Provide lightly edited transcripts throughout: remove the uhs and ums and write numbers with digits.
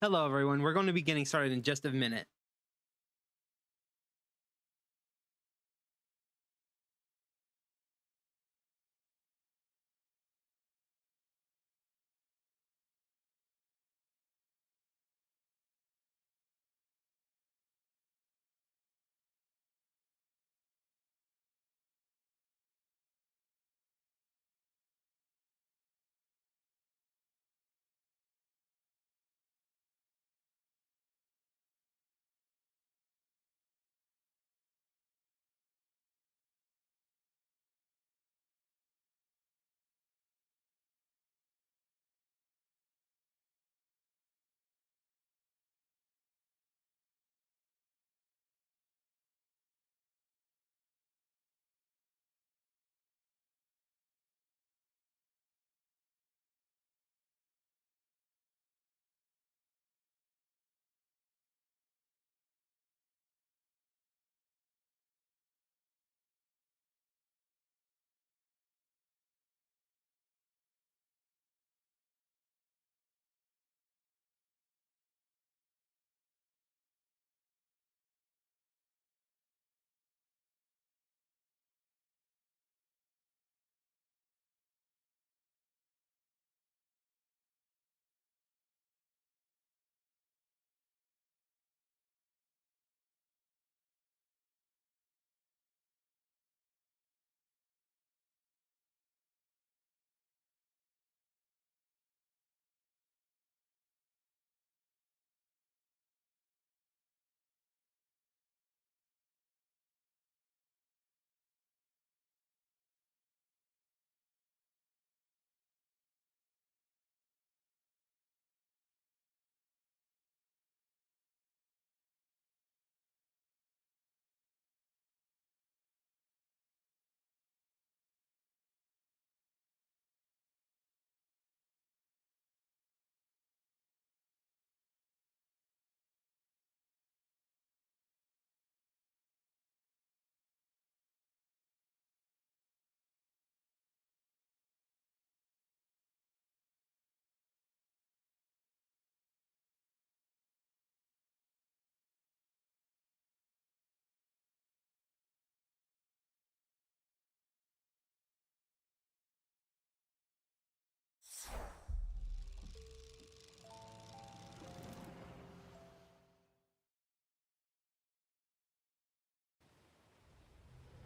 Hello, everyone. We're going to be getting started in just a minute.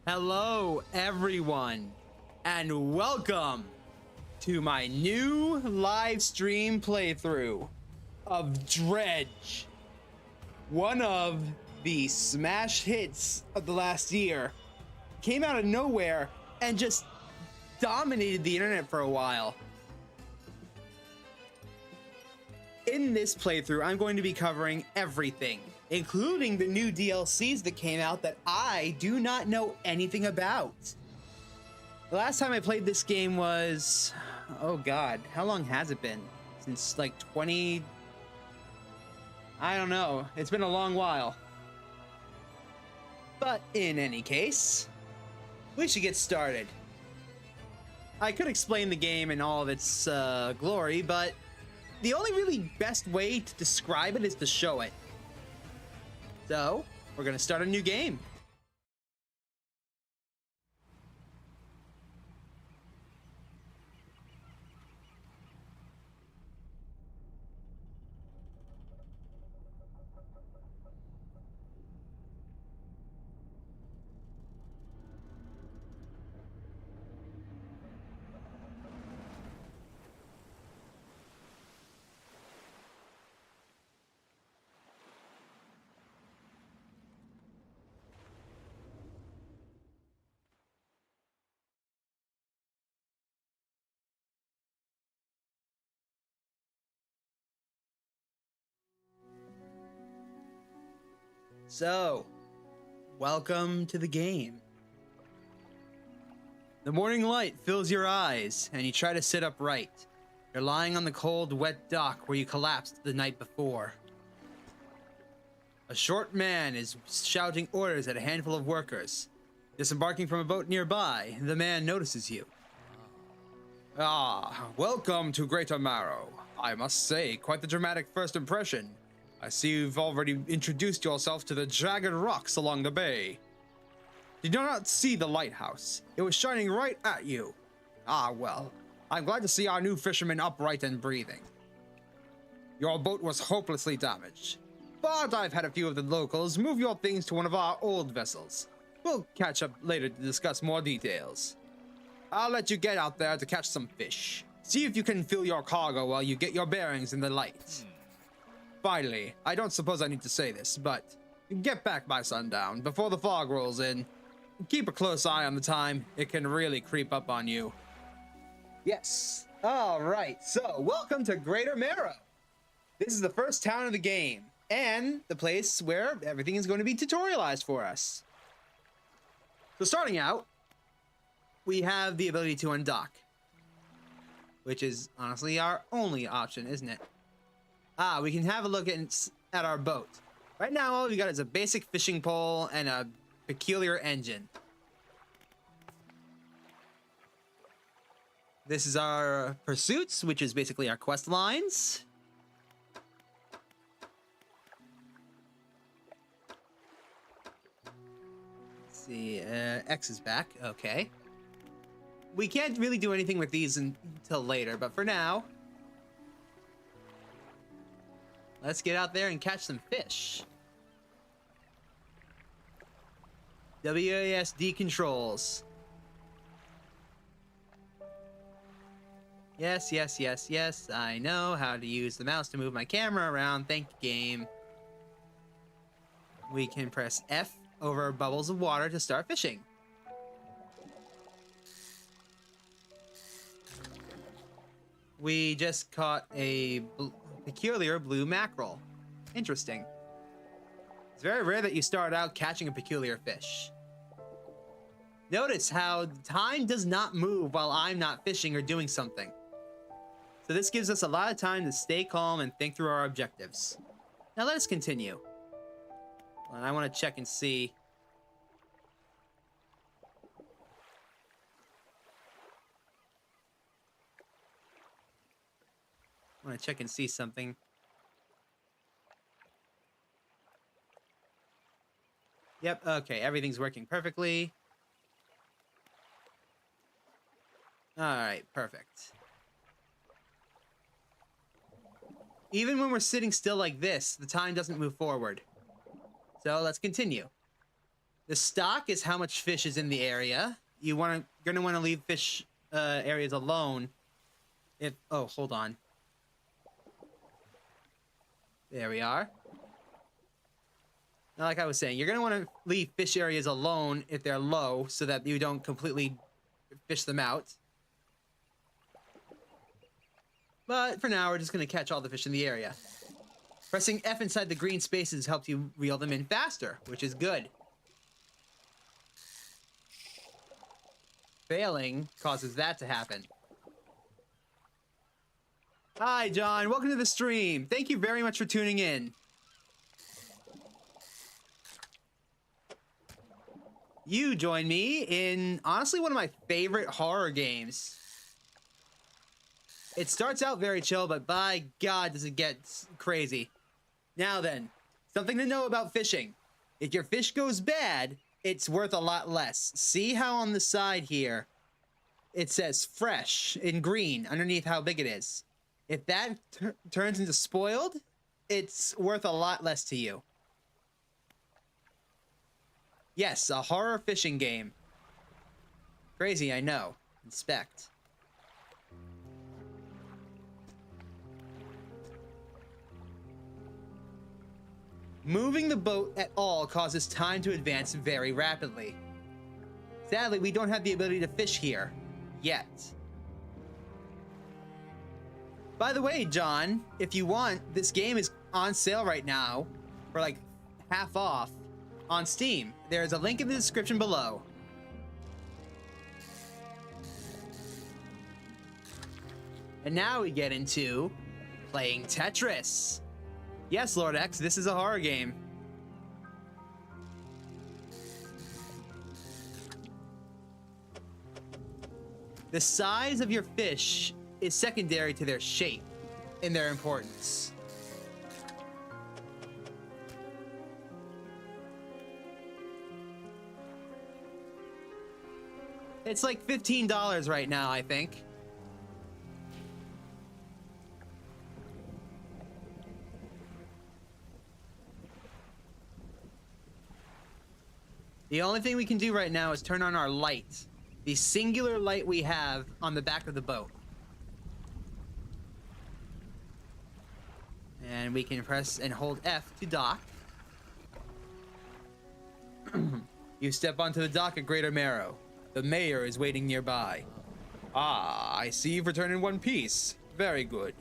Hello, everyone, and welcome to my new live stream playthrough of Dredge, one of the smash hits of the last year. Came out of nowhere and just dominated the internet for a while. In this playthrough, I'm going to be covering everything, including the new DLCs that came out that I do not know anything about. The last time I played this game was, oh god, how long has it been? Since like 20... I don't know, it's been a long while. But in any case, we should get started. I could explain the game in all of its glory, but the only really best way to describe it is to show it. So, we're gonna start a new game. So, welcome to the game. The morning light fills your eyes, and you try to sit upright. You're lying on the cold, wet dock where you collapsed the night before. A short man is shouting orders at a handful of workers. Disembarking from a boat nearby, the man notices you. Ah, welcome to Greater Marrow. I must say, quite the dramatic first impression. I see you've already introduced yourself to the jagged rocks along the bay. Did you not see the lighthouse? It was shining right at you. Ah, well, I'm glad to see our new fisherman upright and breathing. Your boat was hopelessly damaged, but I've had a few of the locals move your things to one of our old vessels. We'll catch up later to discuss more details. I'll let you get out there to catch some fish. See if you can fill your cargo while you get your bearings in the light. Finally, I don't suppose I need to say this, but get back by sundown before the fog rolls in. Keep a close eye on the time. It can really creep up on you. Yes. All right. So, welcome to Greater Marrow. This is the first town of the game, and the place where everything is going to be tutorialized for us. So, starting out, we have the ability to undock, which is honestly our only option, isn't it? Ah, we can have a look at our boat. Right now, all we got is a basic fishing pole and a peculiar engine. This is our pursuits, which is basically our quest lines. Let's see, X is back, okay. We can't really do anything with these until later, but for now, let's get out there and catch some fish. WASD controls. Yes, yes, yes, yes. I know how to use the mouse to move my camera around. Thank you, game. We can press F over bubbles of water to start fishing. We just caught a peculiar blue mackerel. Interesting. It's very rare that you start out catching a peculiar fish. Notice how time does not move while I'm not fishing or doing something. So this gives us a lot of time to stay calm and think through our objectives. Now let us continue. And I want to check and see. I want to check and see something. Yep, okay, everything's working perfectly. Alright, perfect. Even when we're sitting still like this, the time doesn't move forward. So let's continue. The stock is how much fish is in the area. You're gonna want to leave fish areas alone. Oh, hold on. There we are. Now, like I was saying, you're going to want to leave fish areas alone if they're low so that you don't completely fish them out. But for now, we're just going to catch all the fish in the area. Pressing F inside the green spaces helps you reel them in faster, which is good. Failing causes that to happen. Hi, John. Welcome to the stream. Thank you very much for tuning in. You join me in, honestly, one of my favorite horror games. It starts out very chill, but by God, does it get crazy. Now then, something to know about fishing. If your fish goes bad, it's worth a lot less. See how on the side here, it says fresh in green underneath how big it is. If that turns into spoiled, it's worth a lot less to you. Yes, a horror fishing game. Crazy, I know. Inspect. Moving the boat at all causes time to advance very rapidly. Sadly, we don't have the ability to fish here. Yet. By the way, John, if you want, this game is on sale right now for like half off on Steam. There's a link in the description below. And now we get into playing Tetris. Yes, Lord X, this is a horror game. The size of your fish is secondary to their shape in their importance. It's like $15 right now, I think. The only thing we can do right now is turn on our light. The singular light we have on the back of the boat. And we can press and hold F to dock. You step onto the dock at Greater Marrow. The mayor is waiting nearby. Ah, I see you've returned in one piece. Very good.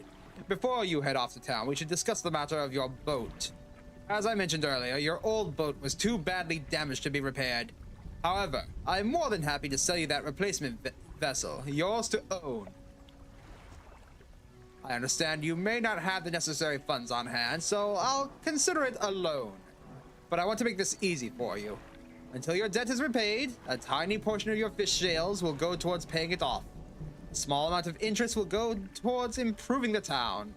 Before you head off to town, we should discuss the matter of your boat. As I mentioned earlier, your old boat was too badly damaged to be repaired. However, I'm more than happy to sell you that replacement vessel, yours to own. I understand you may not have the necessary funds on hand, so I'll consider it a loan. But I want to make this easy for you. Until your debt is repaid, a tiny portion of your fish sales will go towards paying it off. A small amount of interest will go towards improving the town.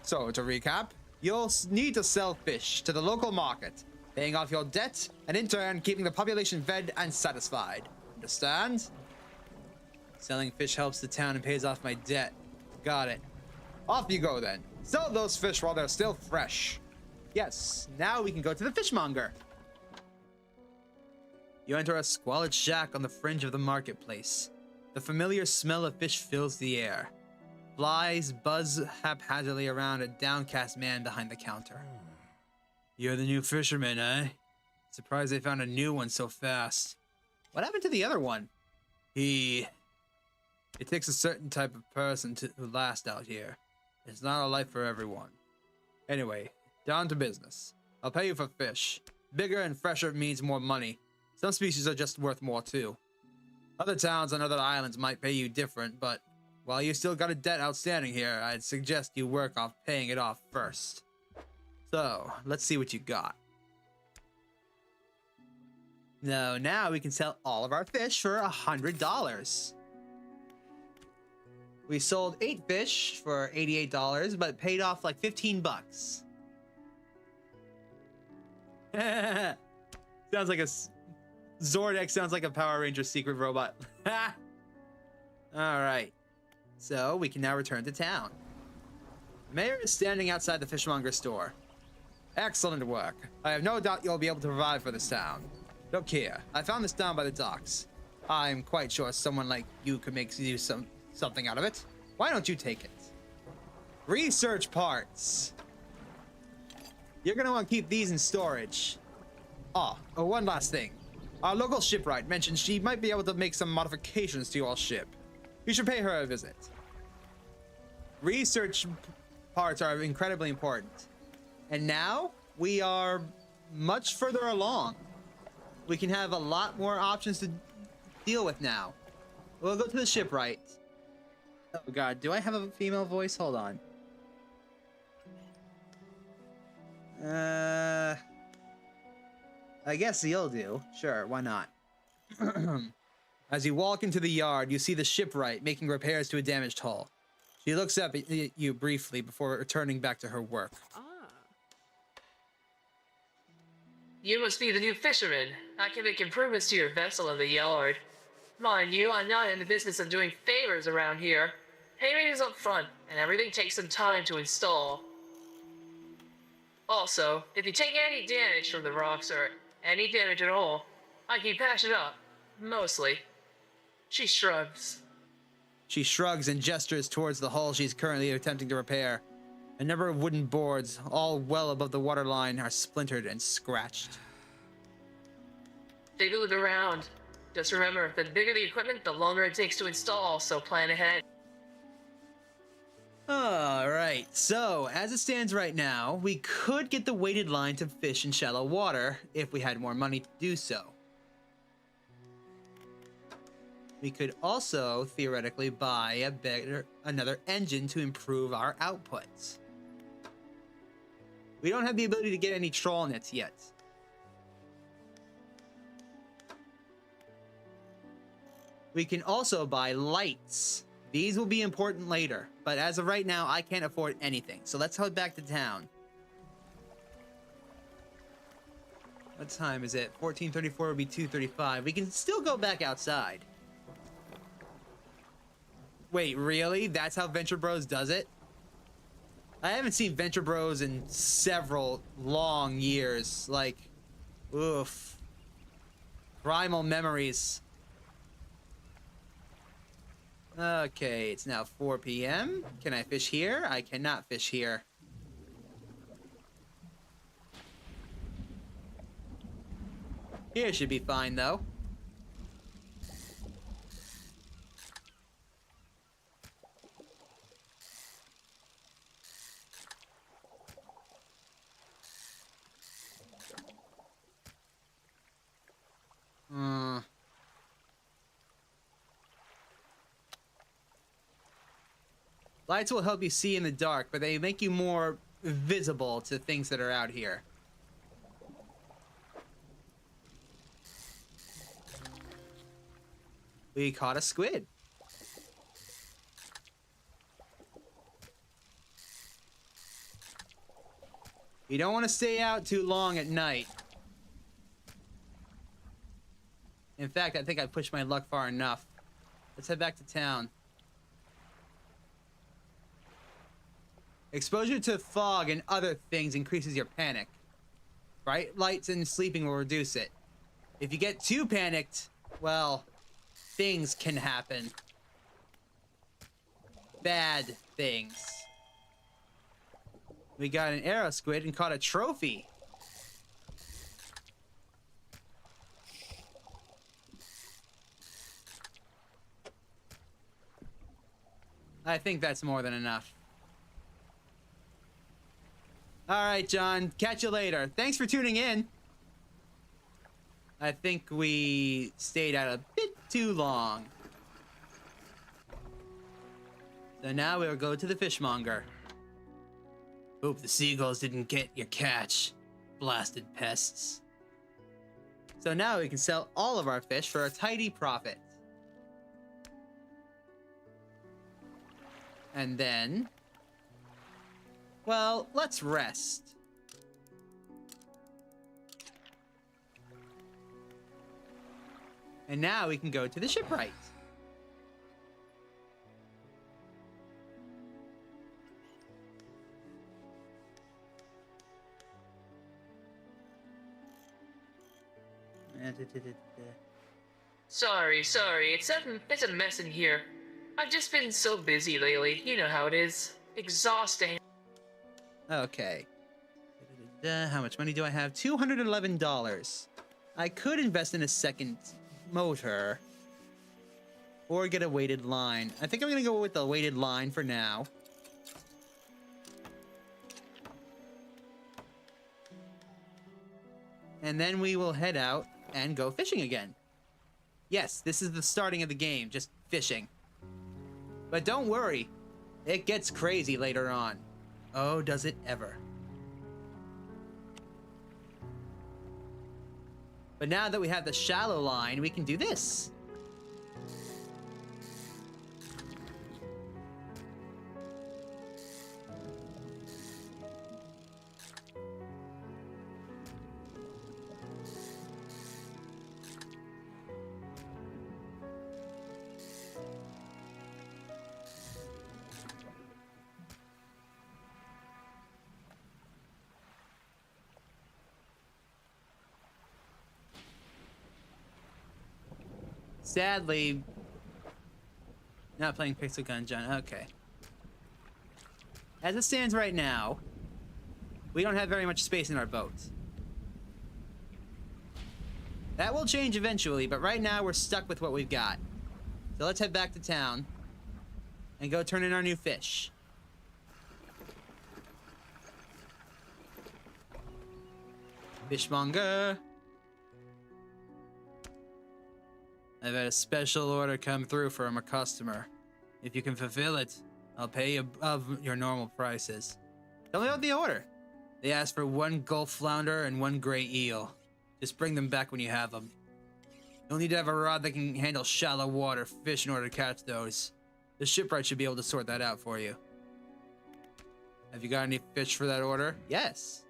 So, to recap, you'll need to sell fish to the local market, paying off your debt, and in turn, keeping the population fed and satisfied. Understand? Selling fish helps the town and pays off my debt. Got it. Off you go then. Sell those fish while they're still fresh. Yes, now we can go to the fishmonger. You enter a squalid shack on the fringe of the marketplace. The familiar smell of fish fills the air. Flies buzz haphazardly around a downcast man behind the counter. You're the new fisherman, eh? Surprised they found a new one so fast. What happened to the other one? It takes a certain type of person to last out here. It's not a life for everyone. Anyway, down to business. I'll pay you for fish. Bigger and fresher means more money. Some species are just worth more too. Other towns on other islands might pay you different, but while you still got a debt outstanding here, I'd suggest you work off paying it off first. So, let's see what you got. Now we can sell all of our fish for $100. We sold 8 fish for $88, but paid off like 15 bucks. Sounds like a... Zordex sounds like a Power Ranger secret robot. Alright. So, we can now return to town. The mayor is standing outside the fishmonger store. Excellent work. I have no doubt you'll be able to provide for this town. Look here, I found this down by the docks. I'm quite sure someone like you could make something out of it. Why don't you take it? Research parts. You're gonna want to keep these in storage. Oh, one last thing. Our local shipwright mentioned she might be able to make some modifications to your ship. You should pay her a visit. Research parts are incredibly important. And now, we are much further along. We can have a lot more options to deal with now. We'll go to the shipwright. Oh god, do I have a female voice? Hold on. I guess you'll do. Sure, why not? As you walk into the yard, you see the shipwright making repairs to a damaged hull. She looks up at you briefly before returning back to her work. You must be the new fisherman. I can make improvements to your vessel in the yard. Mind you, I'm not in the business of doing favors around here. Payment is up front, and everything takes some time to install. Also, if you take any damage from the rocks or any damage at all, I can patch it up. Mostly. She shrugs. She shrugs and gestures towards the hull she's currently attempting to repair. A number of wooden boards, all well above the waterline, are splintered and scratched. They move around. Just remember, the bigger the equipment, the longer it takes to install, so plan ahead. Alright, so as it stands right now, we could get the weighted line to fish in shallow water if we had more money to do so. We could also theoretically buy another engine to improve our outputs. We don't have the ability to get any trawl nets yet. We can also buy lights. These will be important later, but as of right now, I can't afford anything. So let's head back to town. What time is it? 14:34 would be 2:35. We can still go back outside. Wait, really? That's how Venture Bros does it? I haven't seen Venture Bros in several long years. Like, oof. Primal memories. Okay, it's now 4 p.m. Can I fish here? I cannot fish here. Here should be fine, though. Lights will help you see in the dark, but they make you more visible to things that are out here. We caught a squid. You don't want to stay out too long at night. In fact, I think I pushed my luck far enough. Let's head back to town. Exposure to fog and other things increases your panic. Bright lights and sleeping will reduce it. If you get too panicked, well, things can happen. Bad things. We got an arrow squid and caught a trophy. I think that's more than enough. All right, John. Catch you later. Thanks for tuning in. I think we stayed out a bit too long. So now we'll go to the fishmonger. Hope the seagulls didn't get your catch. Blasted pests. So now we can sell all of our fish for a tidy profit. And then... well, let's rest. And now we can go to the shipwright. Sorry. It's a mess in here. I've just been so busy lately. You know how it is. Exhausting. Okay. How much money do I have? $211. I could invest in a second motor. Or get a weighted line. I think I'm gonna go with the weighted line for now. And then we will head out and go fishing again. Yes, this is the starting of the game, just fishing. But don't worry, it gets crazy later on. Oh, does it ever. But now that we have the shallow line, we can do this. Sadly, not playing Pixel Gun, John. Okay. As it stands right now, we don't have very much space in our boat. That will change eventually, but right now we're stuck with what we've got. So let's head back to town and go turn in our new fish. Fishmonger. I've had a special order come through from a customer. If you can fulfill it, I'll pay you above your normal prices. Tell me about the order. They asked for 1 gulf flounder and 1 gray eel. Just bring them back when you have them. You'll need to have a rod that can handle shallow water fish in order to catch those. The shipwright should be able to sort that out for you. Have you got any fish for that order? Yes.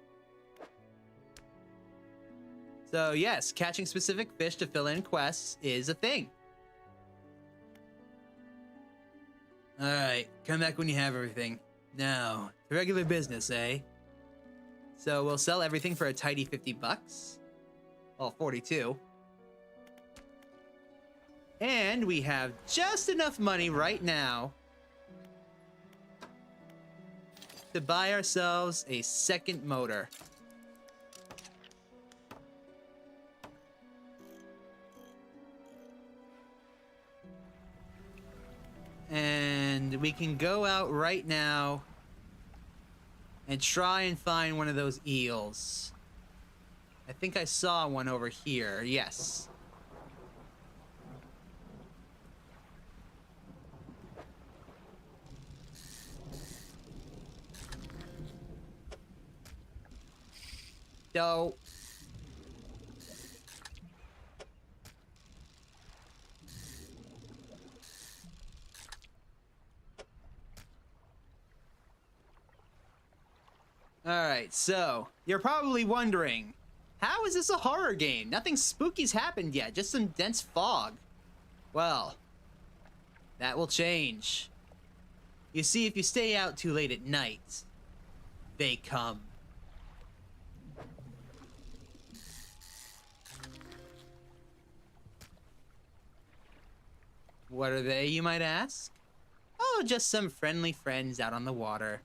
So yes, catching specific fish to fill in quests is a thing. Alright, come back when you have everything. Now, to regular business, eh? So we'll sell everything for a tidy 50 bucks. Well, 42. And we have just enough money right now to buy ourselves a second motor. And we can go out right now and try and find one of those eels. I think I saw one over here. Yes. So alright, so you're probably wondering, how is this a horror game? Nothing spooky's happened yet, just some dense fog. Well, that will change. You see, if you stay out too late at night, they come. What are they, you might ask? Oh, just some friendly friends out on the water.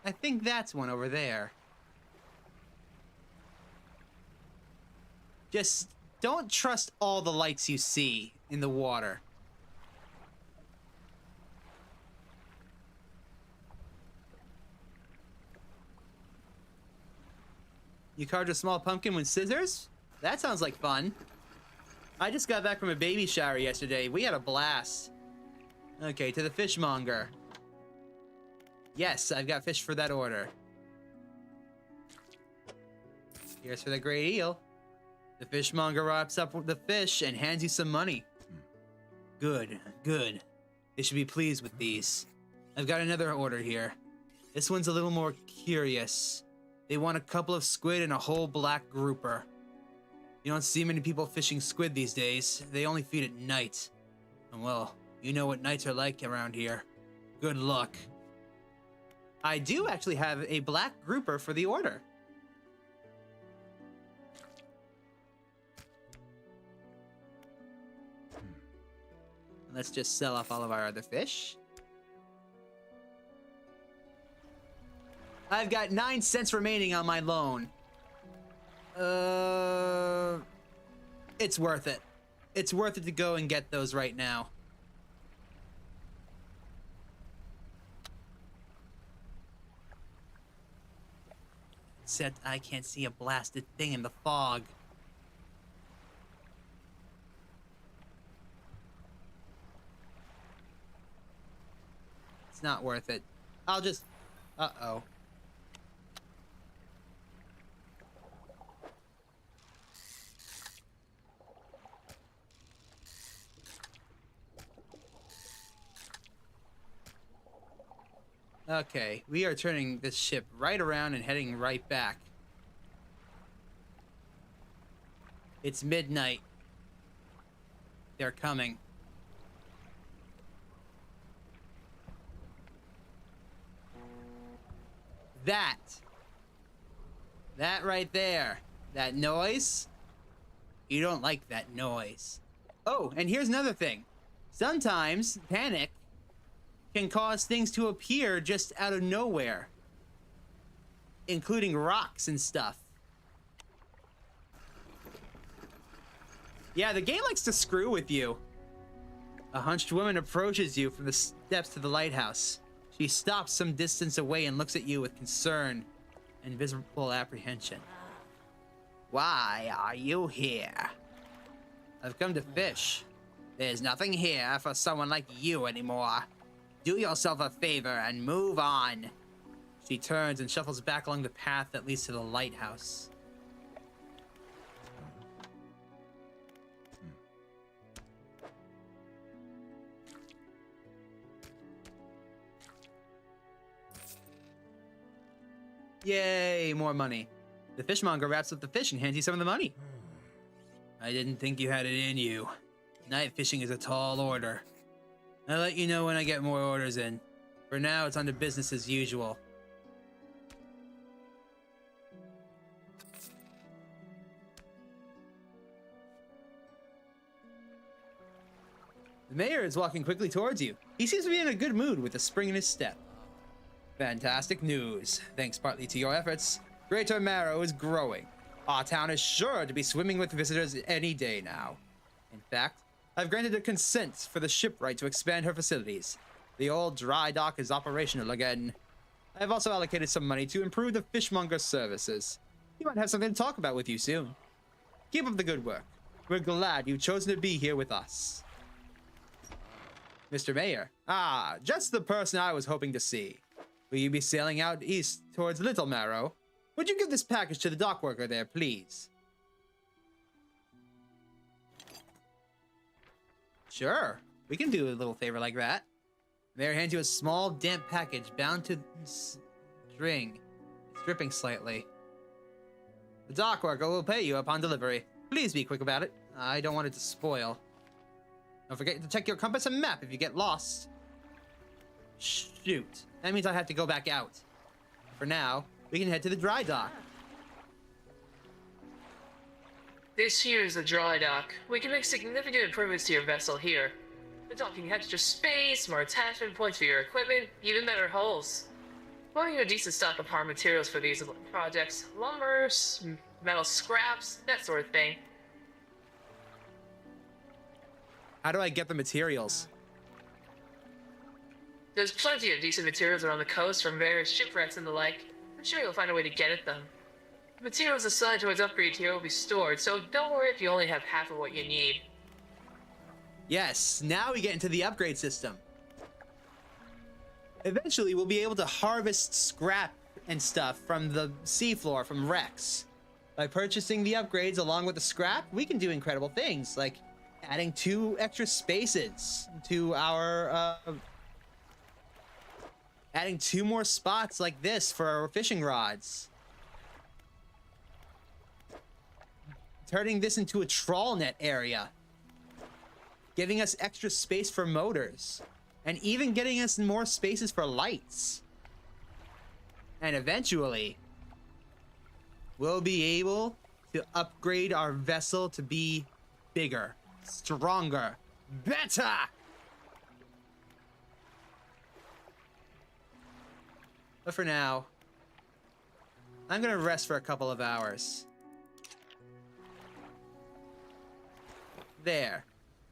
I think that's one over there. Just don't trust all the lights you see in the water. You carved a small pumpkin with scissors? That sounds like fun. I just got back from a baby shower yesterday. We had a blast. Okay, to the fishmonger. Yes, I've got fish for that order. Here's for the great eel. The fishmonger wraps up the fish and hands you some money. Good, good. They should be pleased with these. I've got another order here. This one's a little more curious. They want a couple of squid and a whole black grouper. You don't see many people fishing squid these days. They only feed at night. And well, you know what nights are like around here. Good luck. I do actually have a black grouper for the order. Let's just sell off all of our other fish. I've got 9 cents remaining on my loan. It's worth it. It's worth it to go and get those right now. Except I can't see a blasted thing in the fog. It's not worth it. I'll just... Uh-oh. Okay, we are turning this ship right around and heading right back. It's midnight. They're coming. That right there. That noise? You don't like that noise. Oh, and here's another thing. Sometimes panic can cause things to appear just out of nowhere, including rocks and stuff. Yeah, the game likes to screw with you. A hunched woman approaches you from the steps to the lighthouse. She stops some distance away and looks at you with concern and visible apprehension. Why are you here? I've come to fish. There's nothing here for someone like you anymore. Do yourself a favor and move on. She turns and shuffles back along the path that leads to the lighthouse. Yay, more money. The fishmonger wraps up the fish and hands you some of the money. I didn't think you had it in you. Night fishing is a tall order. I'll let you know when I get more orders in. For now, it's on to business as usual. The mayor is walking quickly towards you. He seems to be in a good mood with a spring in his step. Fantastic news. Thanks partly to your efforts, Greater Marrow is growing. Our town is sure to be swimming with visitors any day now. In fact, I've granted a consent for the shipwright to expand her facilities. The old dry dock is operational again. I have also allocated some money to improve the fishmonger's services. He might have something to talk about with you soon. Keep up the good work. We're glad you've chosen to be here with us. Mr. Mayor. Ah, just the person I was hoping to see. Will you be sailing out east towards Little Marrow? Would you give this package to the dock worker there, please? Sure, we can do a little favor like that. The mayor hands you a small, damp package bound to string. It's dripping slightly. The dock worker will pay you upon delivery. Please be quick about it. I don't want it to spoil. Don't forget to check your compass and map if you get lost. Shoot, that means I have to go back out. For now, we can head to the dry dock. This here is the dry dock. We can make significant improvements to your vessel here. The dock can have extra space, more attachment points for your equipment, even better hulls. We'll need a decent stock of hard materials for these projects. Lumber, metal scraps, that sort of thing. How do I get the materials? There's plenty of decent materials around the coast from various shipwrecks and the like. I'm sure you'll find a way to get at them. The materials assigned towards upgrade here will be stored, so don't worry if you only have half of what you need. Yes, now we get into the upgrade system. Eventually, we'll be able to harvest scrap and stuff from the seafloor, from wrecks. By purchasing the upgrades along with the scrap, we can do incredible things, like adding 2 extra spaces to our, adding 2 more spots like this for our fishing rods. Turning this into a trawl net area. Giving us extra space for motors. And even getting us more spaces for lights. And eventually, we'll be able to upgrade our vessel to be bigger, stronger, better! But for now, I'm gonna rest for a couple of hours. There.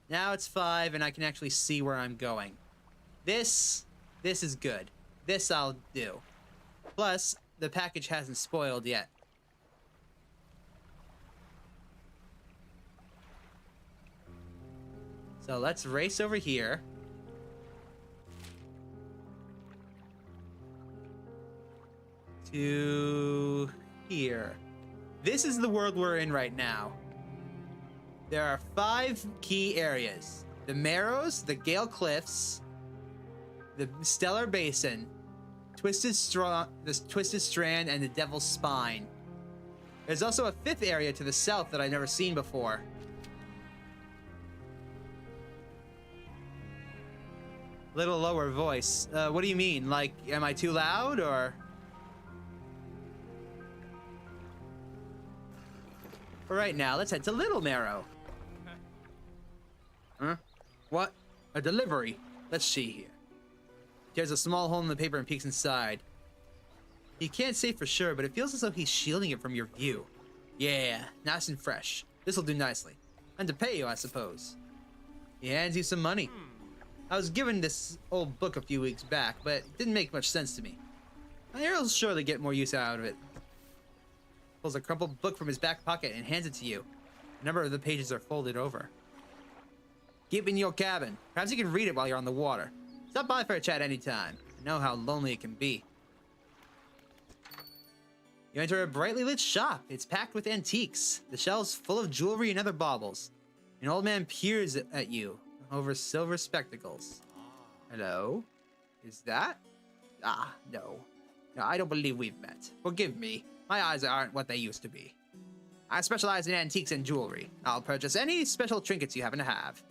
Now it's 5 and I can actually see where I'm going. This is good. This I'll do. Plus, the package hasn't spoiled yet. So let's race over here. To here. This is the world we're in right now. There are 5 key areas. The Marrows, the Gale Cliffs, the Stellar Basin, the Twisted Strand, and the Devil's Spine. There's also a 5th area to the south that I've never seen before. Little lower voice. What do you mean? Like, am I too loud, or? For right now, let's head to Little Marrow. Huh? What? A delivery? Let's see here. There's a small hole in the paper and peeks inside. You can't say for sure, but it feels as though he's shielding it from your view. Yeah, nice and fresh. This'll do nicely. And to pay you, I suppose. He hands you some money. I was given this old book a few weeks back, but it didn't make much sense to me. I'll surely get more use out of it. Pulls a crumpled book from his back pocket and hands it to you. A number of the pages are folded over. Keep it in your cabin. Perhaps you can read it while you're on the water. Stop by for a chat anytime. I know how lonely it can be. You enter a brightly lit shop. It's packed with antiques. The shelves full of jewelry and other baubles. An old man peers at you over silver spectacles. Hello? Is that? Ah, no. No, I don't believe we've met. Forgive me. My eyes aren't what they used to be. I specialize in antiques and jewelry. I'll purchase any special trinkets you happen to have.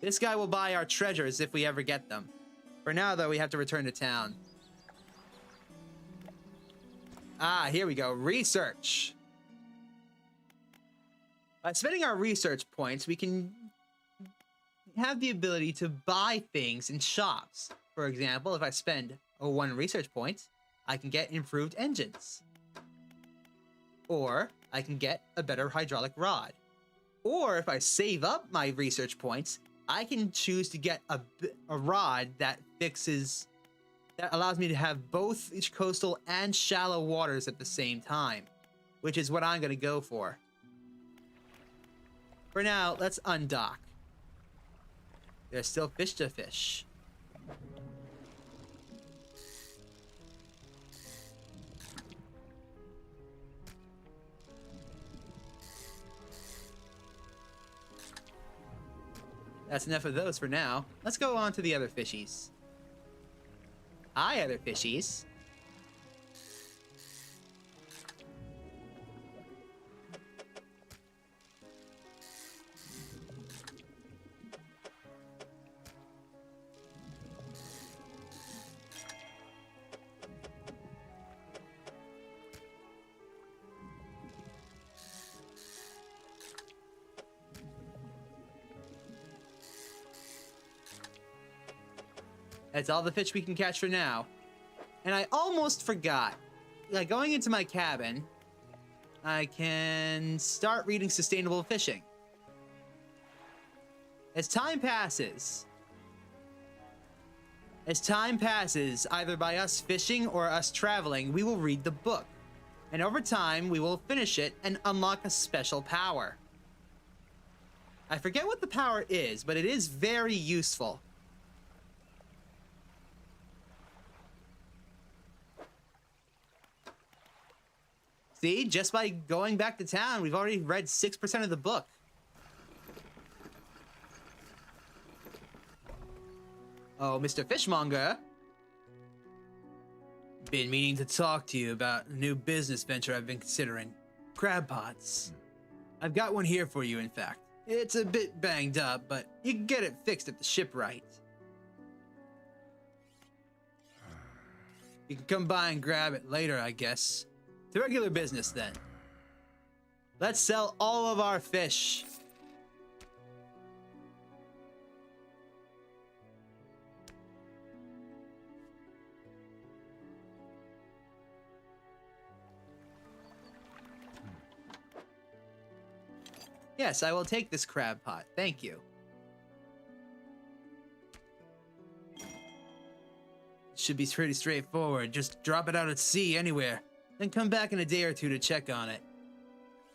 This guy will buy our treasures if we ever get them. For now, though, we have to return to town. Ah, here we go. Research. By spending our research points, we can have the ability to buy things in shops. For example, if I spend 1 research point, I can get improved engines. Or I can get a better hydraulic rod. Or if I save up my research points, I can choose to get a rod that allows me to have both coastal and shallow waters at the same time, which is what I'm going to go for. For now, let's undock. There's still fish to fish. That's enough of those for now. Let's go on to the other fishies. Hi, other fishies. That's all the fish we can catch for now. And I almost forgot. Like, going into my cabin, I can start reading sustainable fishing. As time passes, either by us fishing or us traveling, we will read the book. And over time, we will finish it and unlock a special power. I forget what the power is, but it is very useful. See, just by going back to town, we've already read 6% of the book. Oh, Mr. Fishmonger. Been meaning to talk to you about a new business venture I've been considering. Crab pots. I've got one here for you, in fact. It's a bit banged up, but you can get it fixed at the shipwright. You can come by and grab it later, I guess. To regular business, then. Let's sell all of our fish. Yes, I will take this crab pot. Thank you. Should be pretty straightforward. Just drop it out at sea anywhere. Then come back in a day or two to check on it.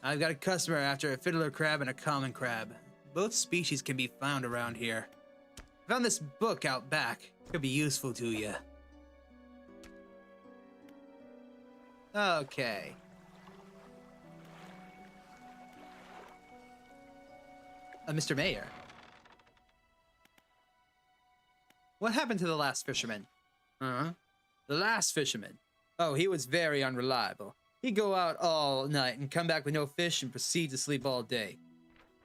I've got a customer after a fiddler crab and a common crab. Both species can be found around here. I found this book out back. Could be useful to you. Okay. Mr. Mayor. What happened to the last fisherman? The last fisherman? Oh, he was very unreliable. He'd go out all night and come back with no fish and proceed to sleep all day.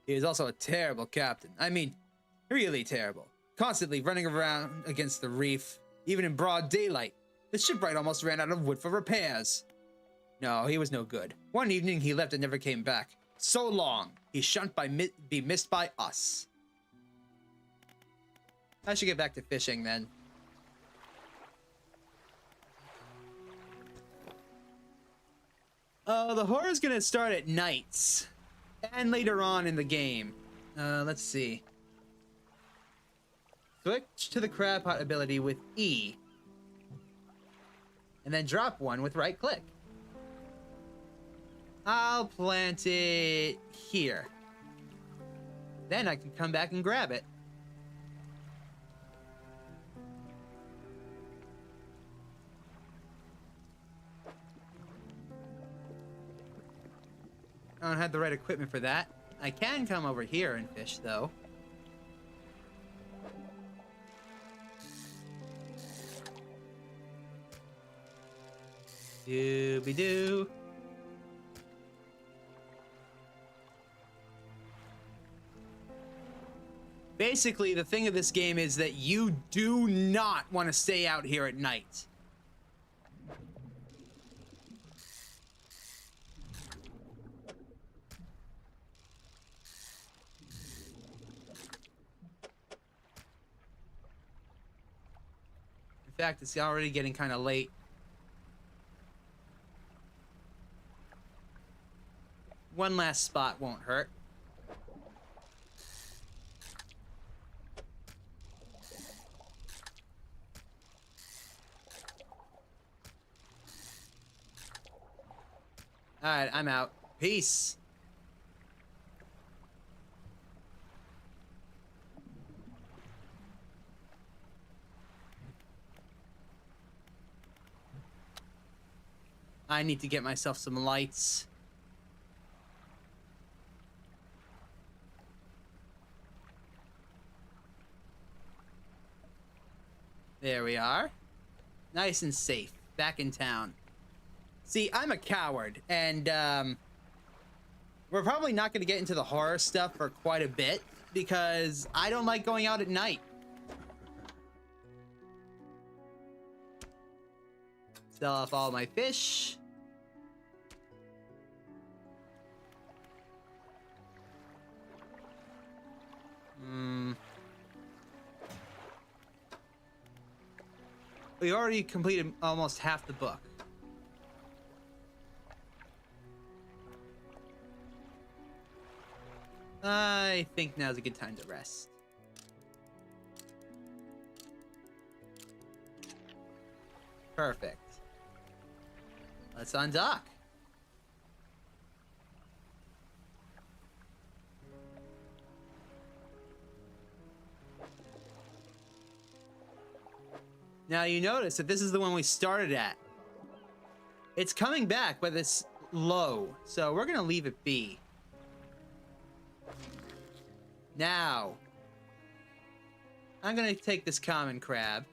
He was also a terrible captain. I mean, really terrible. Constantly running around against the reef, even in broad daylight. The shipwright almost ran out of wood for repairs. No, he was no good. One evening he left and never came back. So long, he shan't be missed by us. I should get back to fishing then. The horror's gonna start at nights. And later on in the game. Let's see. Switch to the crab pot ability with E. And then drop one with right click. I'll plant it here. Then I can come back and grab it. I don't have the right equipment for that. I can come over here and fish, though. Dooby-doo. Basically, the thing of this game is that you do not want to stay out here at night. In fact, it's already getting kind of late. One last spot won't hurt. Alright, I'm out. Peace. I need to get myself some lights. There we are. Nice and safe. Back in town. See, I'm a coward, and we're probably not going to get into the horror stuff for quite a bit, because I don't like going out at night. Sell off all my fish. We already completed almost half the book. I think now's a good time to rest. Perfect. Let's undock. Now you notice that this is the one we started at. It's coming back, but it's low, so we're gonna leave it be. Now, I'm gonna take this common crab,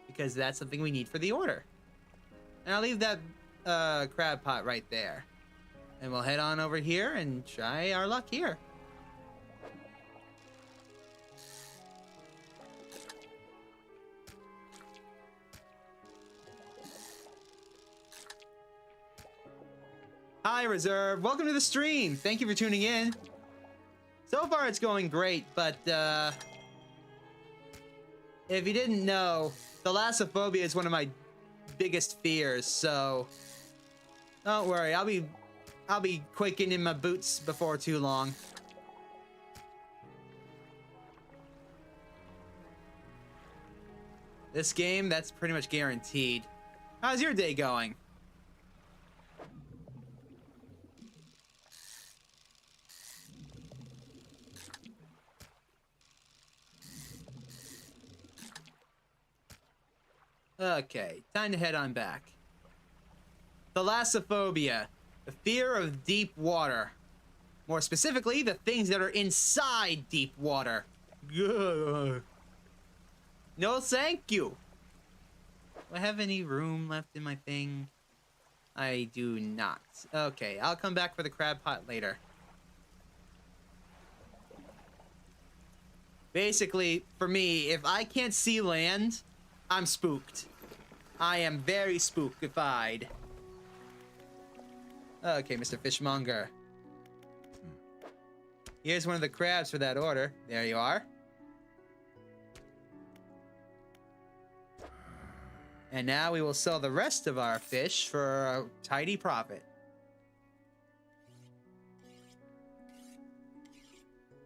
because that's something we need for the order. And I'll leave that crab pot right there. And we'll head on over here and try our luck here. Hi, Reserve. Welcome to the stream. Thank you for tuning in. So far, it's going great, but if you didn't know, thalassophobia is one of my biggest fears, so don't worry. I'll be quaking in my boots before too long. This game, that's pretty much guaranteed. How's your day going? Okay, time to head on back. Thalassophobia, the fear of deep water. More specifically, the things that are inside deep water. Ugh. No thank you. Do I have any room left in my thing? I do not. Okay, I'll come back for the crab pot later. Basically, for me, if I can't see land, I'm spooked. I am very spookified. Okay, Mr. Fishmonger. Here's one of the crabs for that order. There you are. And now we will sell the rest of our fish for a tidy profit.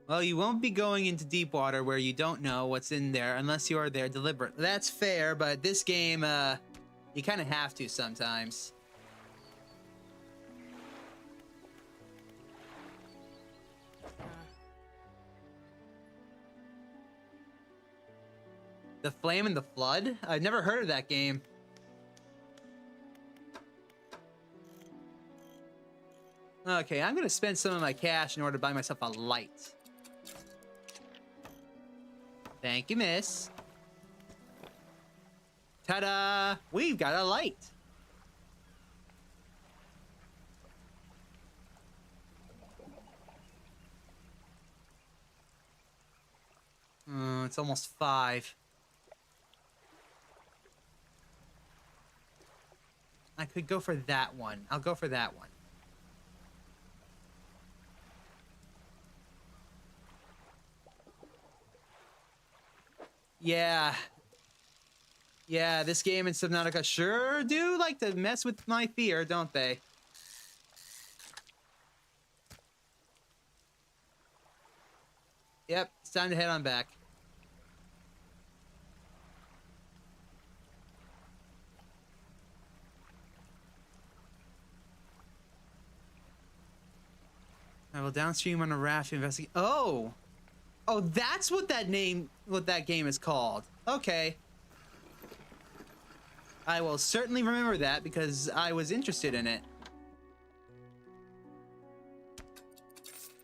Well, you won't be going into deep water where you don't know what's in there unless you are there deliberately. That's fair, but this game, you kind of have to sometimes. The Flame and the Flood? I've never heard of that game. Okay, I'm gonna spend some of my cash in order to buy myself a light. Thank you, miss. Ta-da! We've got a light. It's almost 5. I could go for that one. I'll go for that one. Yeah. Yeah, this game and Subnautica sure do like to mess with my fear, don't they? Yep, it's time to head on back. I will downstream on a raft to investigate. Oh! Oh, that's what that game is called. Okay. I will certainly remember that because I was interested in it.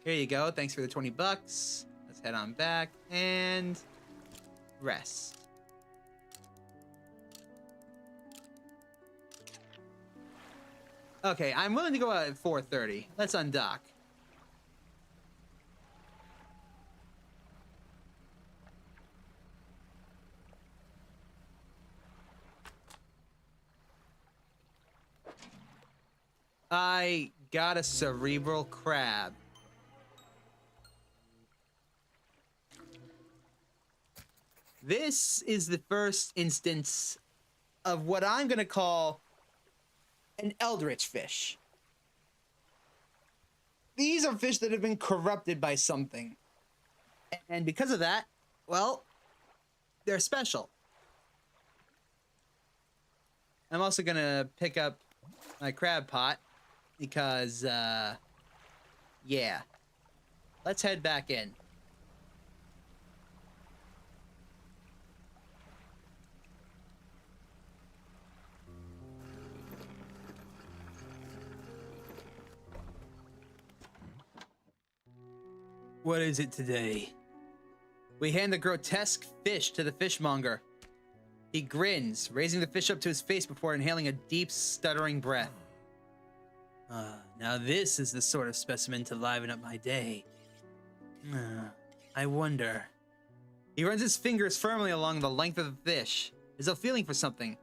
Here you go. Thanks for the 20 bucks. Let's head on back and rest. Okay, I'm willing to go at 4:30. Let's undock. I got a cerebral crab. This is the first instance of what I'm gonna call an eldritch fish. These are fish that have been corrupted by something. And because of that, well, they're special. I'm also gonna pick up my crab pot because, yeah. Let's head back in. What is it today? We hand the grotesque fish to the fishmonger. He grins, raising the fish up to his face before inhaling a deep, stuttering breath. Now this is the sort of specimen to liven up my day. I wonder. He runs his fingers firmly along the length of the fish, as though feeling for something.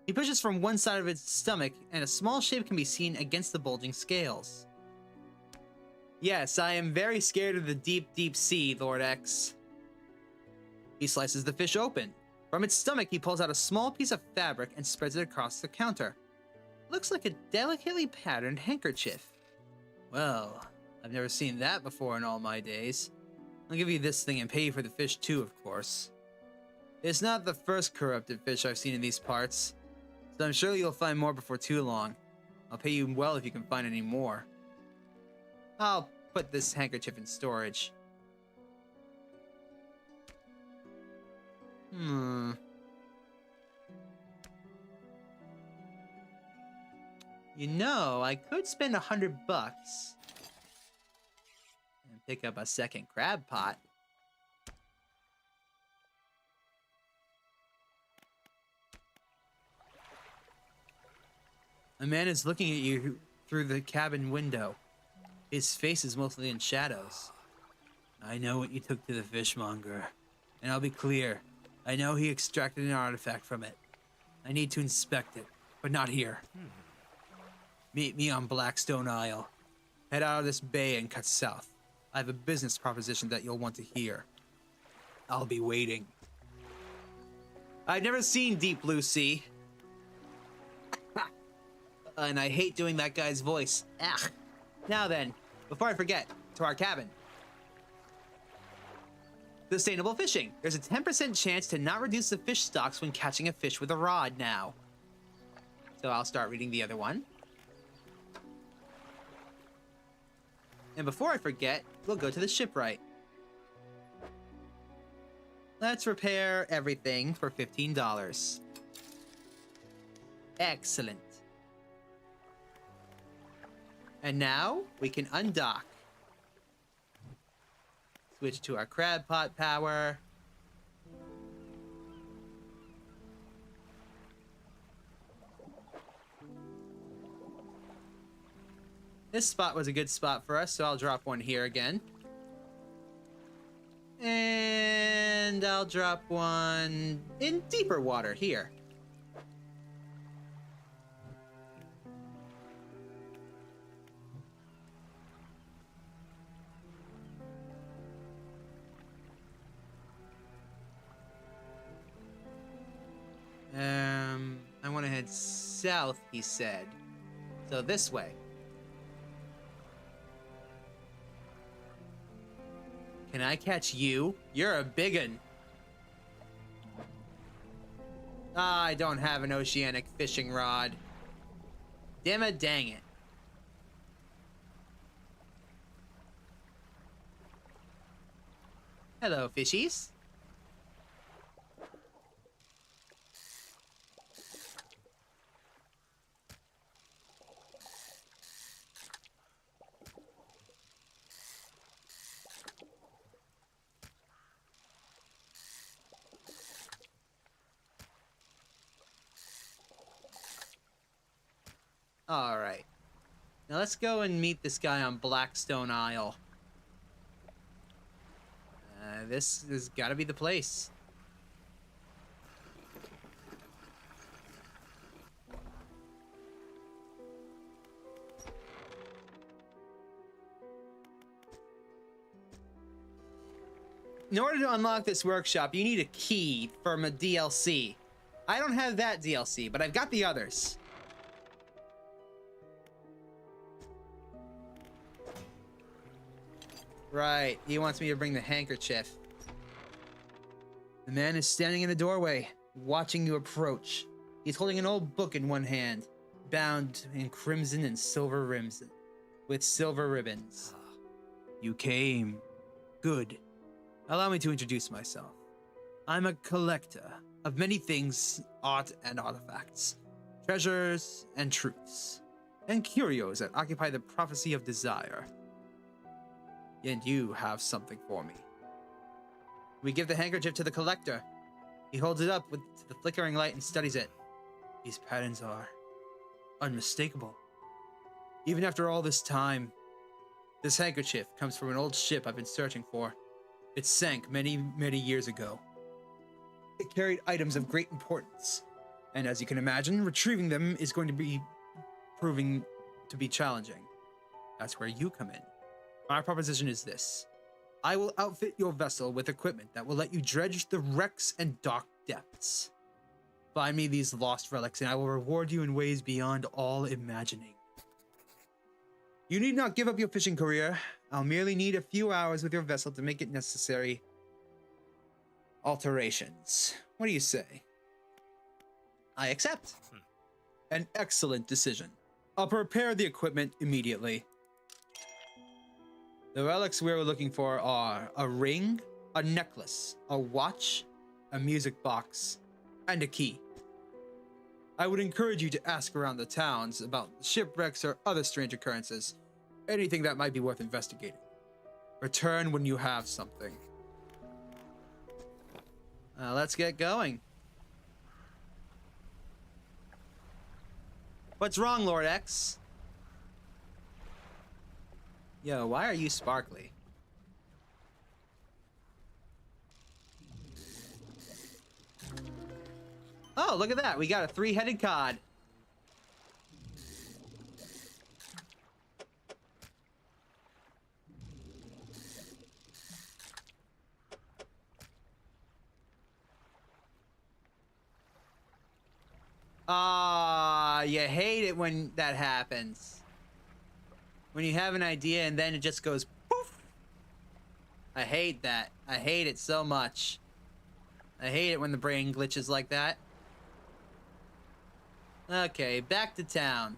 He pushes from one side of its stomach, and a small shape can be seen against the bulging scales. Yes, I am very scared of the deep, deep sea, Lord X. He slices the fish open. From its stomach, he pulls out a small piece of fabric and spreads it across the counter. Looks like a delicately patterned handkerchief. Well, I've never seen that before in all my days. I'll give you this thing and pay you for the fish too, of course. It's not the first corrupted fish I've seen in these parts, so I'm sure you'll find more before too long. I'll pay you well if you can find any more. I'll put this handkerchief in storage. You know, I could spend $100 and pick up a second crab pot. A man is looking at you through the cabin window. His face is mostly in shadows. I know what you took to the fishmonger. And I'll be clear, I know he extracted an artifact from it. I need to inspect it, but not here. Meet me on Blackstone Isle. Head out of this bay and cut south. I have a business proposition that you'll want to hear. I'll be waiting. I've never seen Deep Blue Sea. And I hate doing that guy's voice. Ugh. Now then, before I forget, to our cabin. Sustainable fishing. There's a 10% chance to not reduce the fish stocks when catching a fish with a rod now. So I'll start reading the other one. And before I forget, we'll go to the shipwright. Let's repair everything for $15. Excellent. And now we can undock. Switch to our crab pot power. This spot was a good spot for us, so I'll drop one here again. And And I'll drop one in deeper water here. I want to head south, he said. So this way. Can I catch you? You're a biggin. Ah, I don't have an oceanic fishing rod. Damn it, dang it. Hello, fishies. All right. Now let's go and meet this guy on Blackstone Isle. This has got to be the place. In order to unlock this workshop, you need a key from a DLC. I don't have that DLC, but I've got the others. Right, he wants me to bring the handkerchief. The man is standing in the doorway, watching you approach. He's holding an old book in one hand, bound in crimson and silver rims, with silver ribbons. You came. Good. Allow me to introduce myself. I'm a collector of many things, art and artifacts, treasures and truths, and curios that occupy the prophecy of desire. And you have something for me. We give the handkerchief to the collector. He holds it up to the flickering light and studies it. These patterns are unmistakable. Even after all this time, this handkerchief comes from an old ship I've been searching for. It sank many, many years ago. It carried items of great importance, and as you can imagine, retrieving them is going to be proving to be challenging. That's where you come in. My proposition is this. I will outfit your vessel with equipment that will let you dredge the wrecks and dark depths. Find me these lost relics and I will reward you in ways beyond all imagining. You need not give up your fishing career. I'll merely need a few hours with your vessel to make it necessary alterations. What do you say? I accept. An excellent decision. I'll prepare the equipment immediately. The relics we're looking for are a ring, a necklace, a watch, a music box, and a key. I would encourage you to ask around the towns about shipwrecks or other strange occurrences, anything that might be worth investigating. Return when you have something. Let's get going. What's wrong, Lord X? Yo, why are you sparkly? Oh, look at that. We got a three-headed cod. Ah, you hate it when that happens. When you have an idea and then it just goes poof. I hate that. I hate it so much. I hate it when the brain glitches like that. Okay, back to town.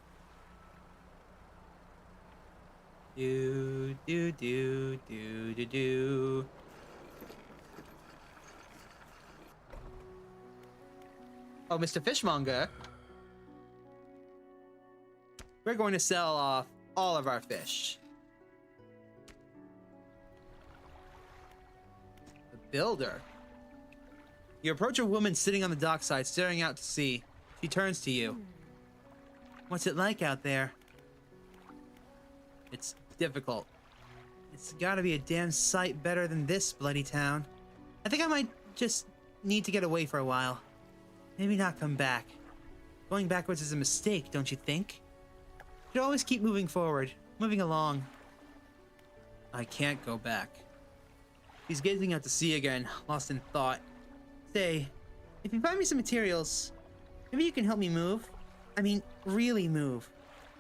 Do, do, do, do, do, do. Oh, Mr. Fishmonger. We're going to sell off all of our fish. The builder. You approach a woman sitting on the dockside, staring out to sea. She turns to you. What's it like out there? It's difficult. It's gotta be a damn sight better than this bloody town. I think I might just need to get away for a while. Maybe not come back. Going backwards is a mistake, don't you think? You should always keep moving forward, moving along. I can't go back. He's gazing out to sea again, lost in thought. Say, if you find me some materials, maybe you can help me move? I mean, really move.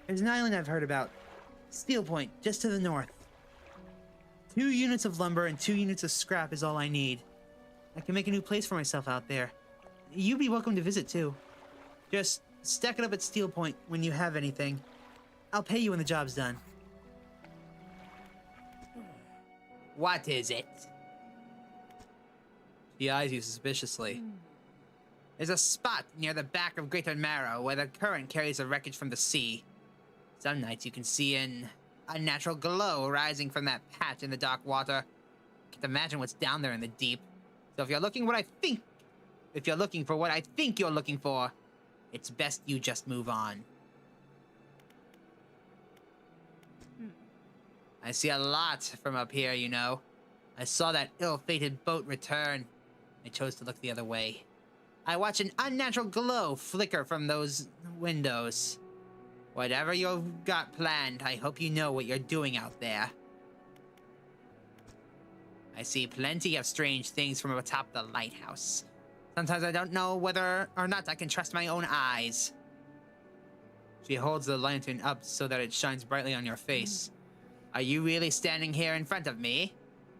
There's an island I've heard about. Steel Point, just to the north. 2 units of lumber and 2 units of scrap is all I need. I can make a new place for myself out there. You'd be welcome to visit, too. Just stack it up at Steel Point when you have anything. I'll pay you when the job's done. What is it? She eyes you suspiciously. There's a spot near the back of Greater Marrow where the current carries the wreckage from the sea. Some nights you can see an unnatural glow rising from that patch in the dark water. Can't imagine what's down there in the deep. So if you're looking for what I think you're looking for, it's best you just move on. I see a lot from up here, you know. I saw that ill-fated boat return. I chose to look the other way. I watch an unnatural glow flicker from those windows. Whatever you've got planned, I hope you know what you're doing out there. I see plenty of strange things from atop the lighthouse. Sometimes I don't know whether or not I can trust my own eyes. She holds the lantern up so that it shines brightly on your face. Are you really standing here in front of me?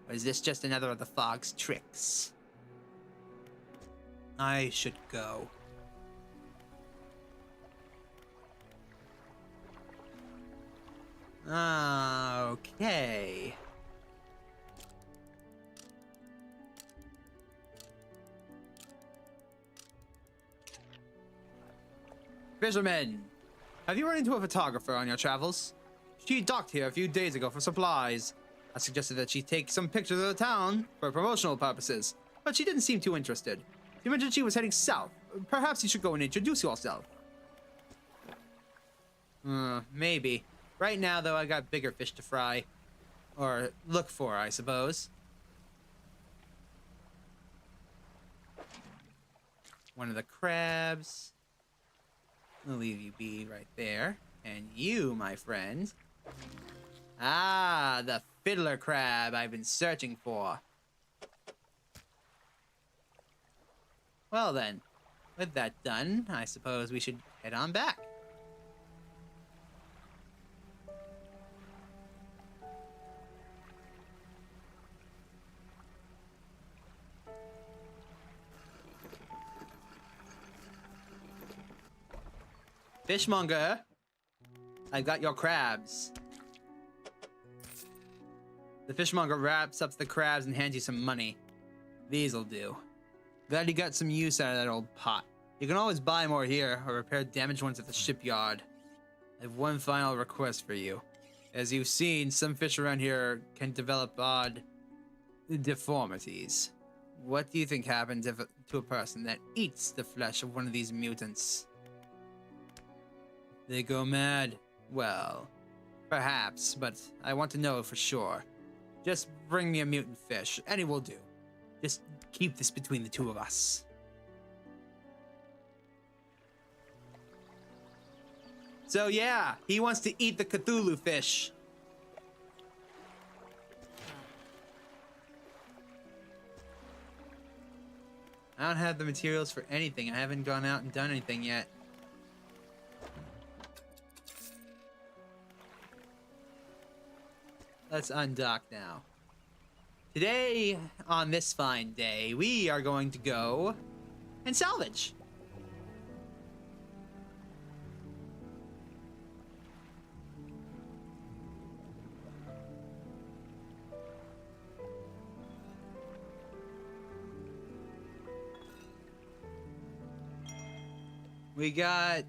Or is this just another of the fog's tricks? I should go. Okay. Fisherman, have you run into a photographer on your travels? She docked here a few days ago for supplies. I suggested that she take some pictures of the town for promotional purposes, but she didn't seem too interested. She mentioned she was heading south. Perhaps you should go and introduce yourself. Maybe. Right now, though, I got bigger fish to fry. Or look for, I suppose. One of the crabs. I'll leave you be right there. And you, my friend. Ah, the fiddler crab I've been searching for. Well then, with that done, I suppose we should head on back. Fishmonger, I got your crabs. The fishmonger wraps up the crabs and hands you some money. These'll do. Glad you got some use out of that old pot. You can always buy more here, or repair damaged ones at the shipyard. I have one final request for you. As you've seen, some fish around here can develop odd deformities. What do you think happens to a person that eats the flesh of one of these mutants? They go mad? Well, perhaps, but I want to know for sure. Just bring me a mutant fish, any will do. Just keep this between the two of us. So yeah, he wants to eat the Cthulhu fish. I don't have the materials for anything. I haven't gone out and done anything yet. Let's undock now. Today, on this fine day, we are going to go and salvage. We got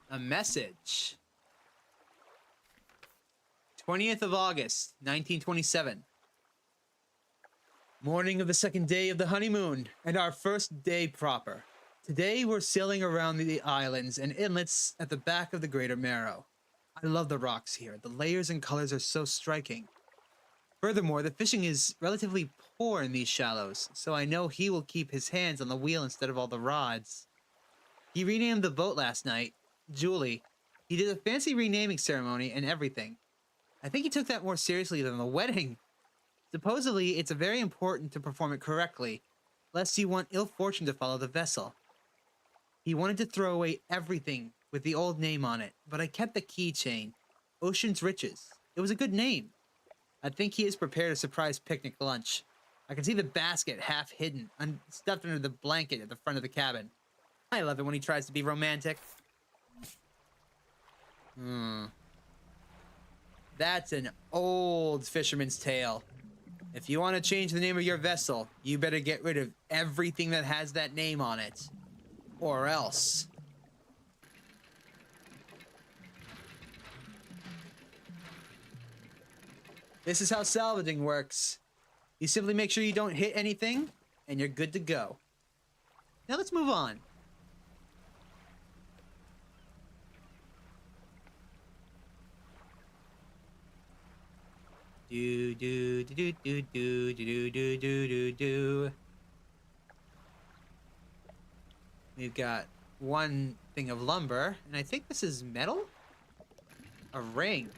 a message. 20th of August, 1927. Morning of the second day of the honeymoon, and our first day proper. Today we're sailing around the islands and inlets at the back of the Greater Marrow. I love the rocks here. The layers and colors are so striking. Furthermore, the fishing is relatively poor in these shallows, so I know he will keep his hands on the wheel instead of all the rods. He renamed the boat last night, Julie. He did a fancy renaming ceremony and everything. I think he took that more seriously than the wedding. Supposedly, it's very important to perform it correctly, lest you want ill fortune to follow the vessel. He wanted to throw away everything with the old name on it, but I kept the keychain. Ocean's Riches. It was a good name. I think he has prepared a surprise picnic lunch. I can see the basket half hidden, stuffed under the blanket at the front of the cabin. I love it when he tries to be romantic. That's an old fisherman's tale. If you want to change the name of your vessel, you better get rid of everything that has that name on it. Or else. This is how salvaging works. You simply make sure you don't hit anything, and you're good to go. Now let's move on. Do do do do do do do do do do do. We've got one thing of lumber, and I think this is metal? A ring.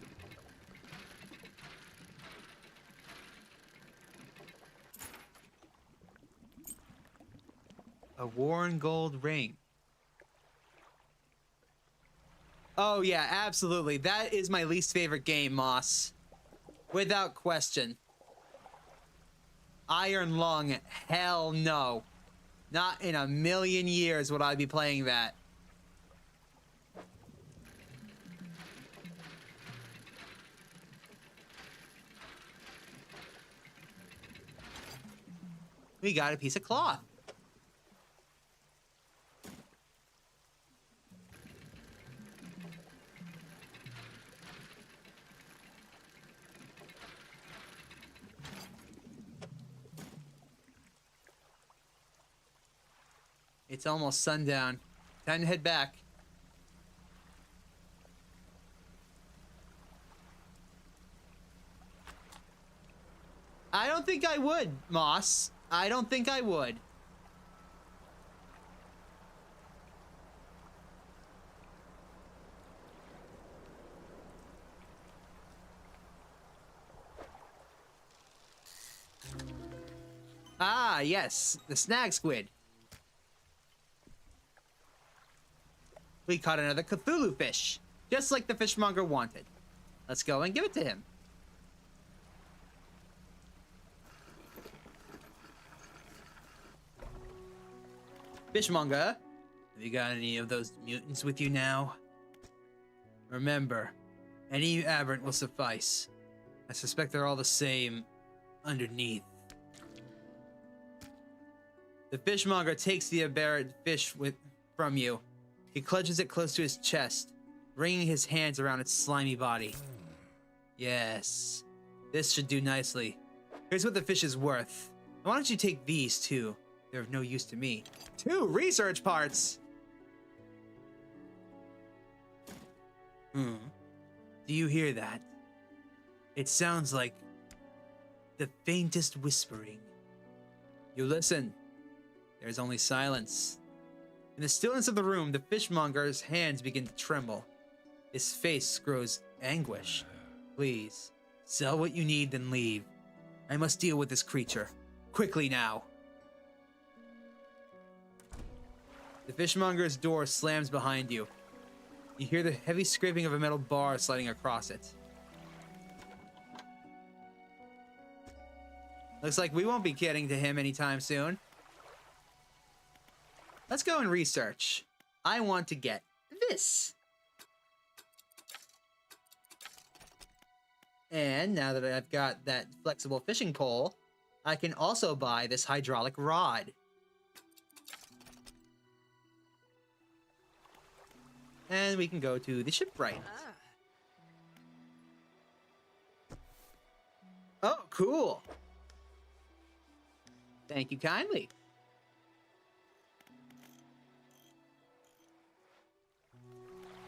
A worn gold ring. Oh yeah, absolutely. That is my least favorite game, Moss. Without question. Iron Lung, hell no. Not in a million years would I be playing that. We got a piece of cloth. It's almost sundown. Time to head back. I don't think I would, Moss. I don't think I would. Ah, yes, the snag squid. We caught another Cthulhu fish, just like the fishmonger wanted. Let's go and give it to him. Fishmonger, have you got any of those mutants with you now? Remember, any aberrant will suffice. I suspect they're all the same underneath. The fishmonger takes the aberrant fish from you. He clutches it close to his chest, wringing his hands around its slimy body. Yes, this should do nicely. Here's what the fish is worth. Why don't you take these too? They're of no use to me. 2 research parts! Do you hear that? It sounds like the faintest whispering. You listen. There's only silence. In the stillness of the room, the fishmonger's hands begin to tremble. His face grows anguish. Please, sell what you need, then leave. I must deal with this creature. Quickly now. The fishmonger's door slams behind you. You hear the heavy scraping of a metal bar sliding across it. Looks like we won't be getting to him anytime soon. Let's go and research. I want to get this. And now that I've got that flexible fishing pole, I can also buy this hydraulic rod. And we can go to the shipwright. Oh, cool. Thank you kindly.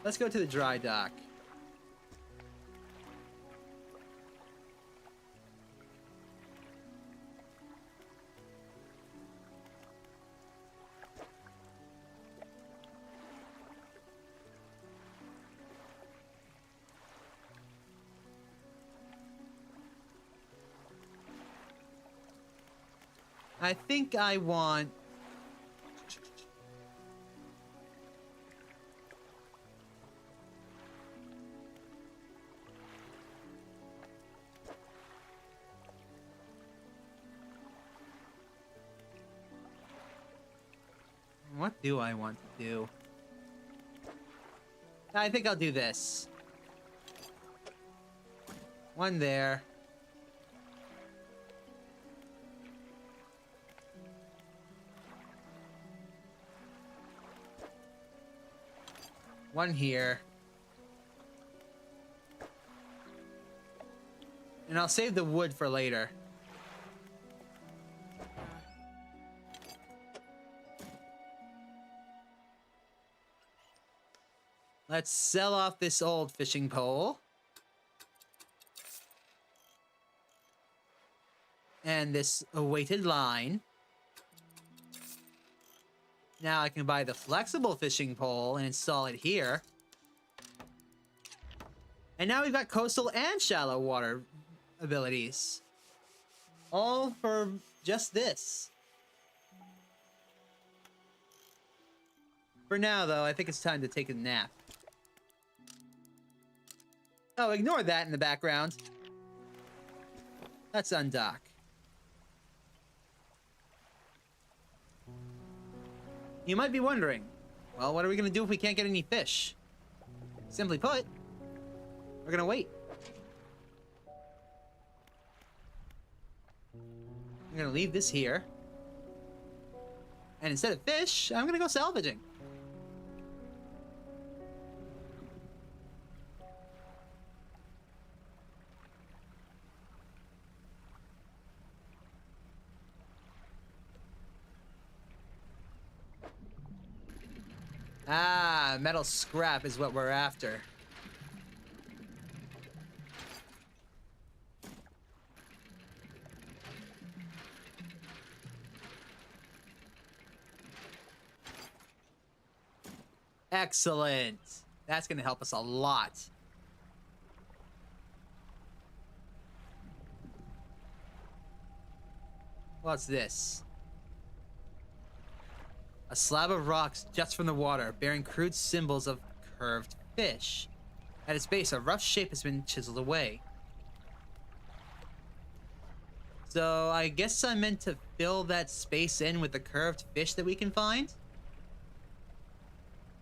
Let's go to the dry dock. I think I want... What do I want to do? I think I'll do this. One there. One here. And I'll save the wood for later. Let's sell off this old fishing pole. And this weighted line. Now I can buy the flexible fishing pole and install it here. And now we've got coastal and shallow water abilities. All for just this. For now, though, I think it's time to take a nap. Oh, ignore that in the background. Let's undock. You might be wondering, well, what are we going to do if we can't get any fish? Simply put, we're going to wait. I'm going to leave this here. And instead of fish, I'm going to go salvaging. Ah, metal scrap is what we're after. Excellent. That's going to help us a lot. What's this? A slab of rocks juts from the water, bearing crude symbols of curved fish. At its base, a rough shape has been chiseled away. So, I guess I'm meant to fill that space in with the curved fish that we can find?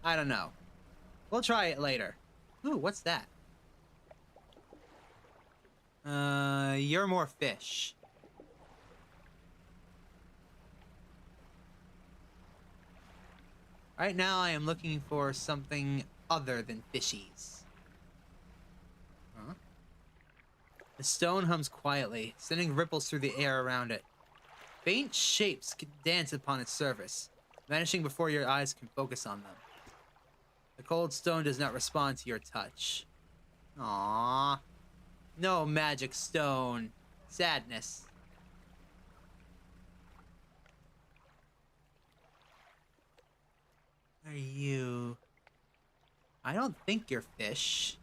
I don't know. We'll try it later. Ooh, what's that? You're more fish. Right now, I am looking for something other than fishies. Huh? The stone hums quietly, sending ripples through the air around it. Faint shapes dance upon its surface, vanishing before your eyes can focus on them. The cold stone does not respond to your touch. Aww. No magic stone. Sadness. Are you... I don't think you're fish.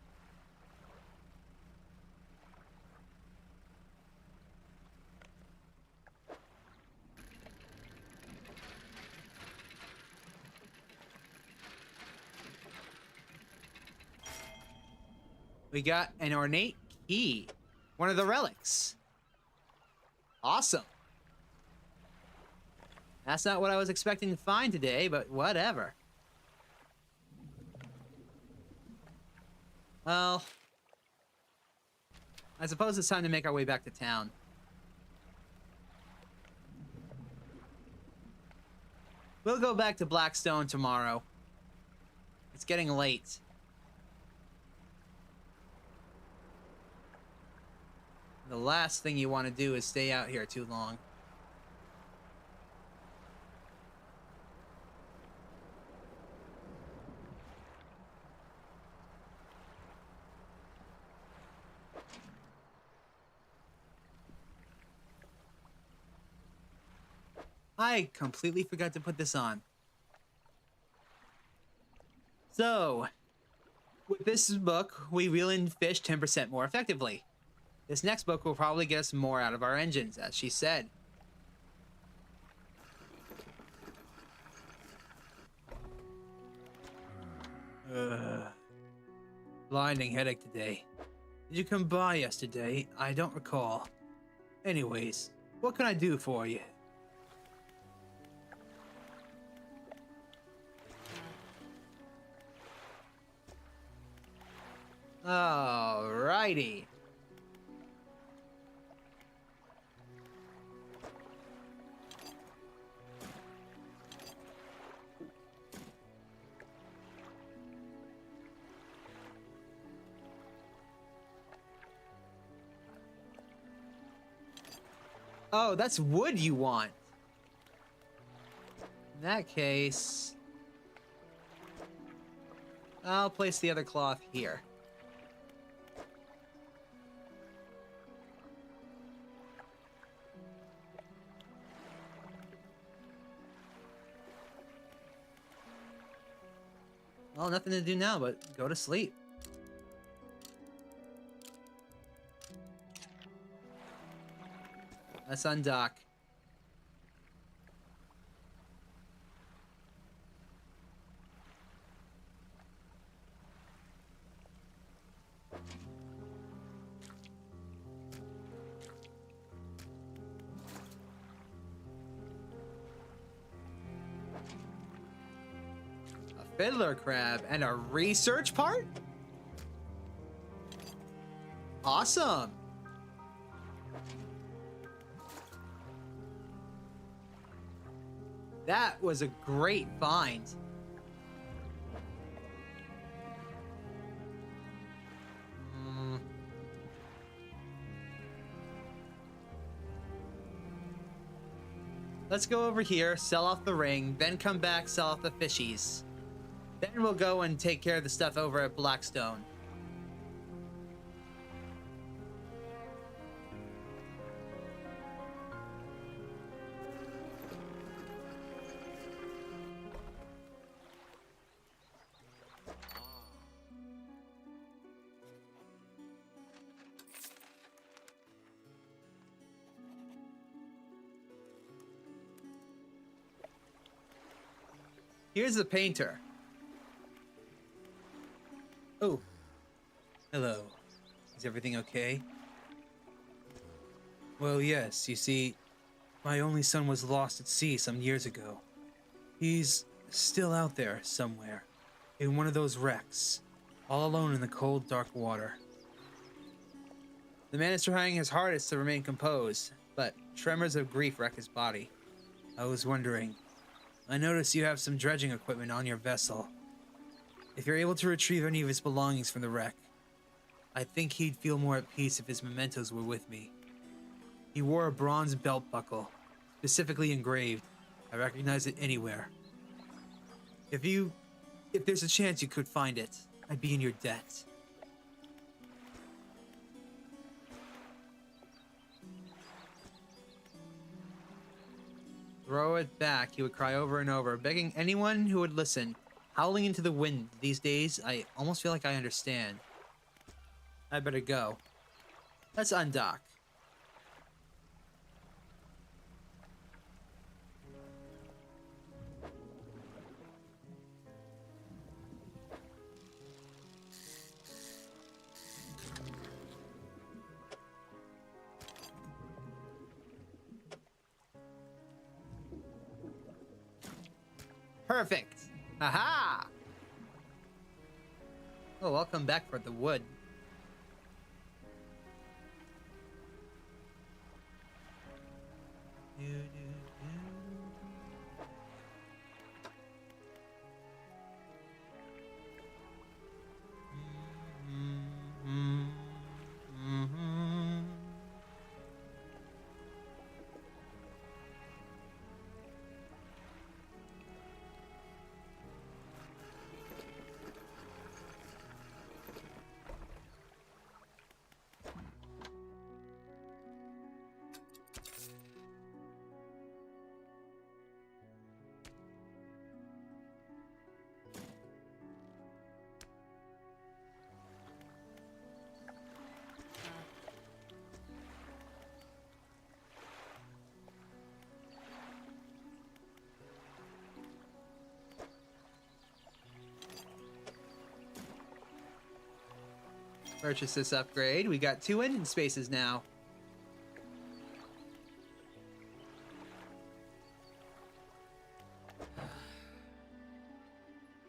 We got an ornate key. One of the relics. Awesome. That's not what I was expecting to find today, but whatever. Well, I suppose it's time to make our way back to town. We'll go back to Blackstone tomorrow. It's getting late. The last thing you want to do is stay out here too long. I completely forgot to put this on. So, with this book, we reel in fish 10% more effectively. This next book will probably get us more out of our engines, as she said. Blinding headache today. Did you come by yesterday? I don't recall. Anyways, what can I do for you? Alrighty. Oh, that's wood you want. In that case, I'll place the other cloth here. Well, nothing to do now but go to sleep. Let's undock. A fiddler crab and a research part? Awesome. That was a great find. Let's go over here, sell off the ring, then come back, sell off the fishies. Then we'll go and take care of the stuff over at Blackstone. Here's the painter. Oh. Hello. Is everything okay? Well, yes. You see, my only son was lost at sea some years ago. He's still out there somewhere, in one of those wrecks, all alone in the cold, dark water. The man is trying his hardest to remain composed, but tremors of grief wreck his body. I was wondering, I noticed you have some dredging equipment on your vessel. If you're able to retrieve any of his belongings from the wreck, I think he'd feel more at peace if his mementos were with me. He wore a bronze belt buckle, specifically engraved. I recognize it anywhere. If there's a chance you could find it, I'd be in your debt. Throw it back, he would cry over and over, begging anyone who would listen, howling into the wind. These days, I almost feel like I understand. I better go. Let's undock. Perfect. Aha! Oh, I'll come back for the wood. Purchase this upgrade. We got 2 engine spaces now.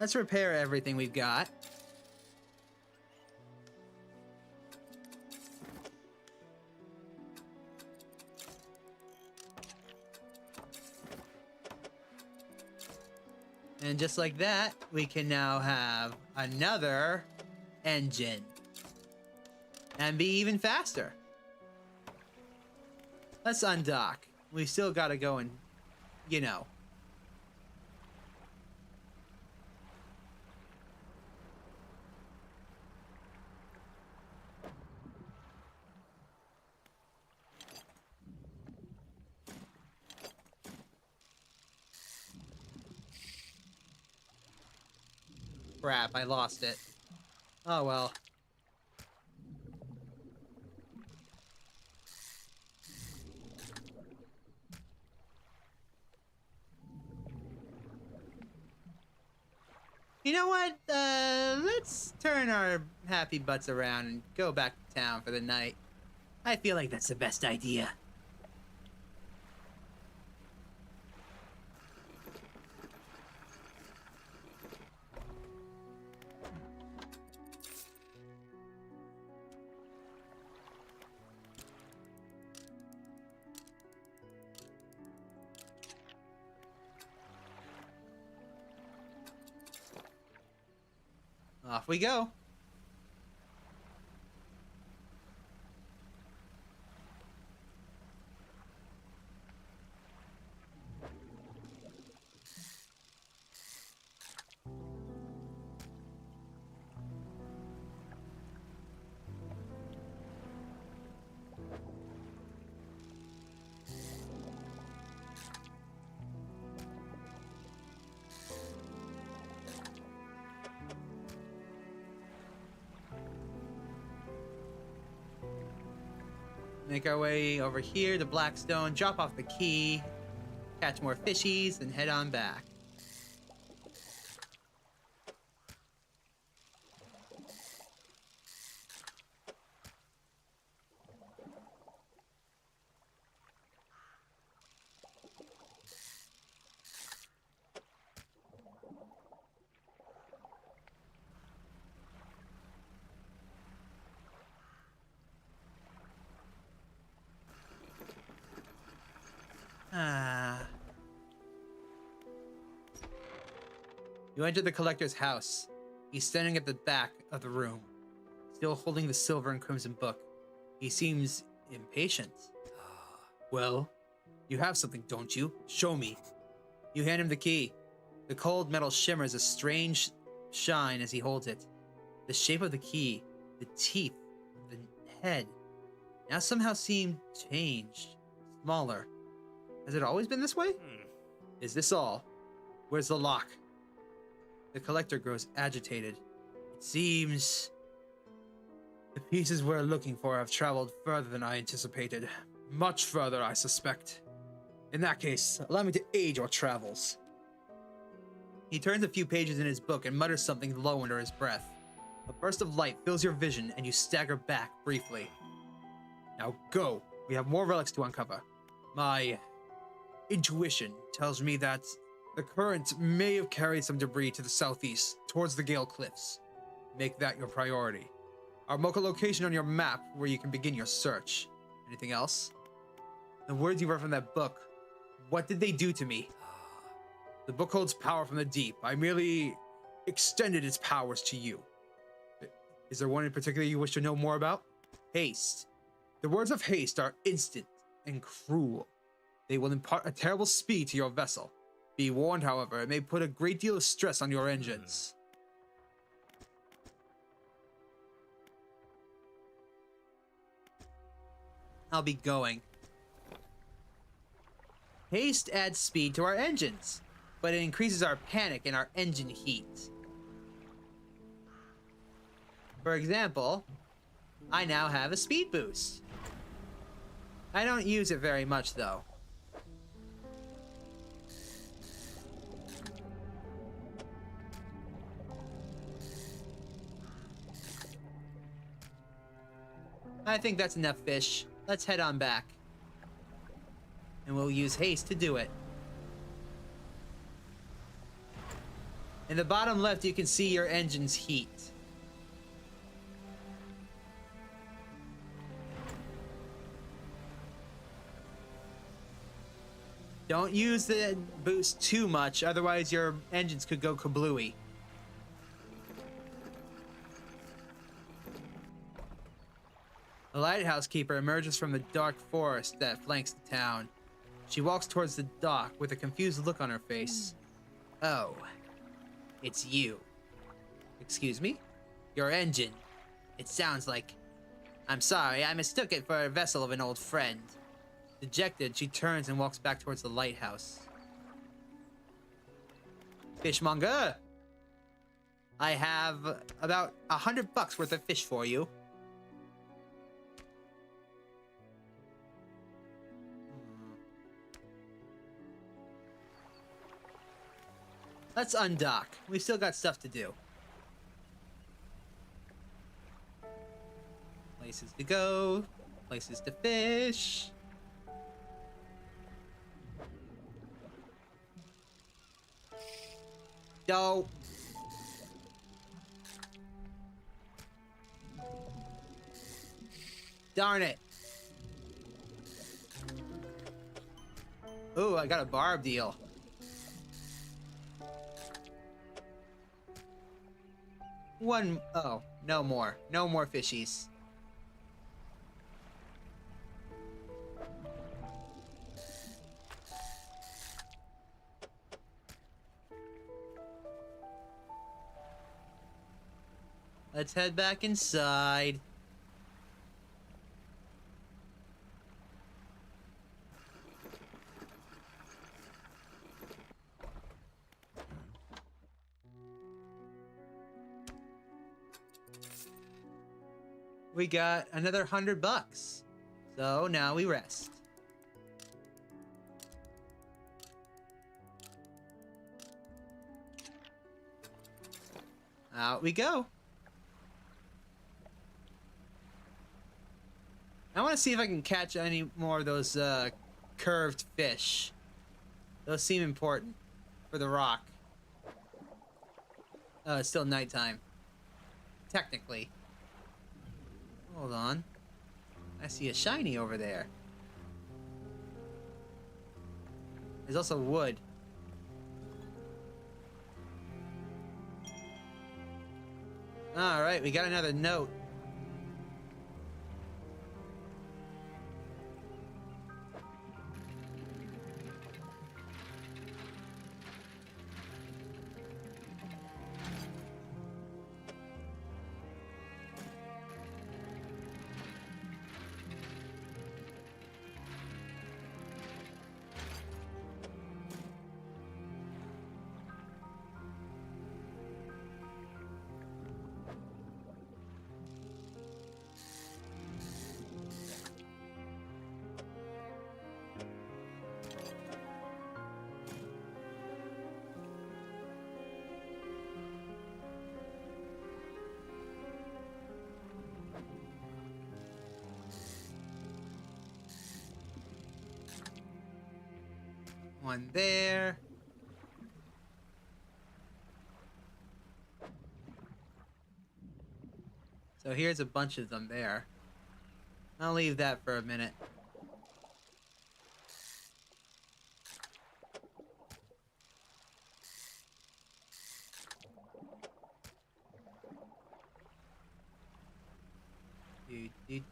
Let's repair everything we've got. And just like that, we can now have another engine. And be even faster. Let's undock. We still gotta go and, you know. Crap, I lost it. Oh well. You know what? Let's turn our happy butts around and go back to town for the night. I feel like that's the best idea. Off we go. Make our way over here to Blackstone, drop off the key, catch more fishies, and head on back. You enter the collector's house. He's standing at the back of the room, still holding the silver and crimson book. He seems impatient. Well, you have something, don't you? Show me. You hand him the key. The cold metal shimmers a strange shine as he holds it. The shape of the key, the teeth, the head, now somehow seem changed, smaller. Has it always been this way? Is this all? Where's the lock? The collector grows agitated. It seems the pieces we're looking for have traveled further than I anticipated. Much further, I suspect. In that case, allow me to aid your travels. He turns a few pages in his book and mutters something low under his breath. A burst of light fills your vision and you stagger back briefly. Now go. We have more relics to uncover. My intuition tells me that the current may have carried some debris to the southeast, towards the Gale Cliffs. Make that your priority. I'll mark a location on your map where you can begin your search. Anything else? The words you read from that book, what did they do to me? The book holds power from the deep. I merely extended its powers to you. Is there one in particular you wish to know more about? Haste. The words of haste are instant and cruel. They will impart a terrible speed to your vessel. Be warned, however, it may put a great deal of stress on your engines. I'll be going. Haste adds speed to our engines, but it increases our panic and our engine heat. For example, I now have a speed boost. I don't use it very much, though. I think that's enough fish. Let's head on back. And we'll use haste to do it. In the bottom left, you can see your engine's heat. Don't use the boost too much, otherwise your engines could go kablooey. The lighthouse keeper emerges from the dark forest that flanks the town. She walks towards the dock with a confused look on her face. Oh, it's you. Excuse me? Your engine. It sounds like... I'm sorry, I mistook it for a vessel of an old friend. Dejected, she turns and walks back towards the lighthouse. Fishmonger! I have about $100 worth of fish for you. Let's undock. We've still got stuff to do. Places to go. Places to fish. Yo. Darn it. Ooh, I got a barb deal. Oh, no more. No more fishies. Let's head back inside. We got another $100. So now we rest. Out we go. I want to see if I can catch any more of those curved fish. Those seem important for the rock. Oh, it's still nighttime. Technically. Hold on. I see a shiny over there. There's also wood. Alright, we got another note. One there. So here's a bunch of them there. I'll leave that for a minute.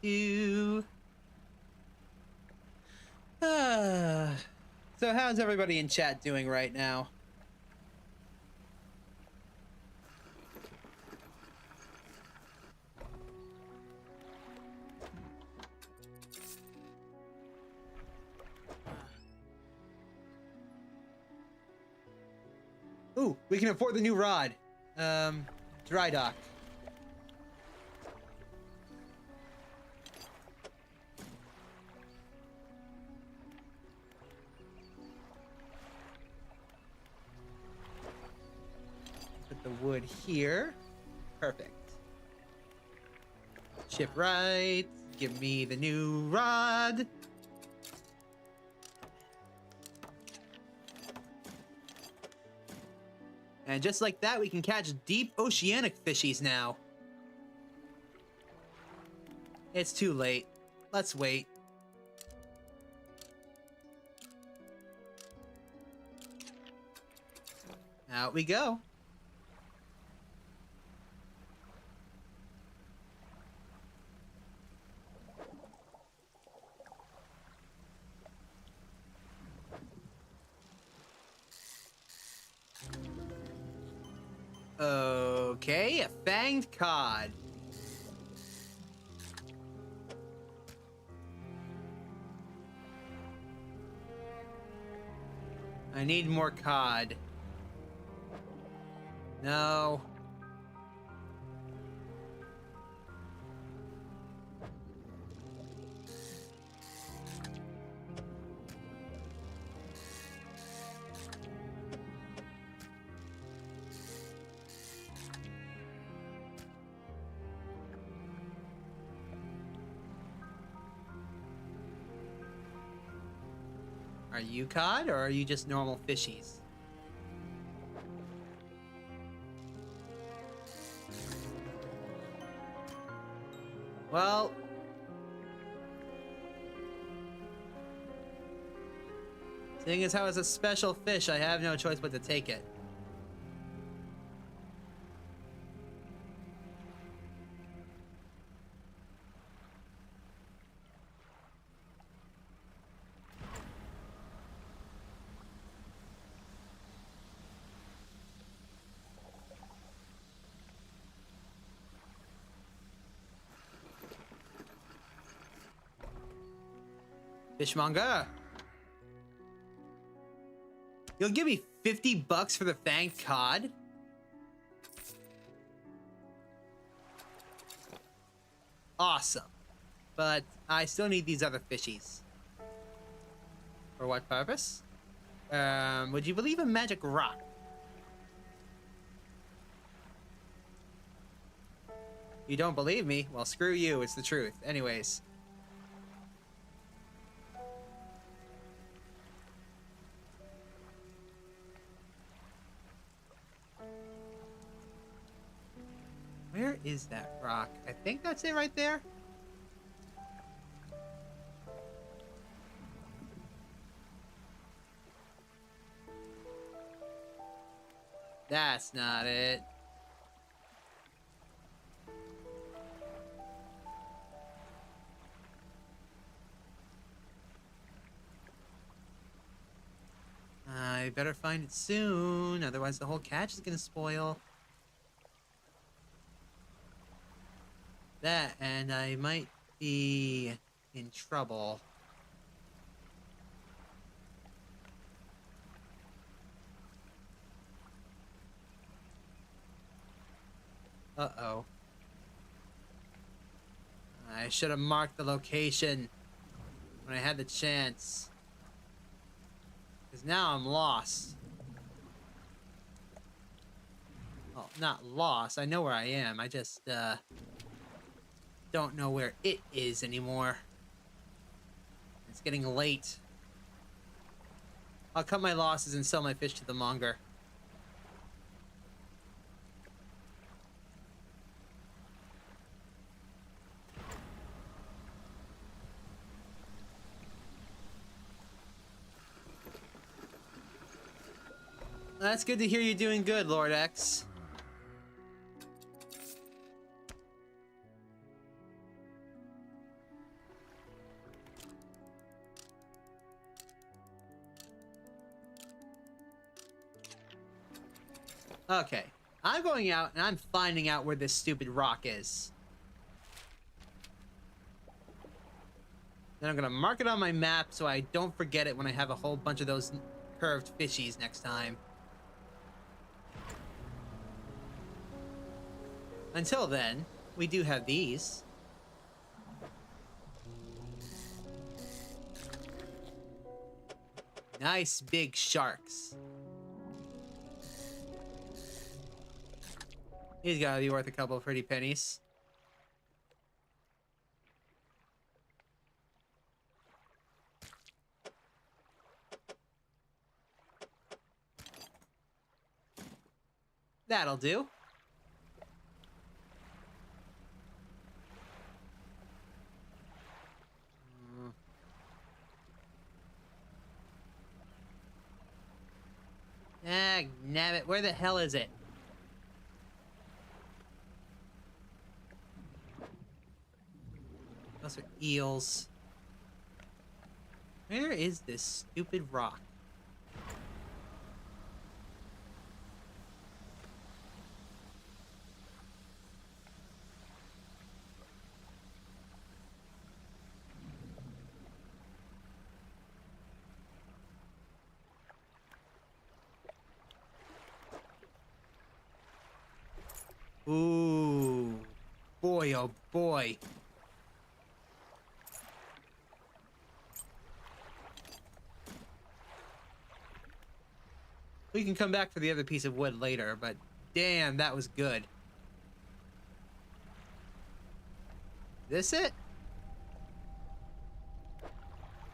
Do. So how's everybody in chat doing right now? Ooh, we can afford the new rod. Dry dock. Put the wood here. Perfect. Shipwright. Give me the new rod. And just like that, we can catch deep oceanic fishies now. It's too late. Let's wait. Out we go. Okay, a fanged cod. I need more cod. No. Are you cod, or are you just normal fishies? Well... seeing as how it's a special fish, I have no choice but to take it. Fishmonger! You'll give me 50 bucks for the fanged cod? Awesome. But I still need these other fishies. For what purpose? Would you believe a magic rock? You don't believe me? Well, screw you, it's the truth. Anyways. Where is that rock? I think that's it right there. That's not it. I better find it soon, otherwise the whole catch is gonna spoil. That, and I might be in trouble. Uh-oh. I should have marked the location when I had the chance. Because now I'm lost. Well, not lost. I know where I am. I just, don't know where it is anymore. It's getting late. I'll cut my losses and sell my fish to the monger. That's good to hear you're doing good, Lord X. Okay, I'm going out and I'm finding out where this stupid rock is. Then I'm gonna mark it on my map so I don't forget it when I have a whole bunch of those curved fishies next time. Until then, we do have these. Nice big sharks. He's gotta be worth a couple of pretty pennies. That'll do. Ah, nabbit, where the hell is it? Those are eels. Where is this stupid rock? Ooh. Boy, oh boy. We can come back for the other piece of wood later, but damn, that was good. This it?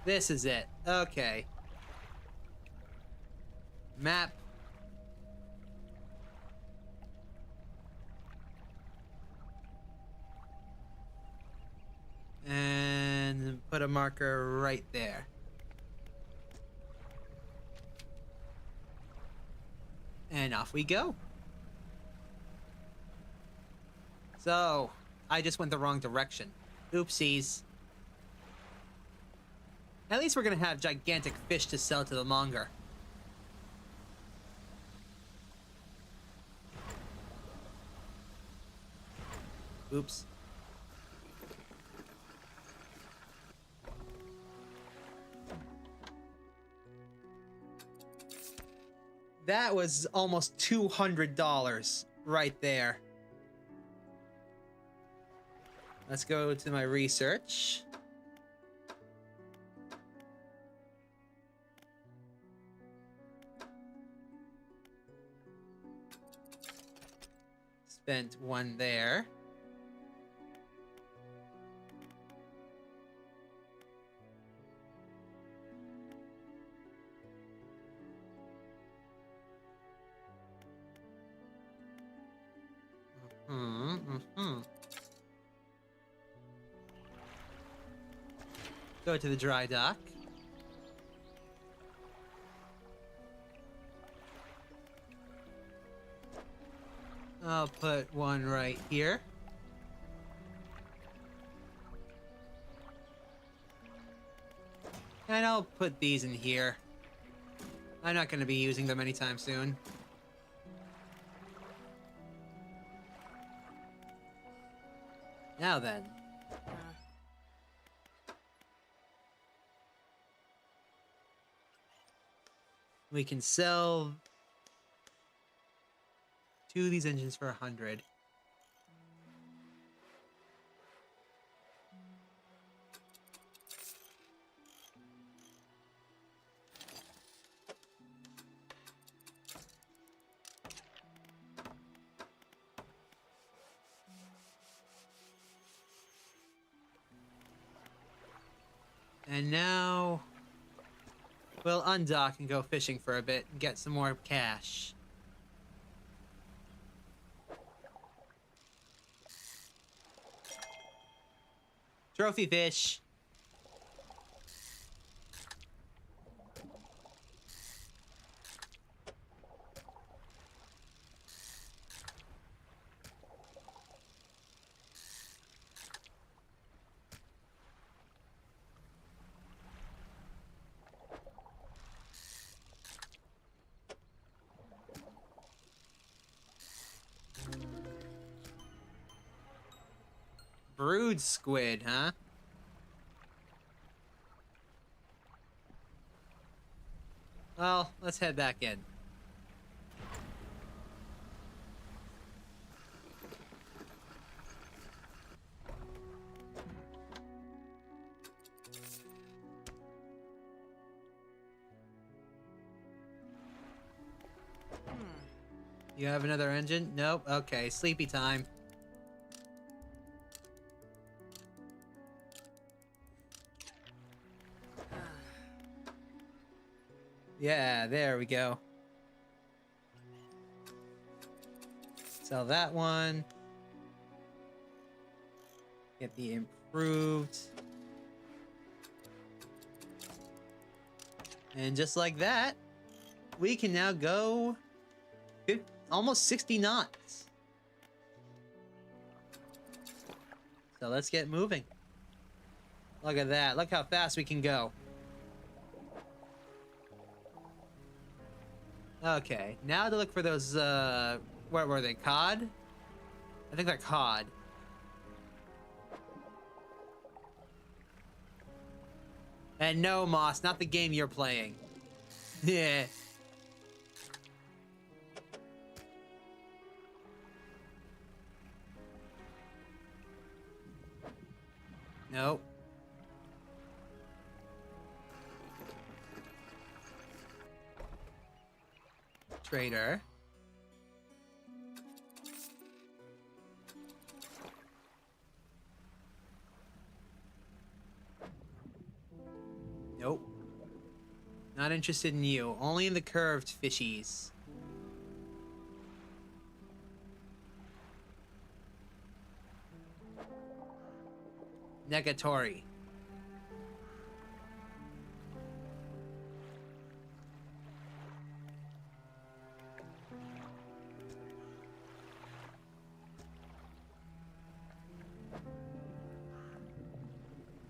This is it. Okay. Map. And put a marker right there. And off we go. So, I just went the wrong direction. Oopsies. At least we're gonna have gigantic fish to sell to the monger. Oops. That was almost $200 right there. Let's go to my research. Spent one there. Go to the dry dock. I'll put one right here. And I'll put these in here. I'm not going to be using them anytime soon. Now then. We can sell 2 of these engines for 100. And now we'll undock and go fishing for a bit and get some more cash. Trophy fish. Brood squid, huh? Well, let's head back in. You have another engine? Nope. Okay, sleepy time. Yeah, there we go. Sell that one. Get the improved. And just like that, we can now go almost 60 knots. So let's get moving. Look at that. Look how fast we can go. Okay, now to look for those, what were they, cod? I think they're cod. And no, Moss, not the game you're playing. Yeah. Nope. Trader. Nope. Not interested in you. Only in the curved fishies. Negatory.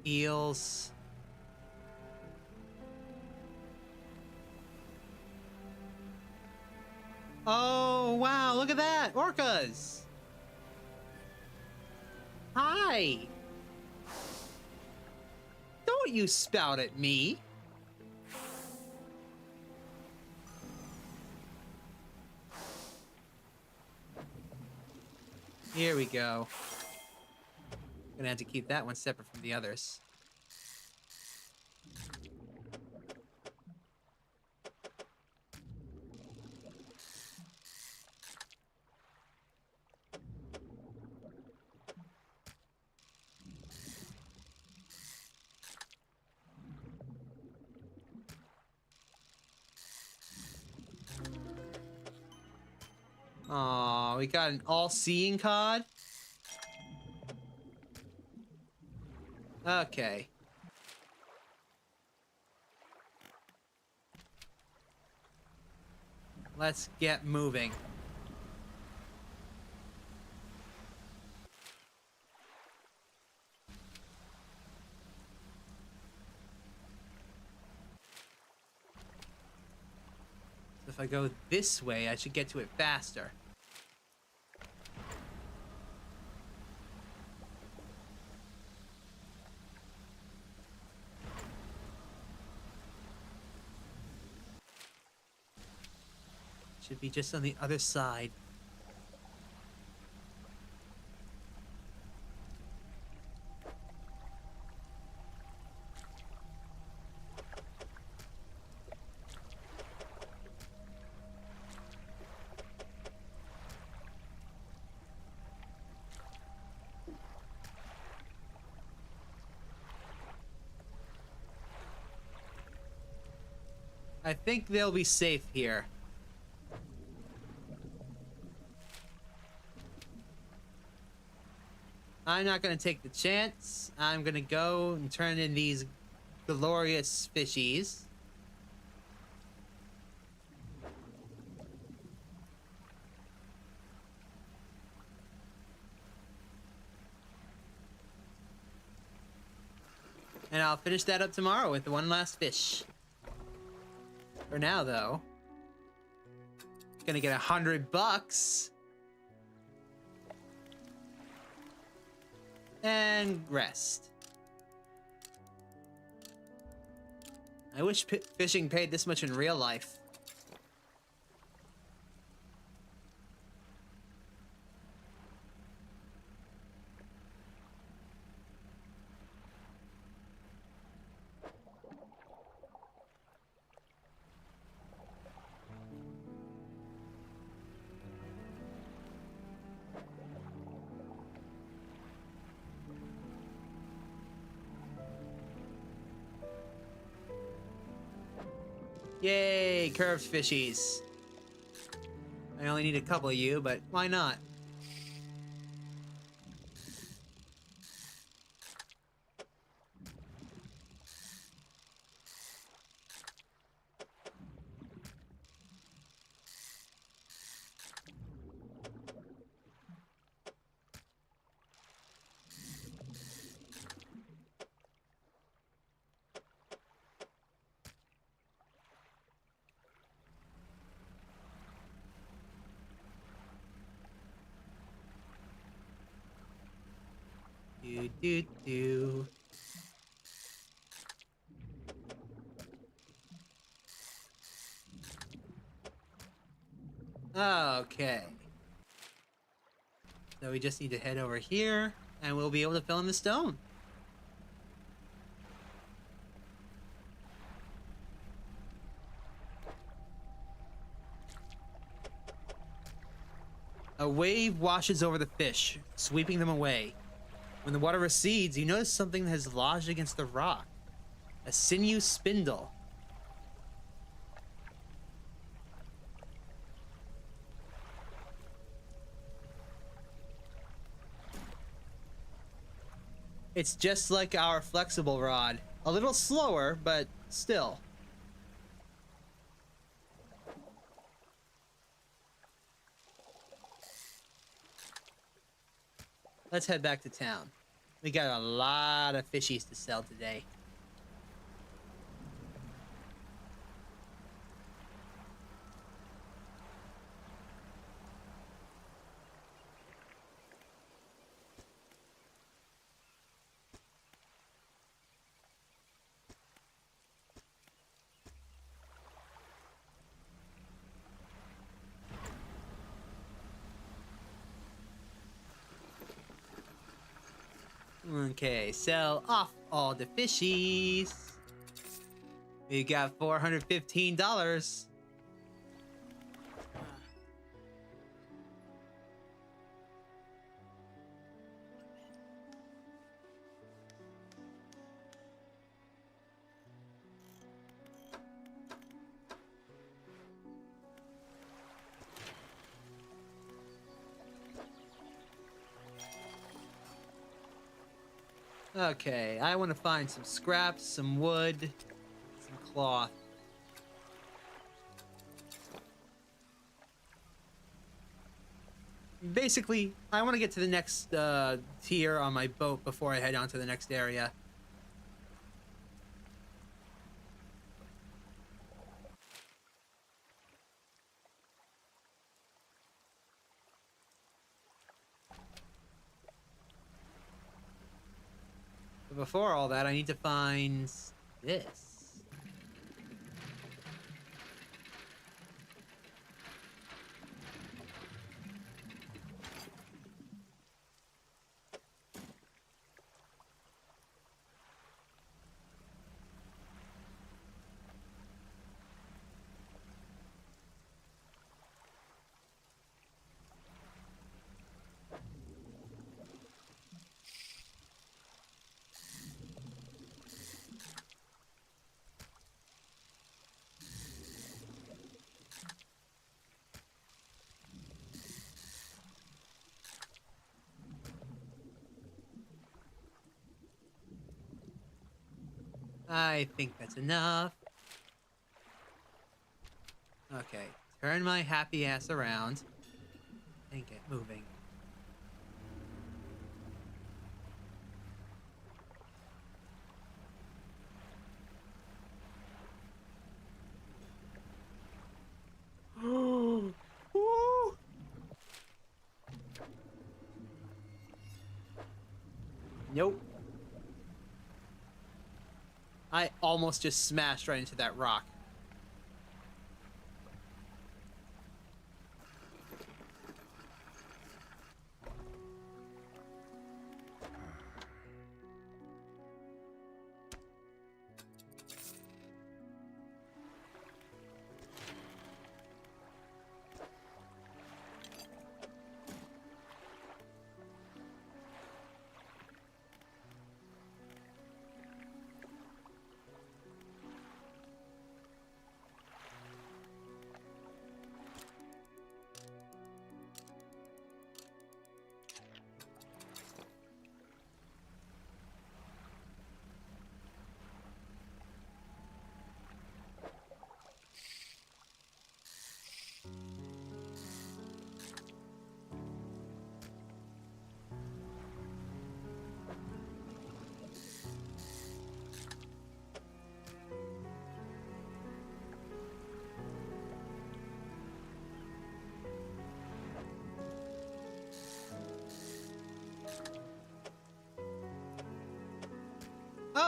Eels. Oh, wow, look at that! Orcas! Hi! Don't you spout at me! Here we go. Gonna have to keep that one separate from the others. Aw, we got an all-seeing cod? Okay. Let's get moving. So if I go this way, I should get to it faster. Should be just on the other side. I think they'll be safe here. I'm not gonna take the chance. I'm gonna go and turn in these glorious fishies. And I'll finish that up tomorrow with one last fish. For now, though, gonna get $100. And rest. I wish fishing paid this much in real life. Yay, curved fishies. I only need a couple of you, but why not? do, do. Okay. So we just need to head over here, and we'll be able to fill in the stone. A wave washes over the fish, sweeping them away. When the water recedes, you notice something has lodged against the rock. A sinew spindle. It's just like our flexible rod. A little slower, but still. Let's head back to town. We got a lot of fishies to sell today. Okay, sell off all the fishies. We got $415. Okay, I want to find some scraps, some wood, some cloth. Basically, I want to get to the next tier on my boat before I head on to the next area. But before all that, I need to find this. I think that's enough. Okay, turn my happy ass around and get moving. Woo! Nope. I almost just smashed right into that rock.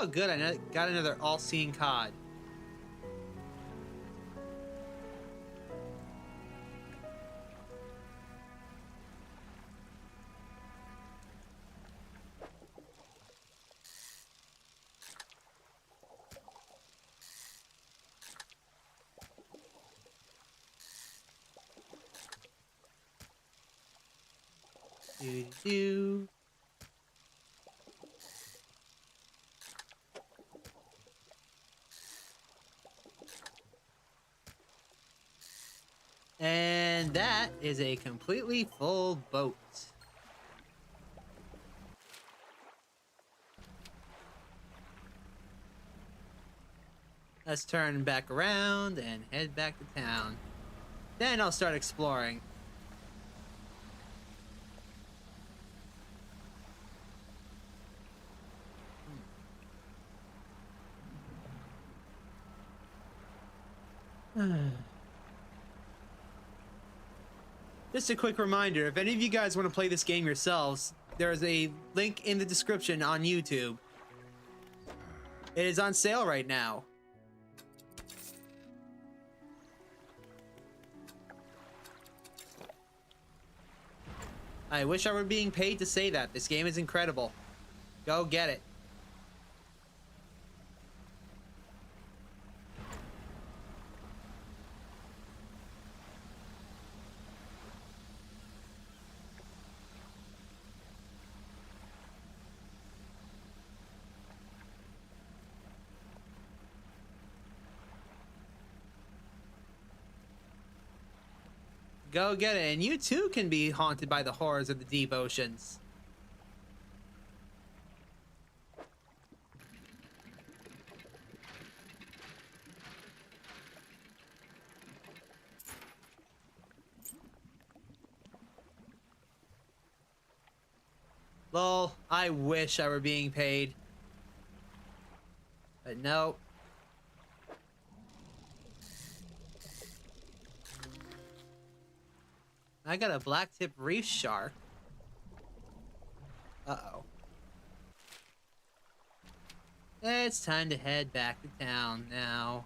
Oh, good. Got another all-seeing cod. Do. And that is a completely full boat. Let's turn back around and head back to town. Then I'll start exploring. Just a quick reminder, if any of you guys want to play this game yourselves, there is a link in the description on YouTube. It is on sale right now. I wish I were being paid to say that. This game is incredible. Go get it. Go get it, and you too can be haunted by the horrors of the deep oceans. Lol, I wish I were being paid. But no. I got a black-tip reef shark. Uh-oh. It's time to head back to town now.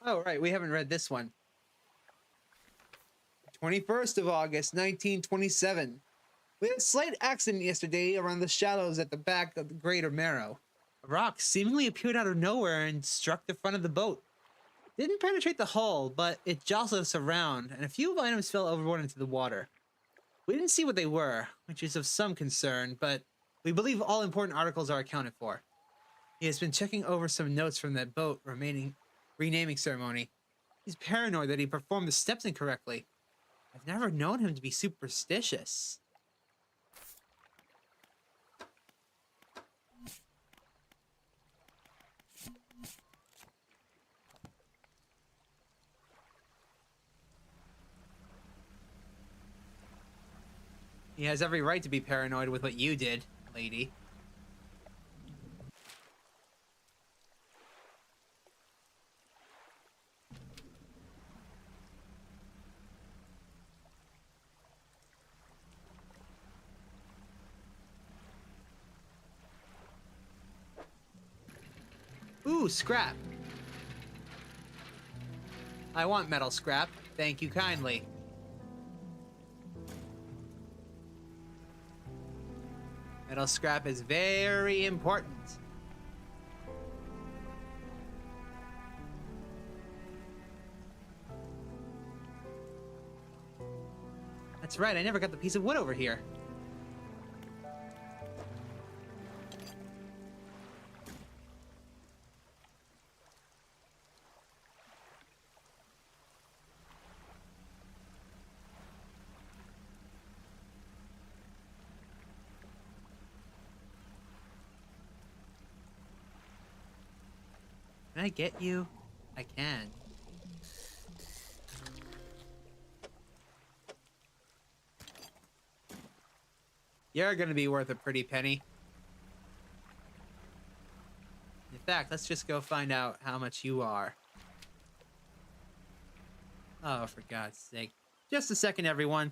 Oh, right, we haven't read this one. 21st of August, 1927. We had a slight accident yesterday around the shallows at the back of the Greater Marrow. A rock seemingly appeared out of nowhere and struck the front of the boat. Didn't penetrate the hull, but it jostled us around, and a few items fell overboard into the water. We didn't see what they were, which is of some concern, but we believe all important articles are accounted for. He has been checking over some notes from that boat renaming ceremony. He's paranoid that he performed the steps incorrectly. I've never known him to be superstitious. He has every right to be paranoid with what you did, lady. Ooh, scrap. I want metal scrap. Thank you kindly. Metal scrap is very important. That's right, I never got the piece of wood over here. Can I get you? I can. You're gonna be worth a pretty penny. In fact, let's just go find out how much you are. Oh, for God's sake. Just a second, everyone.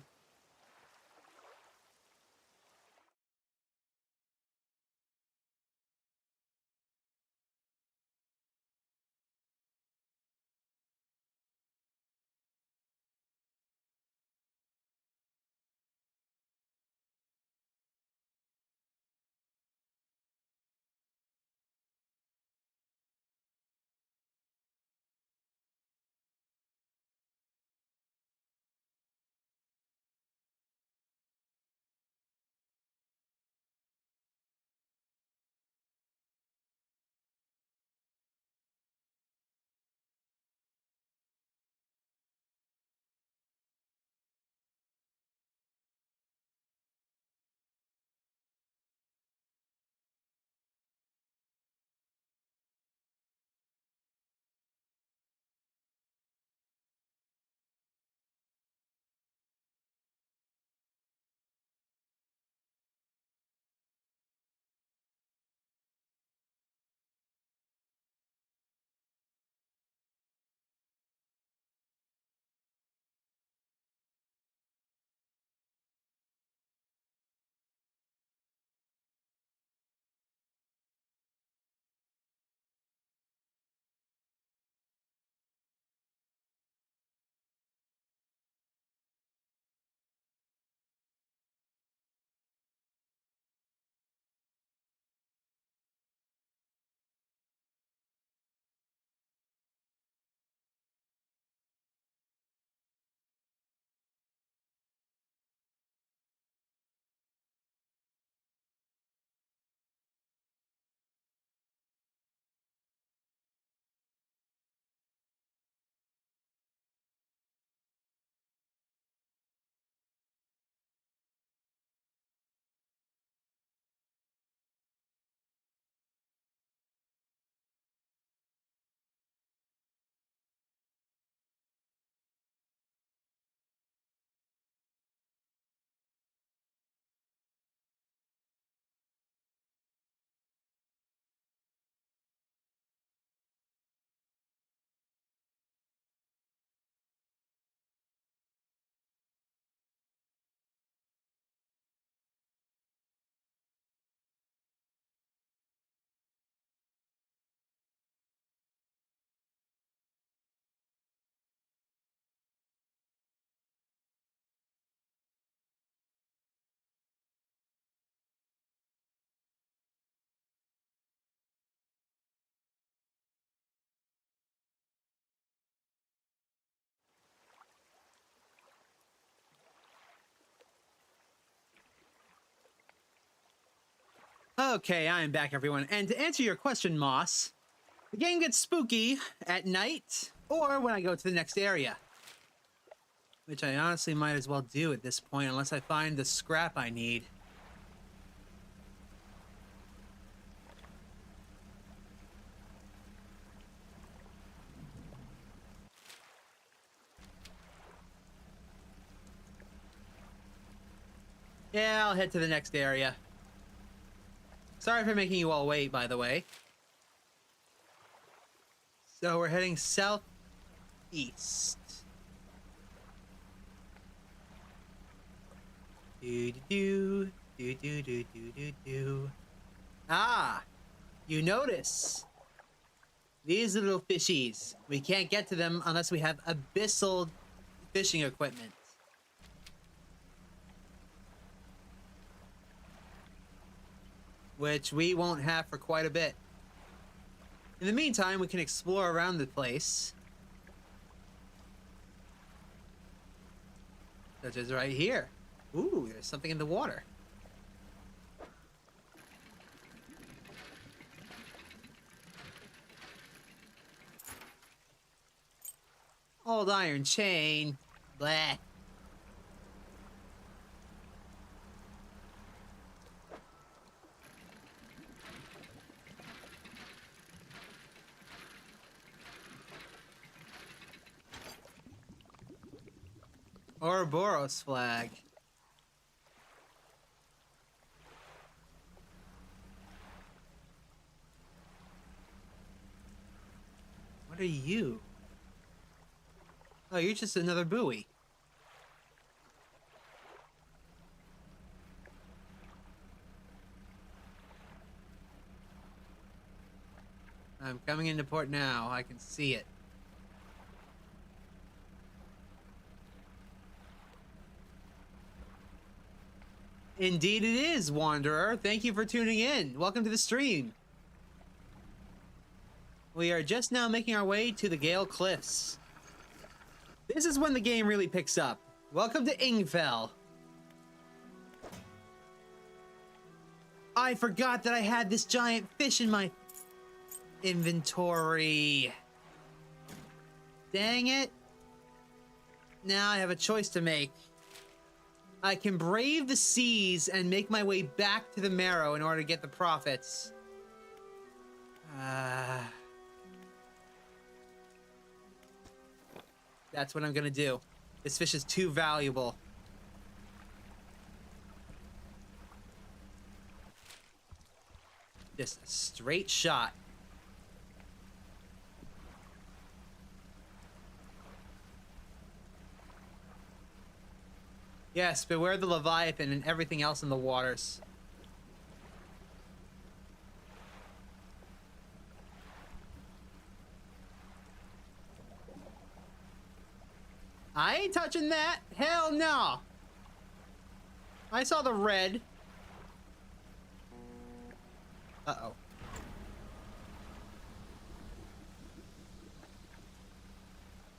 Okay, I am back, everyone. And to answer your question, Moss, the game gets spooky at night or when I go to the next area. Which I honestly might as well do at this point, unless I find the scrap I need. Yeah, I'll head to the next area. Sorry for making you all wait, by the way. So we're heading southeast. Do. Ah, you notice these little fishies. We can't get to them unless we have abyssal fishing equipment. Which we won't have for quite a bit. In the meantime, we can explore around the place. Such as right here. Ooh, there's something in the water. Old iron chain. Blah. Ouroboros flag. What are you? Oh, you're just another buoy. I'm coming into port now. I can see it. Indeed it is, Wanderer. Thank you for tuning in. Welcome to the stream. We are just now making our way to the Gale Cliffs. This is when the game really picks up. Welcome to Ingfell. I forgot that I had this giant fish in my inventory. Dang it. Now I have a choice to make. I can brave the seas and make my way back to the Marrow in order to get the profits. That's what I'm gonna do. This fish is too valuable. Just a straight shot. Yes, beware the Leviathan and everything else in the waters. I ain't touching that. Hell no. I saw the red. Uh-oh.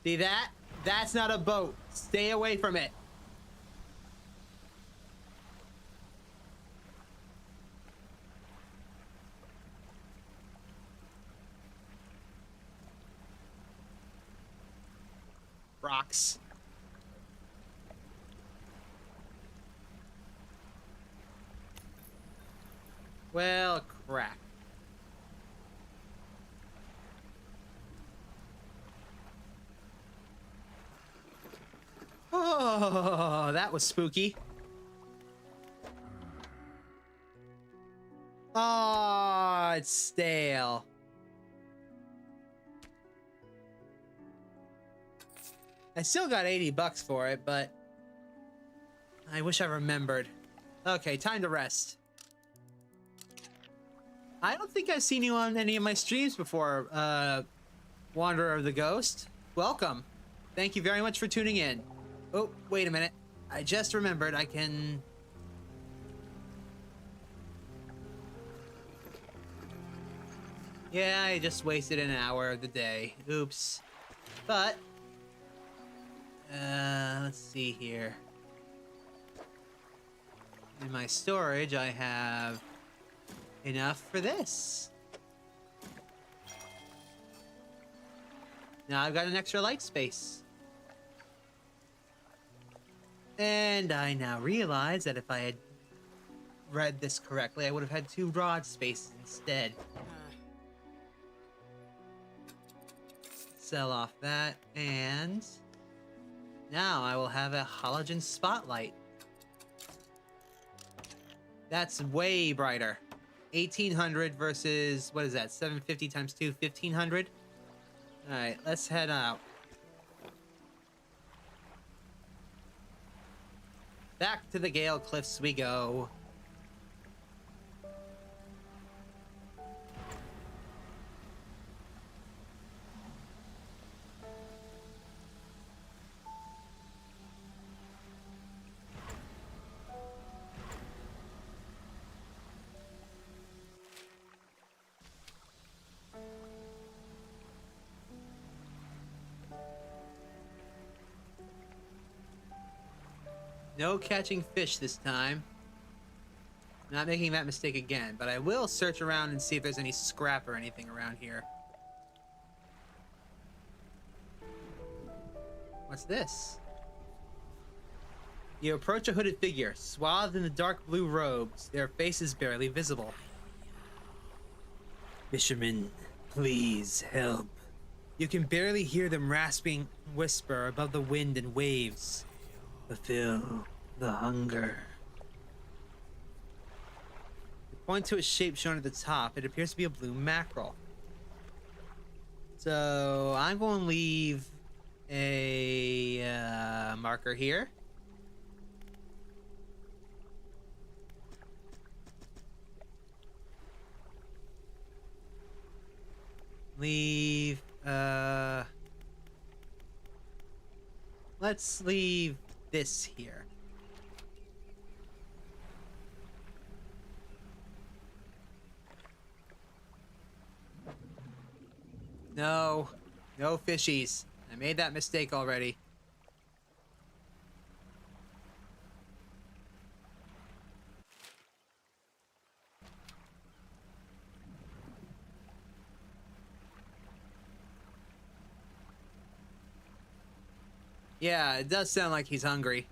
See that? That's not a boat. Stay away from it. Rocks. Well, crap. Oh, that was spooky. Oh, it's stale. I still got 80 bucks for it, but I wish I remembered. Okay, time to rest. I don't think I've seen you on any of my streams before, Wanderer of the Ghost. Welcome. Thank you very much for tuning in. Oh, wait a minute. I just remembered I can... Yeah, I just wasted an hour of the day. Oops. But... let's see here. In my storage, I have enough for this. Now I've got an extra light space. And I now realize that if I had read this correctly, I would have had 2 rod spaces instead. Sell off that, and now I will have a halogen spotlight. That's way brighter. 1800 versus, what is that? 750 times 2, 1500? Alright, let's head out. Back to the Gale Cliffs we go. No catching fish this time. Not making that mistake again, but I will search around and see if there's any scrap or anything around here. What's this? You approach a hooded figure, swathed in the dark blue robes, their faces barely visible. Fisherman, please help. You can barely hear them rasping whisper above the wind and waves. Fulfill the hunger. You point to a shape shown at the top. It appears to be a blue mackerel. So I'm going to leave a marker here. Leave, let's leave this here. No, no fishies. I made that mistake already. Yeah, it does sound like he's hungry.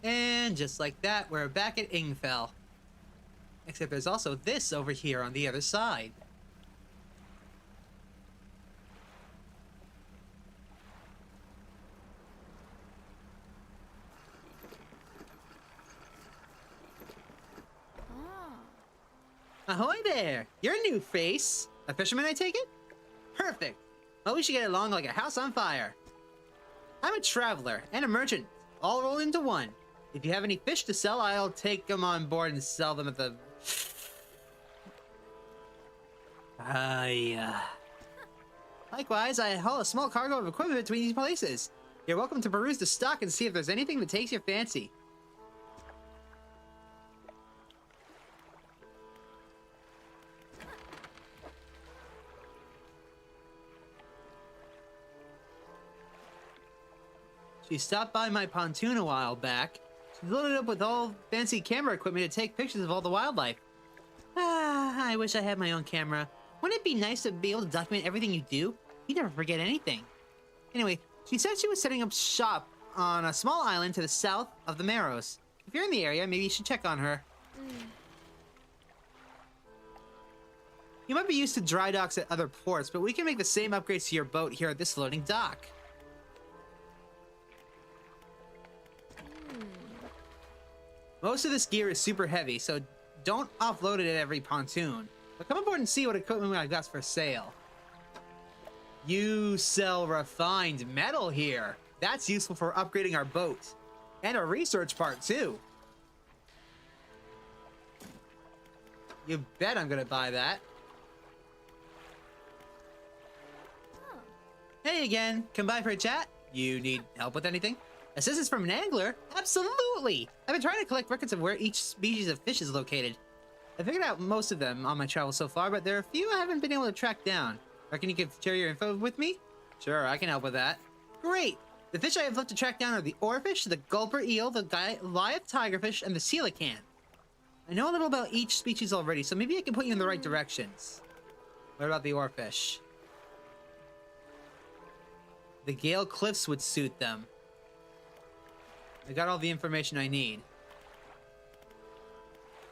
And just like that, we're back at Ingfell. Except there's also this over here on the other side. Ahoy there! You're a new face. A fisherman, I take it? Perfect. Well, we should get along like a house on fire. I'm a traveler and a merchant, all rolled into one. If you have any fish to sell, I'll take them on board and sell them at the... Likewise, I haul a small cargo of equipment between these places. You're welcome to peruse the stock and see if there's anything that takes your fancy. She stopped by my pontoon a while back. She's loaded up with all fancy camera equipment to take pictures of all the wildlife. I wish I had my own camera. Wouldn't it be nice to be able to document everything you do? You never forget anything. Anyway, she said she was setting up shop on a small island to the south of the Marrows. If you're in the area, maybe you should check on her. You might be used to dry docks at other ports, but we can make the same upgrades to your boat here at this floating dock. Most of this gear is super heavy, so don't offload it at every pontoon. But come aboard and see what equipment I've got for sale. You sell refined metal here. That's useful for upgrading our boat. And a research part, too. You bet I'm gonna buy that. Hey again, come by for a chat? You need help with anything? Assistance from an angler? Absolutely! I've been trying to collect records of where each species of fish is located. I figured out most of them on my travels so far, but there are a few I haven't been able to track down. Reckon you could share your info with me? Sure, I can help with that. Great! The fish I have left to track down are the oarfish, the gulper eel, the Goliath tigerfish, and the coelacanth. I know a little about each species already, so maybe I can put you in the right directions. What about the oarfish? The Gale Cliffs would suit them. I got all the information I need.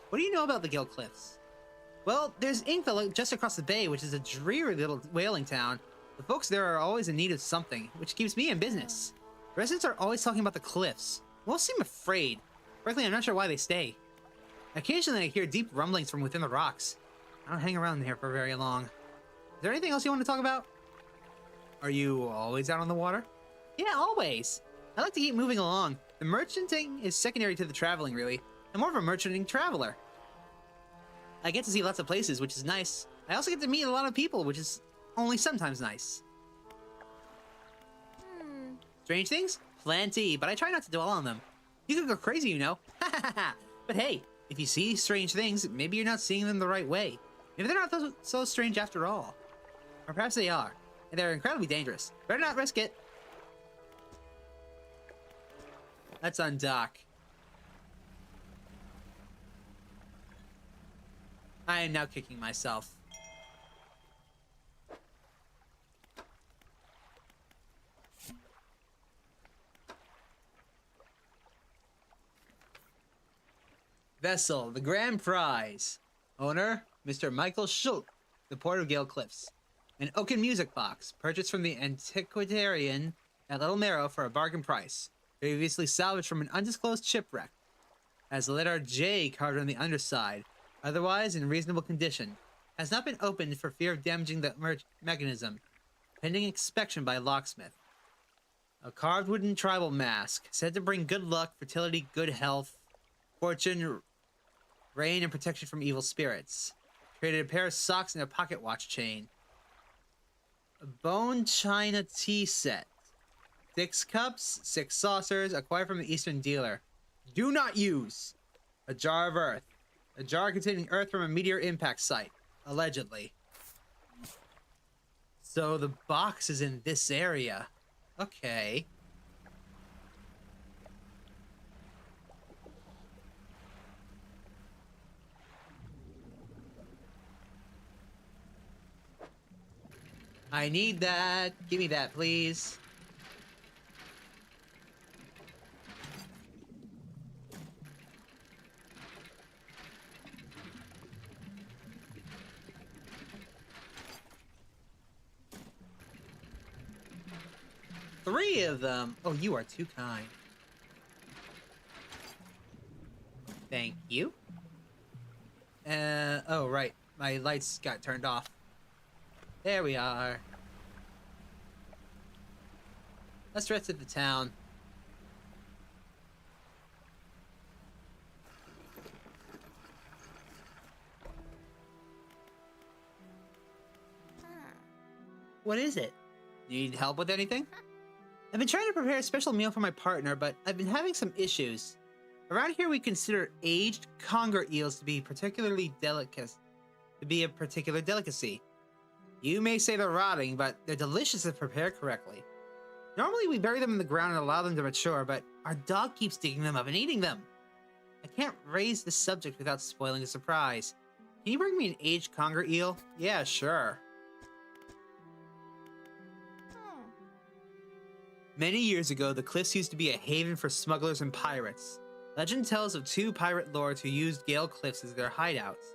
What do you know about the Gale Cliffs? Well, there's Ingfell just across the bay, which is a dreary little whaling town. The folks there are always in need of something, which keeps me in business. Residents are always talking about the cliffs. Most seem afraid. Frankly, I'm not sure why they stay. Occasionally, I hear deep rumblings from within the rocks. I don't hang around here for very long. Is there anything else you want to talk about? Are you always out on the water? Yeah, always. I like to keep moving along. The merchanting is secondary to the traveling, really. I'm more of a merchanting traveler. I get to see lots of places, which is nice. I also get to meet a lot of people, which is only sometimes nice. Strange things? Plenty, but I try not to dwell on them. You could go crazy, you know. But hey, if you see strange things, maybe you're not seeing them the right way. Maybe they're not so strange after all. Or perhaps they are. and they're incredibly dangerous. Better not risk it. Let's undock. I am now kicking myself. Vessel, the grand prize. Owner, Mr. Michael Schultz, the Port of Gale Cliffs. An oaken music box, purchased from the antiquarian at Little Marrow for a bargain price. Previously salvaged from an undisclosed shipwreck. Has the letter J carved on the underside. Otherwise in reasonable condition. Has not been opened for fear of damaging the mechanism. Pending inspection by locksmith. A carved wooden tribal mask, said to bring good luck, fertility, good health, fortune, rain, and protection from evil spirits. Created a pair of socks and a pocket watch chain. A bone china tea set. 6 cups, 6 saucers, acquired from the Eastern dealer. Do not use! A jar of earth. A jar containing earth from a meteor impact site. Allegedly. So the box is in this area. Okay. I need that. Give me that, please. Three of them. Oh, you are too kind. Thank you. Oh, right. My lights got turned off. There we are. Let's rest at the town. What is it? Need help with anything? I've been trying to prepare a special meal for my partner, but I've been having some issues. Around here, we consider aged conger eels to be a particular delicacy. You may say they're rotting, but they're delicious if prepared correctly. Normally, we bury them in the ground and allow them to mature, but our dog keeps digging them up and eating them. I can't raise the subject without spoiling the surprise. Can you bring me an aged conger eel? Yeah, sure. Many years ago, the cliffs used to be a haven for smugglers and pirates. Legend tells of 2 pirate lords who used Gale Cliffs as their hideouts.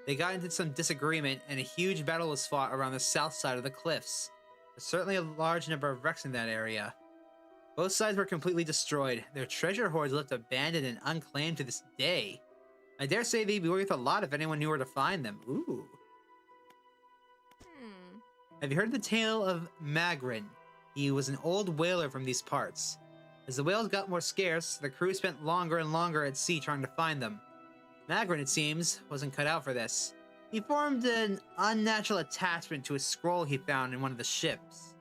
They got into some disagreement, and a huge battle was fought around the south side of the cliffs. There's certainly a large number of wrecks in that area. Both sides were completely destroyed. Their treasure hoards left abandoned and unclaimed to this day. I dare say they'd be worth a lot if anyone knew where to find them. Ooh. Have you heard the tale of Magrin? He was an old whaler from these parts. As the whales got more scarce, the crew spent longer and longer at sea trying to find them. Magrin, it seems, wasn't cut out for this. He formed an unnatural attachment to a scroll he found in one of the ships.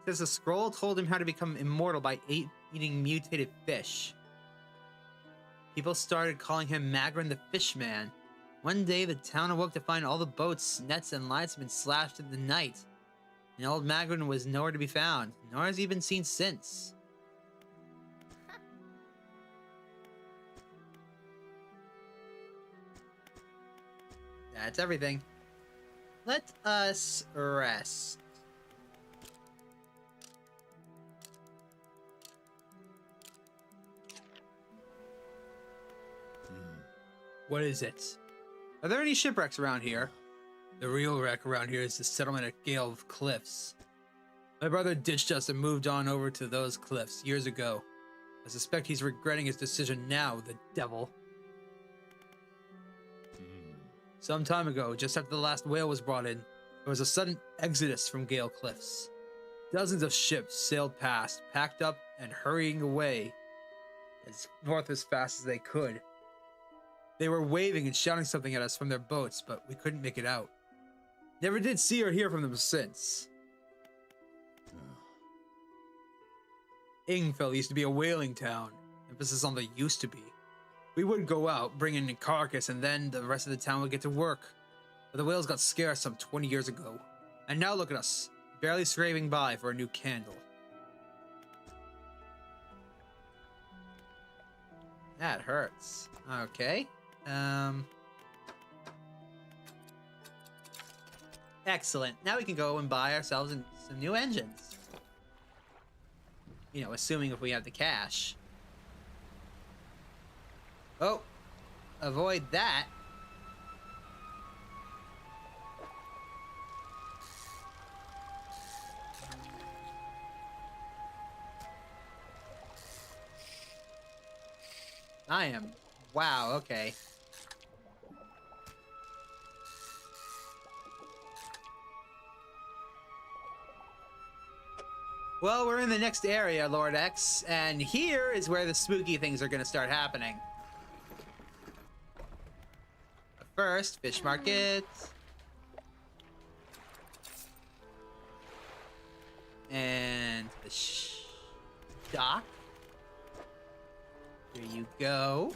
It says the scroll told him how to become immortal by eating mutated fish. People started calling him Magrin the Fishman. One day, the town awoke to find all the boats, nets, and lights had been slashed in the night. And old Magrin was nowhere to be found, nor has he been seen since. That's everything. Let us rest. What is it? Are there any shipwrecks around here? The real wreck around here is the settlement at Gale Cliffs. My brother ditched us and moved on over to those cliffs years ago. I suspect he's regretting his decision now, the devil. Some time ago, just after the last whale was brought in, there was a sudden exodus from Gale Cliffs. Dozens of ships sailed past, packed up, and hurrying away north as fast as they could. They were waving and shouting something at us from their boats, but we couldn't make it out. Never did see or hear from them since. Ingfell used to be a whaling town. Emphasis on the used to be. We would go out, bring in a carcass, and then the rest of the town would get to work. But the whales got scarce some 20 years ago. And now look at us, Barely scraping by for a new candle. That hurts. Okay. Excellent. Now we can go and buy ourselves some new engines. You know, assuming if we have the cash. Oh, avoid that. I am. Wow, okay. Well, we're in the next area, Lord X, and here is where the spooky things are going to start happening. First, fish market. And the dock. Here you go.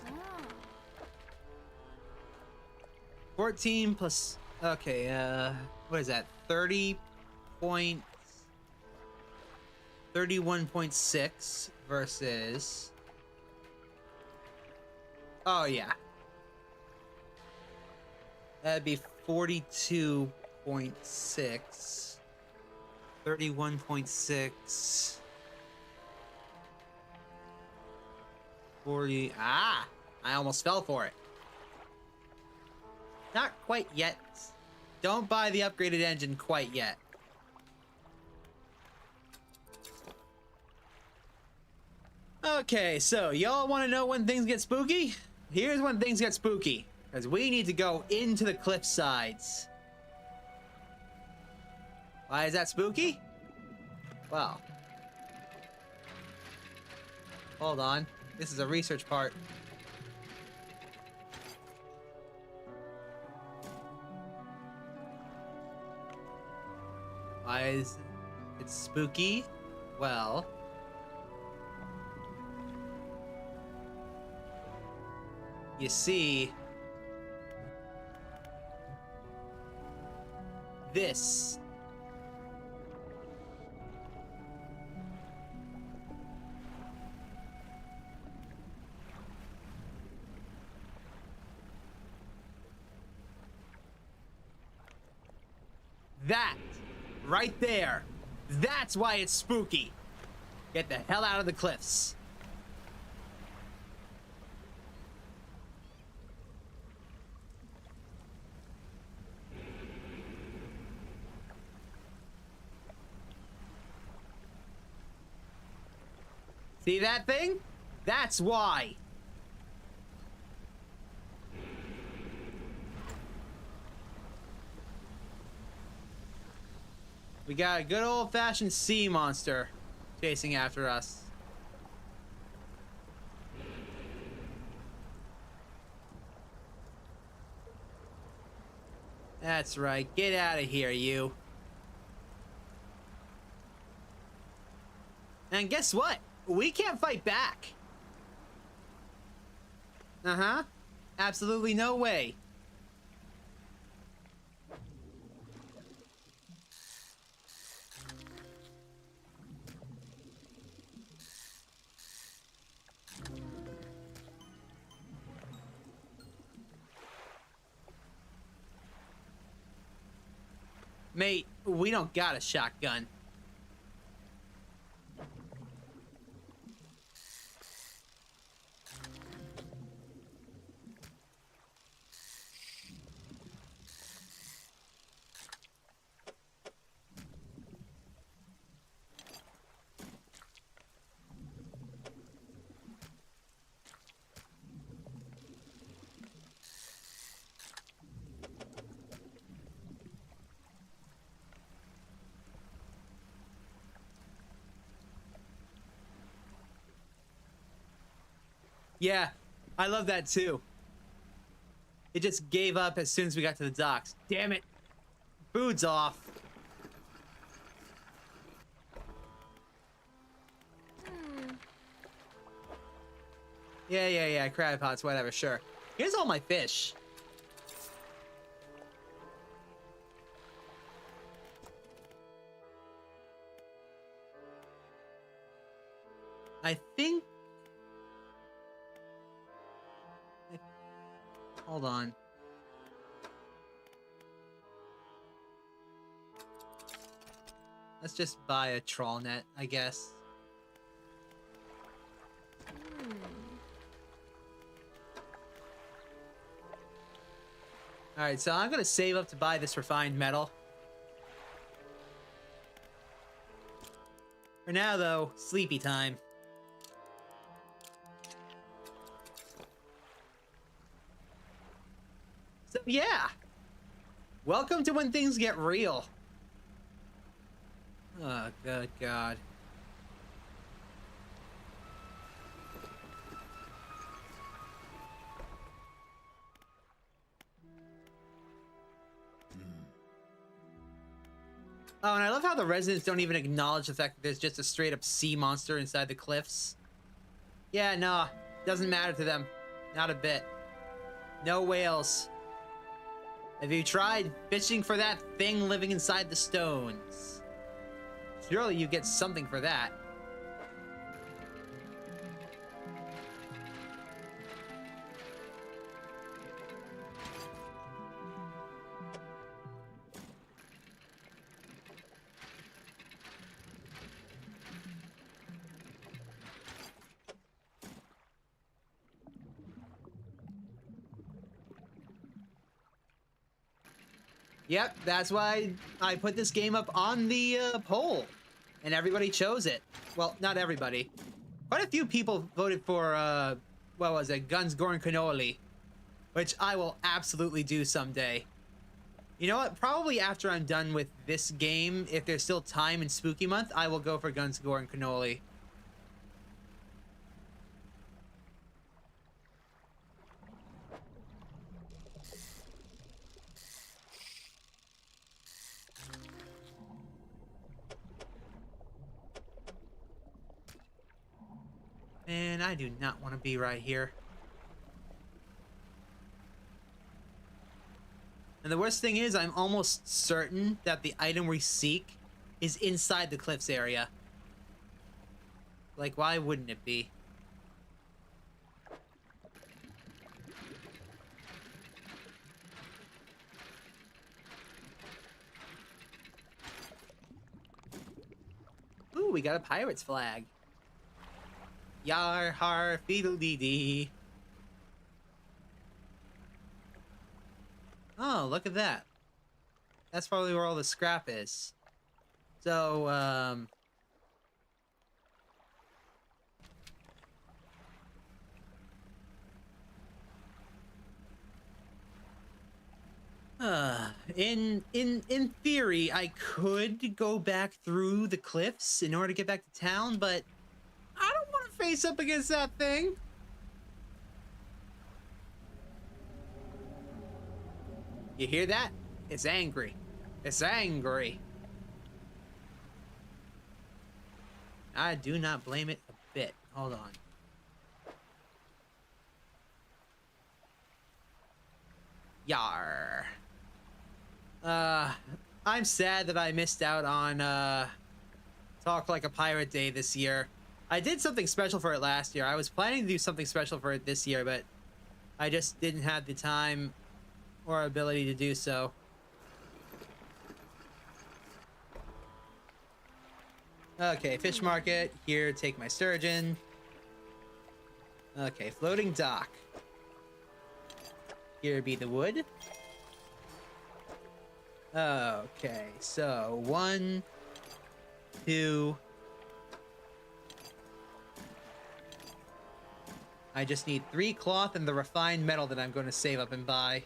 Oh. 14 plus, okay, what is that? 31.6 versus, oh yeah. That'd be 42.6. 31.6. 40. Ah! I almost fell for it. Not quite yet. Don't buy the upgraded engine quite yet. Okay, so y'all want to know when things get spooky? Here's when things get spooky. Because we need to go into the cliff sides. Why is that spooky? Well. Hold on. This is a research part. Why is it spooky? Well. You see. This. That. Right there. That's why it's spooky. Get the hell out of the cliffs. See that thing? That's why. We got a good old-fashioned sea monster chasing after us. That's right. Get out of here, you. And guess what? We can't fight back. Uh-huh. Absolutely no way. Mate, we don't got a shotgun. Yeah, I love that too. It just gave up as soon as we got to the docks. Damn it. Food's off. Yeah, crab pots, whatever, sure. Here's all my fish. I think... Hold on. Let's just buy a trawl net, I guess. Alright, so I'm gonna save up to buy this refined metal. For now, though, sleepy time. So, yeah. Welcome to when things get real. Oh, good God. Oh, and I love how the residents don't even acknowledge the fact that there's just a straight-up sea monster inside the cliffs. Yeah, no, doesn't matter to them. Not a bit. No whales. Have you tried fishing for that thing living inside the stones? Surely you get something for that. Yep, that's why I put this game up on the poll. And everybody chose it. Well, not everybody. Quite a few people voted for, what was it? Guns, Gore, and Cannoli. Which I will absolutely do someday. You know what? Probably after I'm done with this game, if there's still time in Spooky Month, I will go for Guns, Gore, and Cannoli. Man, I do not want to be right here. And the worst thing is, I'm almost certain that the item we seek is inside the cliffs area. Like, why wouldn't it be? Ooh, we got a pirate's flag. Yar har fiddle-dee dee. Oh, look at that. That's probably where all the scrap is. So, in theory, I could go back through the cliffs in order to get back to town, but I don't want to face up against that thing. You hear that? It's angry. It's angry. I do not blame it a bit. Hold on. Yar. I'm sad that I missed out on, Talk Like a Pirate Day this year. I did something special for it last year. I was planning to do something special for it this year, but I just didn't have the time or ability to do so. Okay, fish market. Here, take my sturgeon. Okay, floating dock. Here be the wood. Okay, so 1, 2. I just need 3 cloth and the refined metal that I'm going to save up and buy.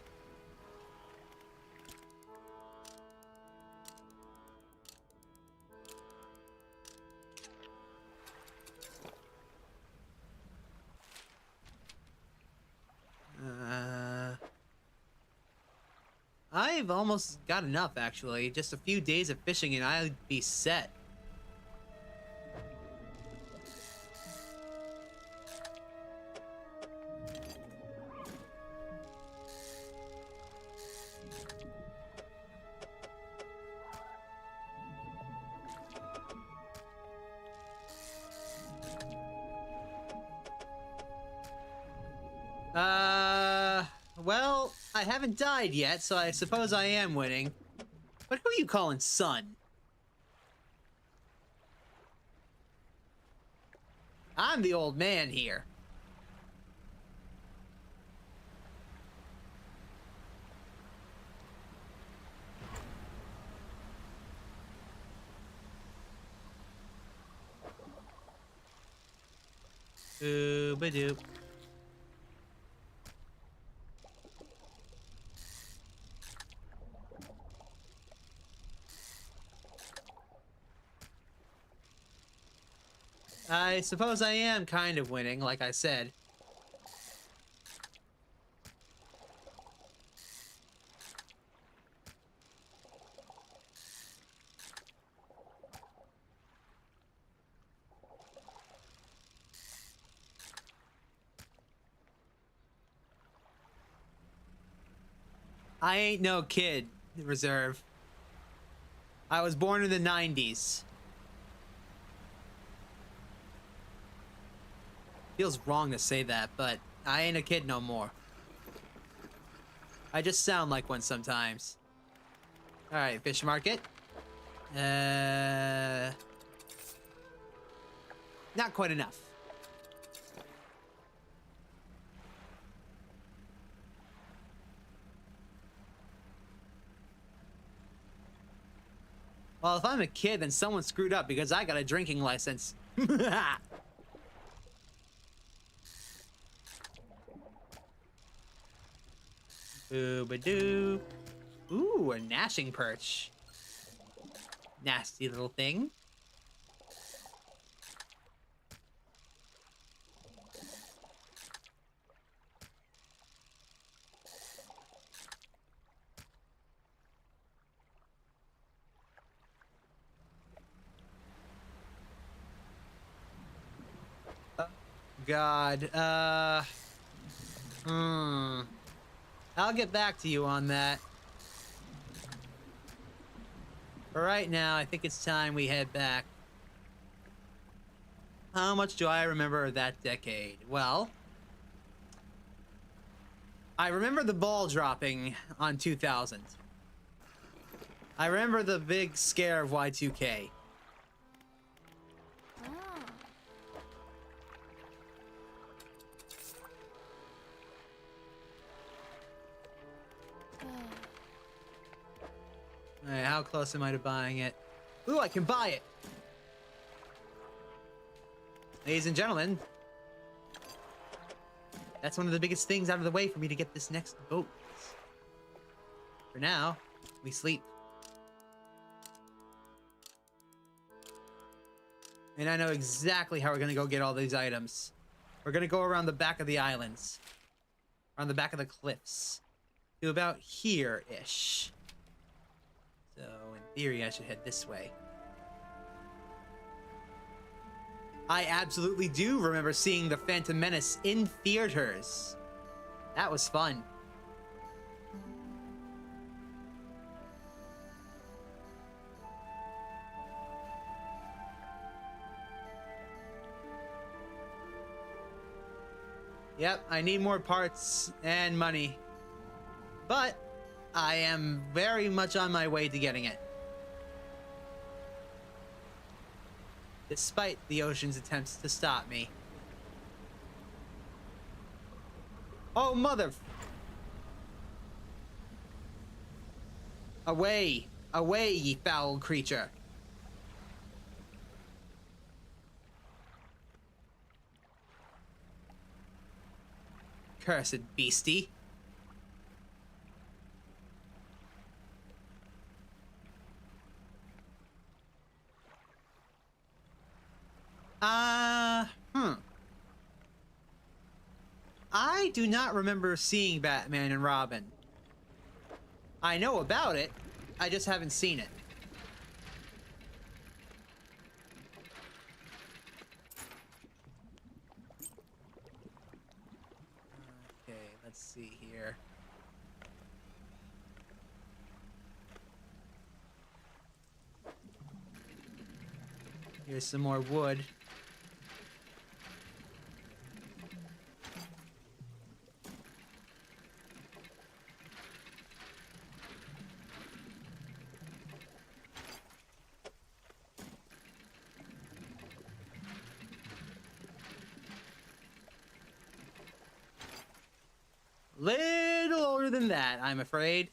I've almost got enough, actually. Just a few days of fishing and I'd be set. Well, I haven't died yet, so I suppose I am winning. But who are you calling son? I'm the old man here. Ooba-doop. I suppose I am kind of winning, like I said. I ain't no kid, Reserve. I was born in the 90s. Feels wrong to say that, but I ain't a kid no more. I just sound like one sometimes. Alright, fish market. Not quite enough. Well, if I'm a kid, then someone screwed up because I got a drinking license. Ooba-doo. Ooh, a gnashing perch. Nasty little thing. God, I'll get back to you on that. For right now, I think it's time we head back. How much do I remember of that decade? Well, I remember the ball dropping on 2000. I remember the big scare of Y2K. Alright, how close am I to buying it? Ooh, I can buy it! Ladies and gentlemen, that's one of the biggest things out of the way for me to get this next boat. For now, we sleep. And I know exactly how we're gonna go get all these items. We're gonna go around the back of the islands. Around the back of the cliffs. To about here-ish. So, in theory, I should head this way. I absolutely do remember seeing The Phantom Menace in theaters. That was fun. Yep, I need more parts and money. But I am very much on my way to getting it. Despite the ocean's attempts to stop me. Oh, mother... Away! Away, ye foul creature! Cursed beastie. I do not remember seeing Batman and Robin. I know about it, I just haven't seen it. Okay, let's see here. Here's some more wood. Little older than that, I'm afraid.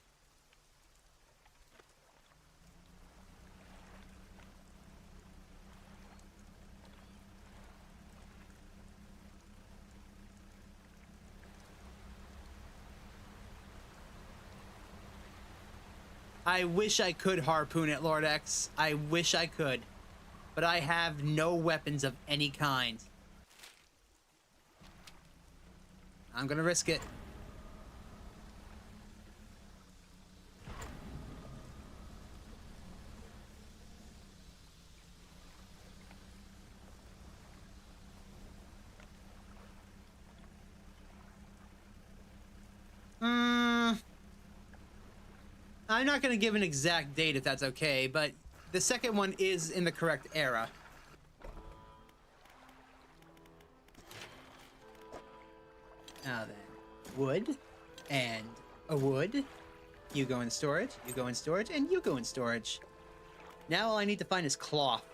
I wish I could harpoon it, Lord X. I wish I could. But I have no weapons of any kind. I'm gonna risk it. I'm not gonna give an exact date if that's okay, but the second one is in the correct era. Now then, wood and a wood. You go in storage, you go in storage, and you go in storage. Now all I need to find is cloth.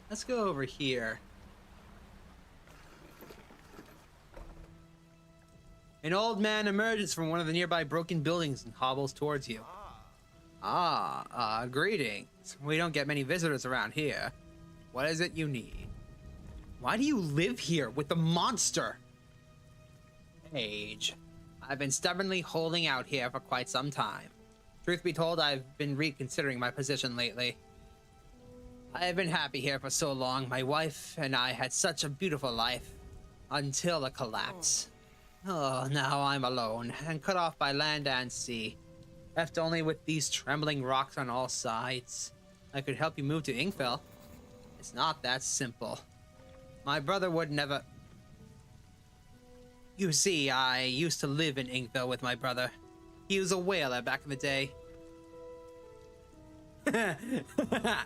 Let's go over here. An old man emerges from one of the nearby broken buildings and hobbles towards you. Greetings. We don't get many visitors around here. What is it you need? Why do you live here with the monster? Age. I've been stubbornly holding out here for quite some time. Truth be told, I've been reconsidering my position lately. I have been happy here for so long. My wife and I had such a beautiful life. Until the collapse. Oh, now I'm alone and cut off by land and sea. Left only with these trembling rocks on all sides. I could help you move to Ingfell. It's not that simple. My brother would never... You see, I used to live in Ingfell with my brother. He was a whaler back in the day.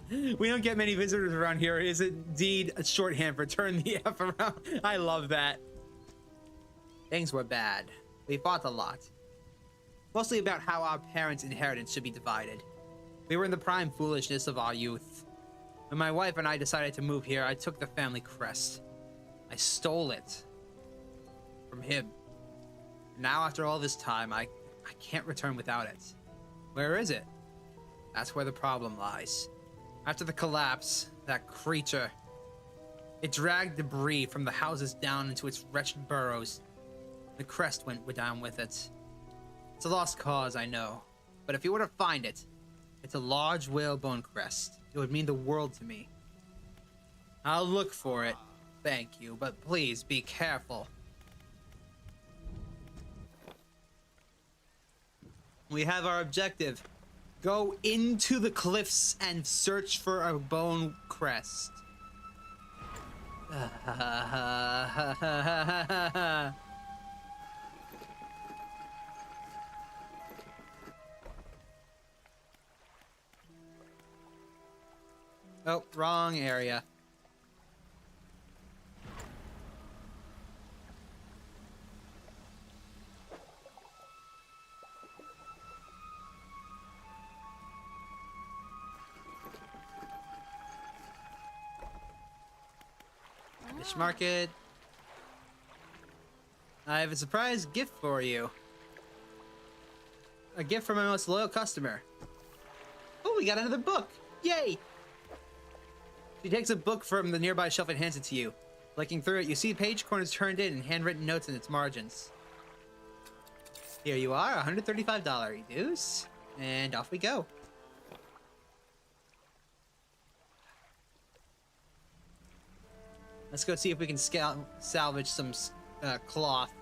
We don't get many visitors around here. It is indeed a shorthand for turn the F around. I love that. Things were bad. We fought a lot. Mostly about how our parents' inheritance should be divided. We were in the prime foolishness of our youth. When my wife and I decided to move here, I took the family crest. I stole it from him. Now, after all this time, I can't return without it. Where is it? That's where the problem lies. After the collapse, that creature, it dragged debris from the houses down into its wretched burrows. The crest went down with it. It's a lost cause, I know. But if you were to find it, it's a large whalebone crest. It would mean the world to me. I'll look for it. Thank you, but please be careful. We have our objective. Go into the cliffs and search for a bone crest. Oh, wrong area. Fish market. I have a surprise gift for you. A gift from my most loyal customer. Oh, we got another book. Yay! She takes a book from the nearby shelf and hands it to you. Flicking through it, you see page corners turned in and handwritten notes in its margins. Here you are, $135 dues, and off we go. Let's go see if we can salvage some cloth.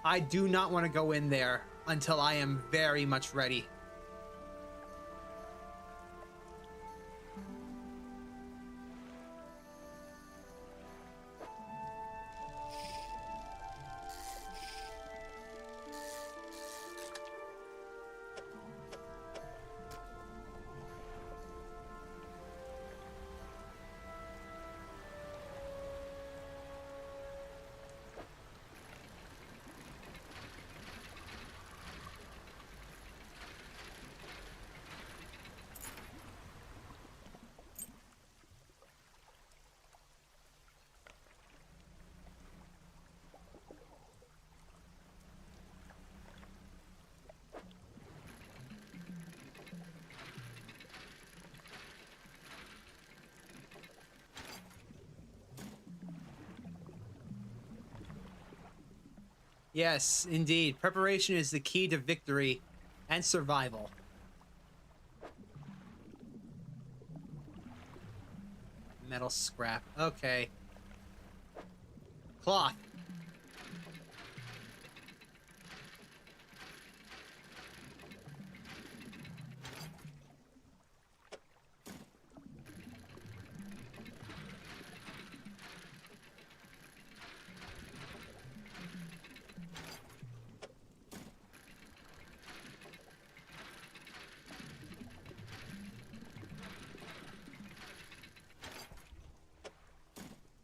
I do not want to go in there until I am very much ready. Yes, indeed. Preparation is the key to victory and survival. Metal scrap. Okay. Cloth.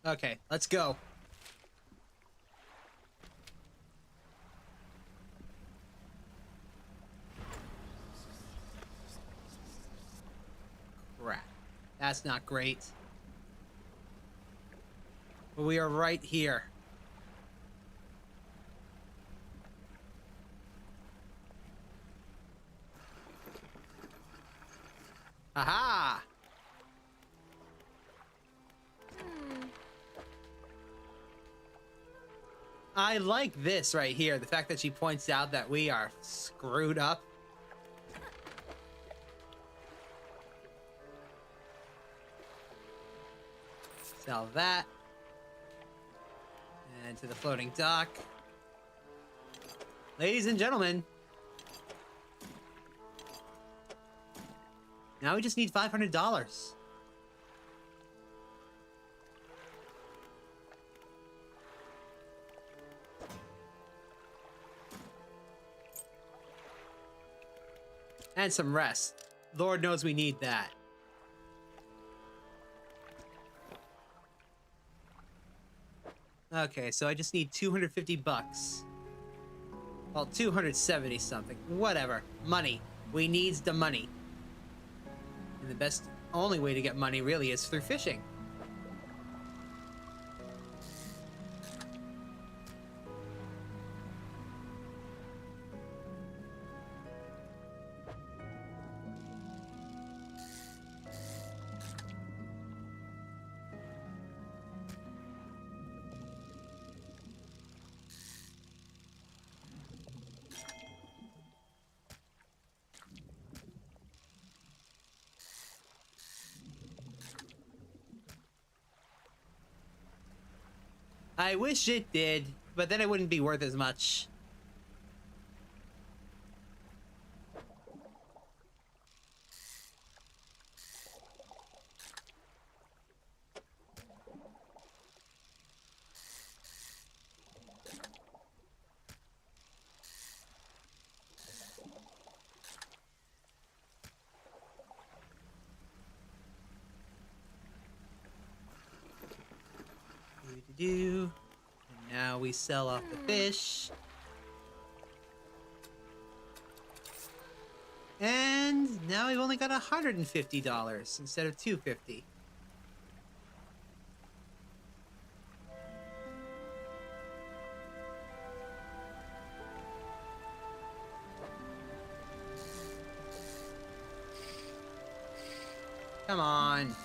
Okay, let's go. Crap. That's not great. But we are right here. Aha! I like this right here. The fact that she points out that we are screwed up. Sell that. And to the floating dock. Ladies and gentlemen. Now we just need $500. And some rest. Lord knows we need that. Okay, so I just need 250 bucks. Well, 270 something. Whatever. Money. We needs the money. And the best, only way to get money really is through fishing. I wish it did, but then it wouldn't be worth as much. And now we sell off the fish. And now we've only got $150 instead of $250. Come on.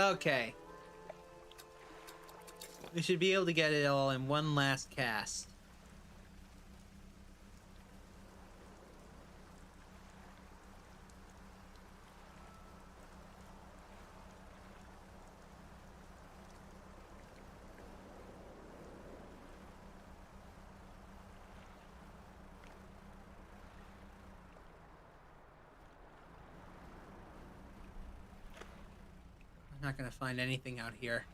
Okay. We should be able to get it all in one last cast. I'm not gonna find anything out here.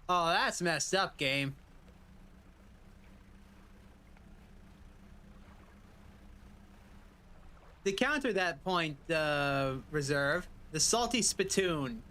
Oh, that's messed up, game. To counter that point, reserve, the salty spittoon.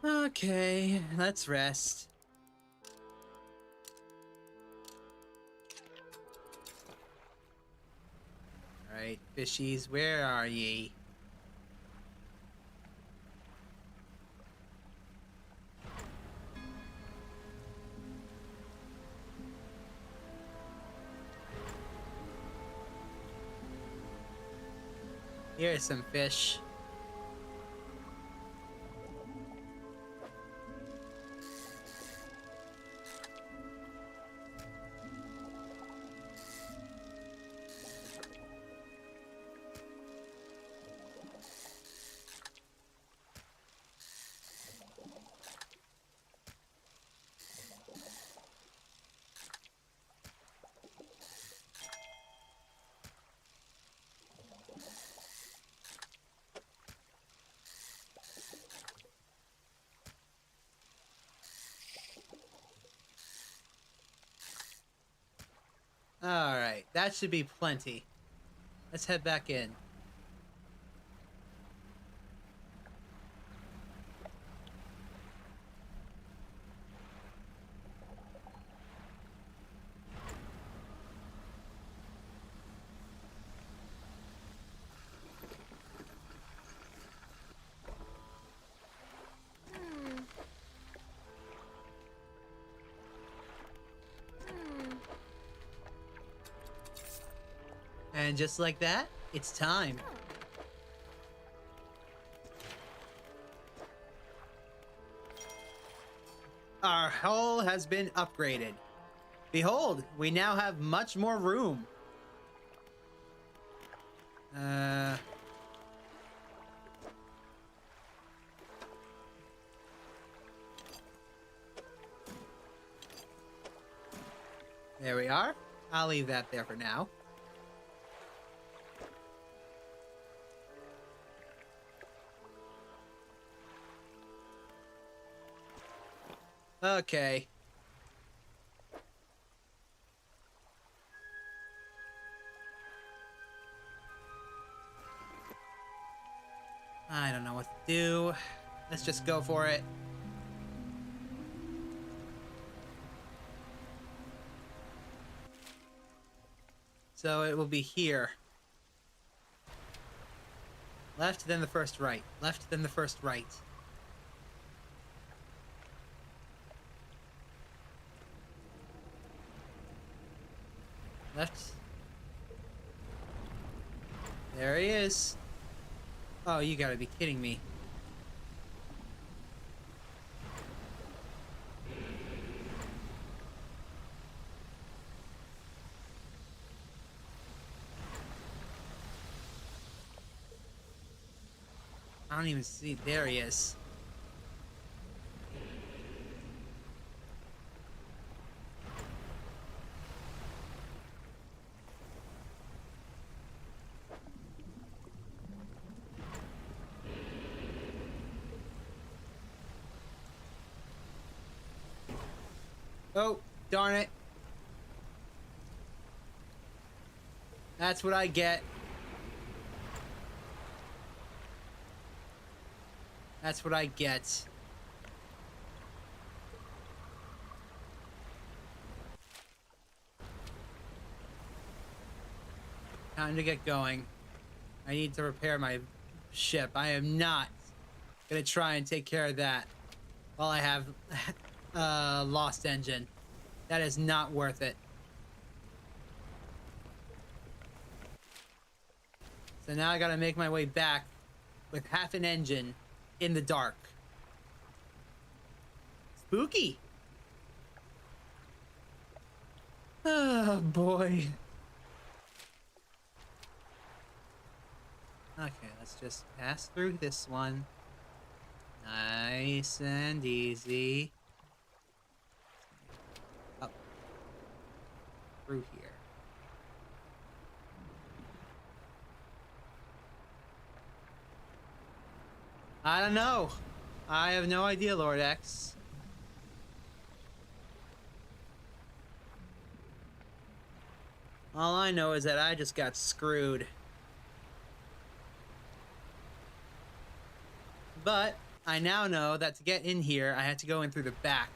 Okay, let's rest. Alright, fishies, where are ye? Here's some fish. Alright, that should be plenty. Let's head back in. And just like that, it's time. Our hull has been upgraded. Behold, we now have much more room. There we are. I'll leave that there for now. Okay. I don't know what to do. Let's just go for it. So it will be here. Left, then the first right. Left, then the first right. Left. There he is. Oh, you gotta be kidding me. I don't even see. There he is. Oh, darn it. That's what I get. That's what I get. Time to get going. I need to repair my ship. I am not gonna try and take care of that while I have lost engine. That is not worth it. So now I gotta make my way back with half an engine in the dark. Spooky. Oh boy. Okay, let's just pass through this one. Nice and easy. Up. Through here. I don't know. I have no idea, Lord X. All I know is that I just got screwed. But I now know that to get in here, I had to go in through the back.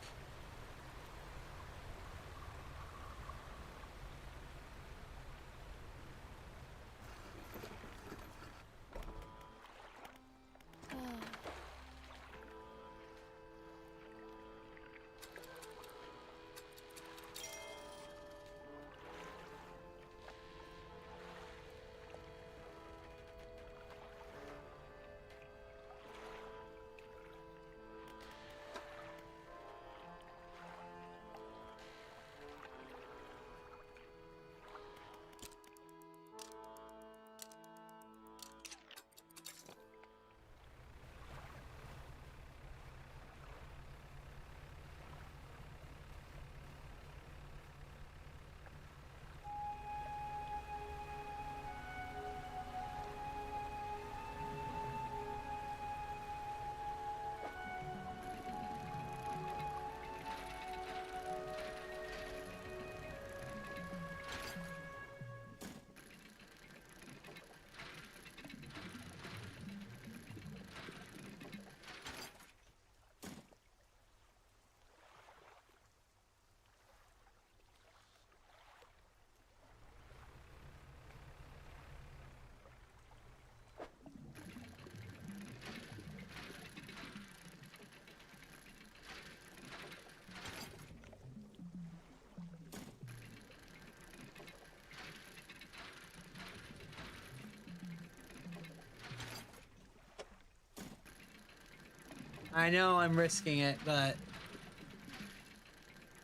I know I'm risking it, but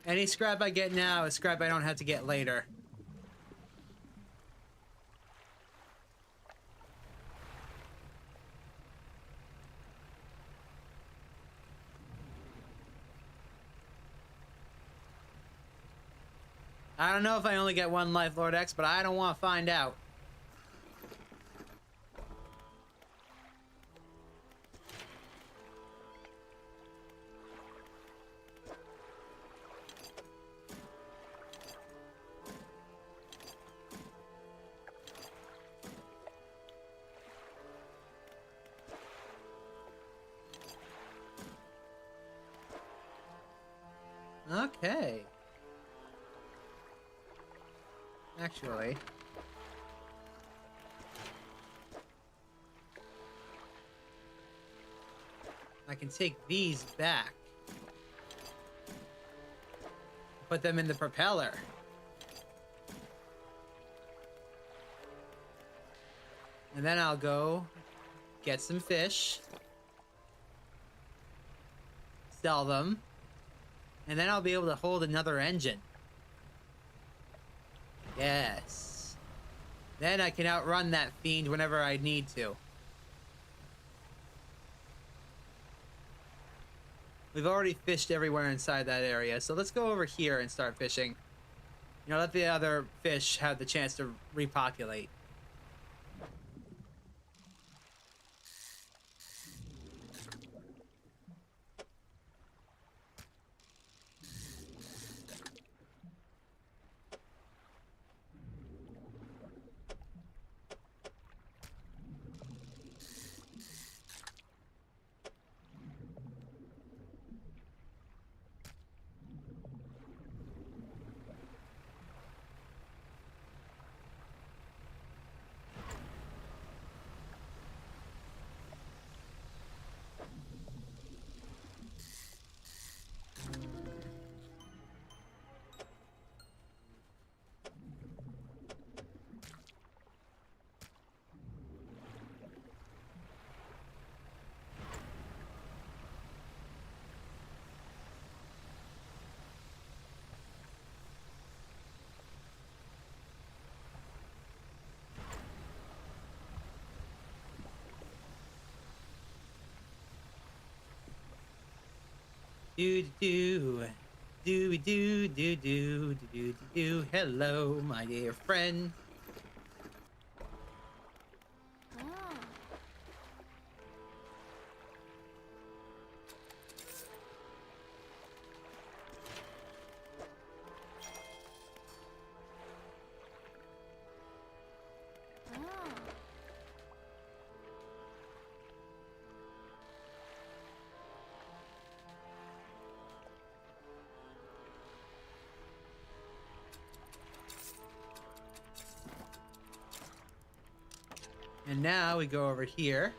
any scrap I get now is scrap I don't have to get later. I don't know if I only get one life, Lord X, but I don't want to find out. Okay. Actually, I can take these back. Put them in the propeller. And then I'll go get some fish. Sell them. And then I'll be able to hold another engine. Yes. Then I can outrun that fiend whenever I need to. We've already fished everywhere inside that area, so let's go over here and start fishing. You know, let the other fish have the chance to repopulate. Do do do do do do do do do. Hello, my dear friend. And now we go over here.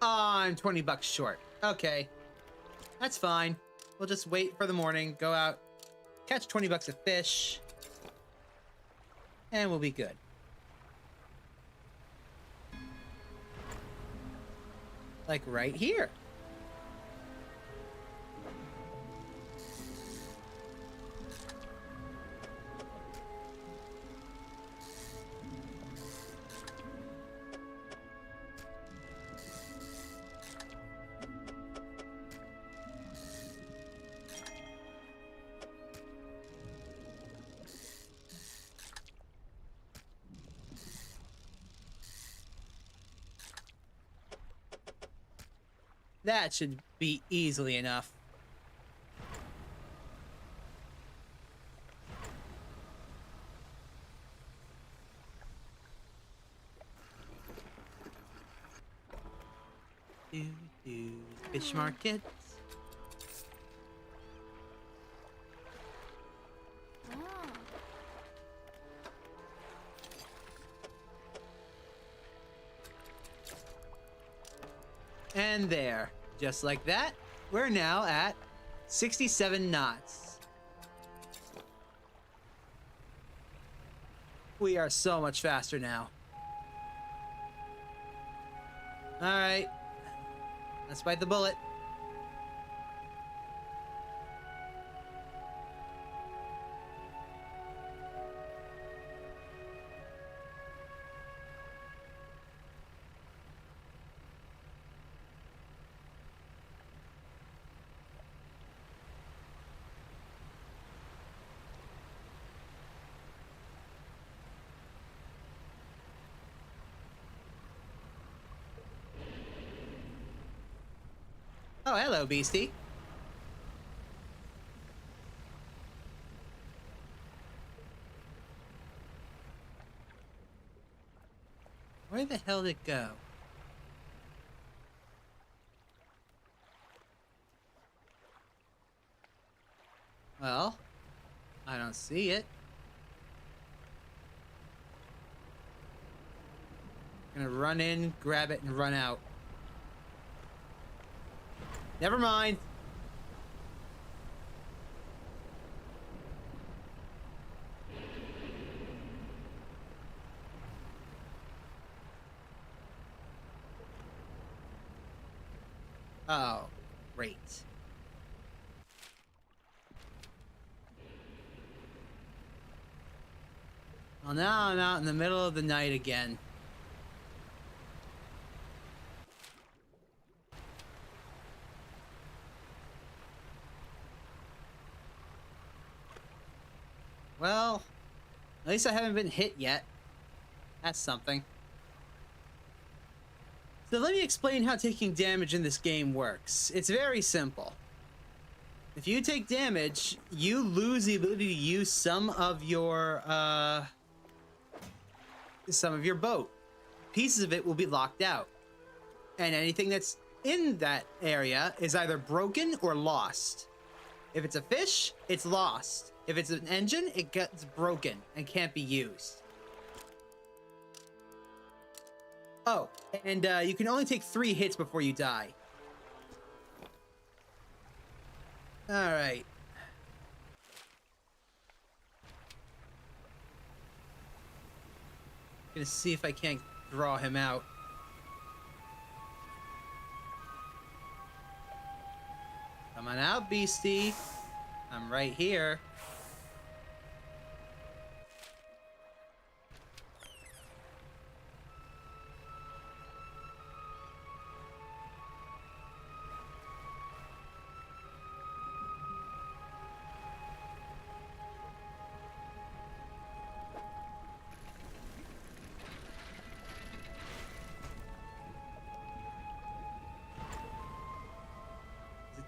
Oh, I'm 20 bucks short. Okay. That's fine. We'll just wait for the morning, go out, catch 20 bucks of fish, and we'll be good. Like right here. That should be easily enough. Fish market. And there, just like that, we're now at 67 knots. We are so much faster now. All right, let's bite the bullet. Oh, hello, beastie. Where the hell did it go? Well, I don't see it. Gonna run in, grab it, and run out. Never mind. Oh, great. Well, now I'm out in the middle of the night again. Well, at least I haven't been hit yet. That's something. So let me explain how taking damage in this game works. It's very simple. If you take damage, you lose the ability to use some of your boat. Pieces of it will be locked out. And anything that's in that area is either broken or lost. If it's a fish, it's lost. If it's an engine, it gets broken and can't be used. Oh, and you can only take 3 hits before you die. Alright. Gonna see if I can't draw him out. Come on out, beastie. I'm right here.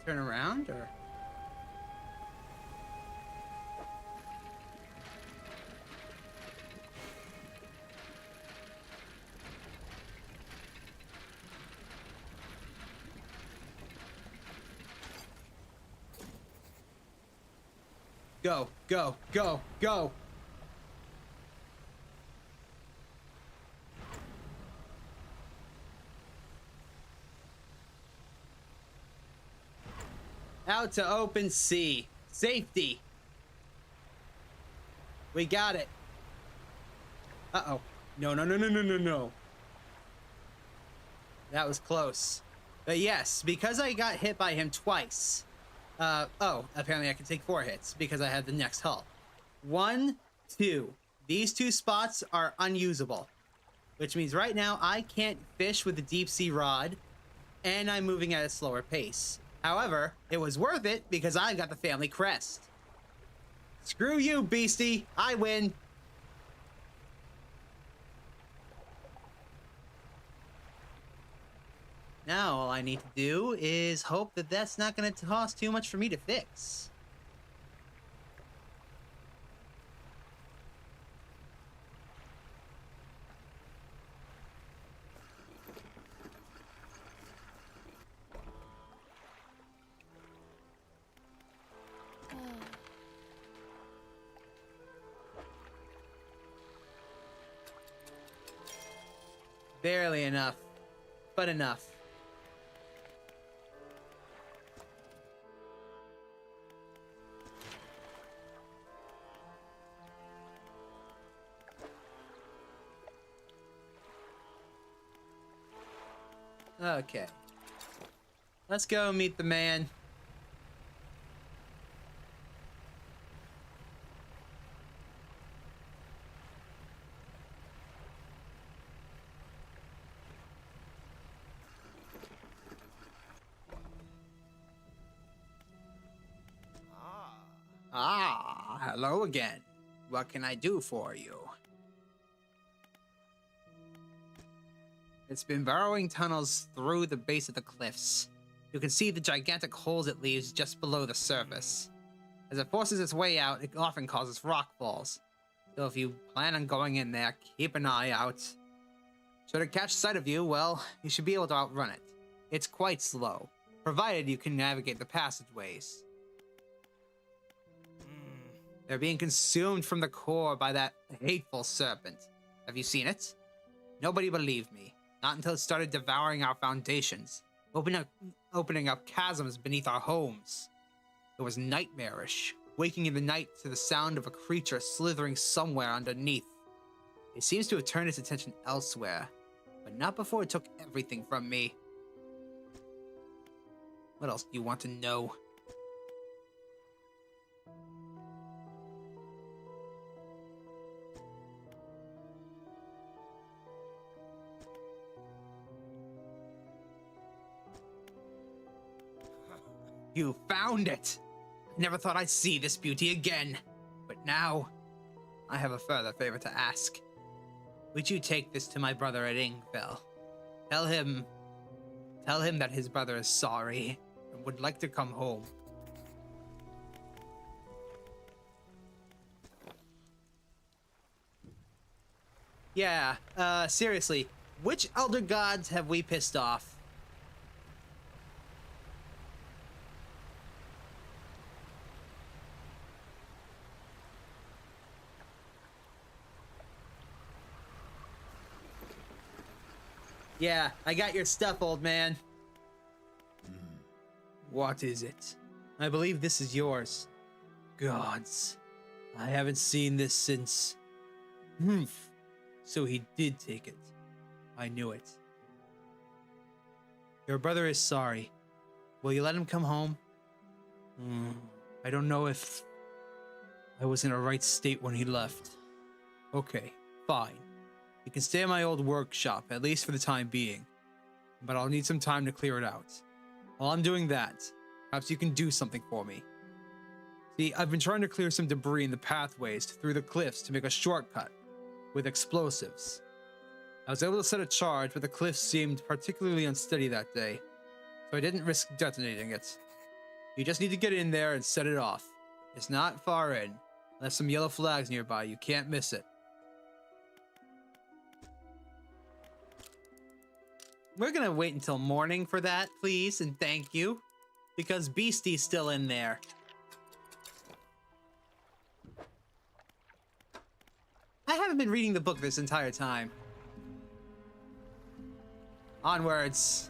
turn around, or? Go, go, go, go! Out to open sea. Safety. We got it. Uh-oh. No, no, no, no, no, no, no. That was close. But yes, because I got hit by him twice. Oh, apparently I can take 4 hits because I had the next hull. 1, 2. These 2 spots are unusable. Which means right now I can't fish with the deep sea rod, and I'm moving at a slower pace. However, it was worth it because I got the family crest. Screw you, beastie. I win. Now all I need to do is hope that that's not going to cost too much for me to fix. Barely enough, but enough. Okay. Let's go meet the man. Hello again. What can I do for you? It's been burrowing tunnels through the base of the cliffs. You can see the gigantic holes it leaves just below the surface. As it forces its way out, it often causes rock falls. So if you plan on going in there, keep an eye out. Should it catch sight of you, well, you should be able to outrun it. It's quite slow, provided you can navigate the passageways. They're being consumed from the core by that hateful serpent. Have you seen it? Nobody believed me. Not until it started devouring our foundations, opening up chasms beneath our homes. It was nightmarish, waking in the night to the sound of a creature slithering somewhere underneath. It seems to have turned its attention elsewhere, but not before it took everything from me. What else do you want to know? You found it! I never thought I'd see this beauty again. But now, I have a further favor to ask. Would you take this to my brother at Ingfell? Tell him that his brother is sorry and would like to come home. Yeah, seriously, which elder gods have we pissed off? Yeah, I got your stuff, old man. What is it? I believe this is yours. Gods, I haven't seen this since... So he did take it. I knew it. Your brother is sorry. Will you let him come home? I don't know if I was in a right state when he left. Okay, fine. You can stay in my old workshop, at least for the time being. But I'll need some time to clear it out. While I'm doing that, perhaps you can do something for me. See, I've been trying to clear some debris in the pathways through the cliffs to make a shortcut with explosives. I was able to set a charge, but the cliffs seemed particularly unsteady that day, so I didn't risk detonating it. You just need to get in there and set it off. It's not far in. There's some yellow flags nearby. You can't miss it. We're gonna wait until morning for that, please, and thank you. Because Beastie's still in there. I haven't been reading the book this entire time. Onwards.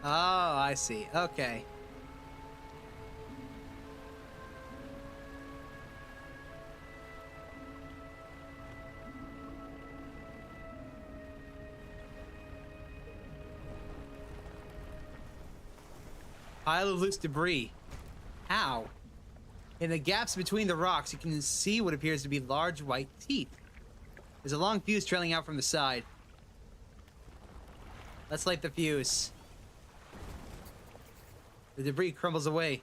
Oh, I see. Okay. Pile of loose debris. How? In the gaps between the rocks, you can see what appears to be large white teeth. There's a long fuse trailing out from the side. Let's light the fuse. The debris crumbles away.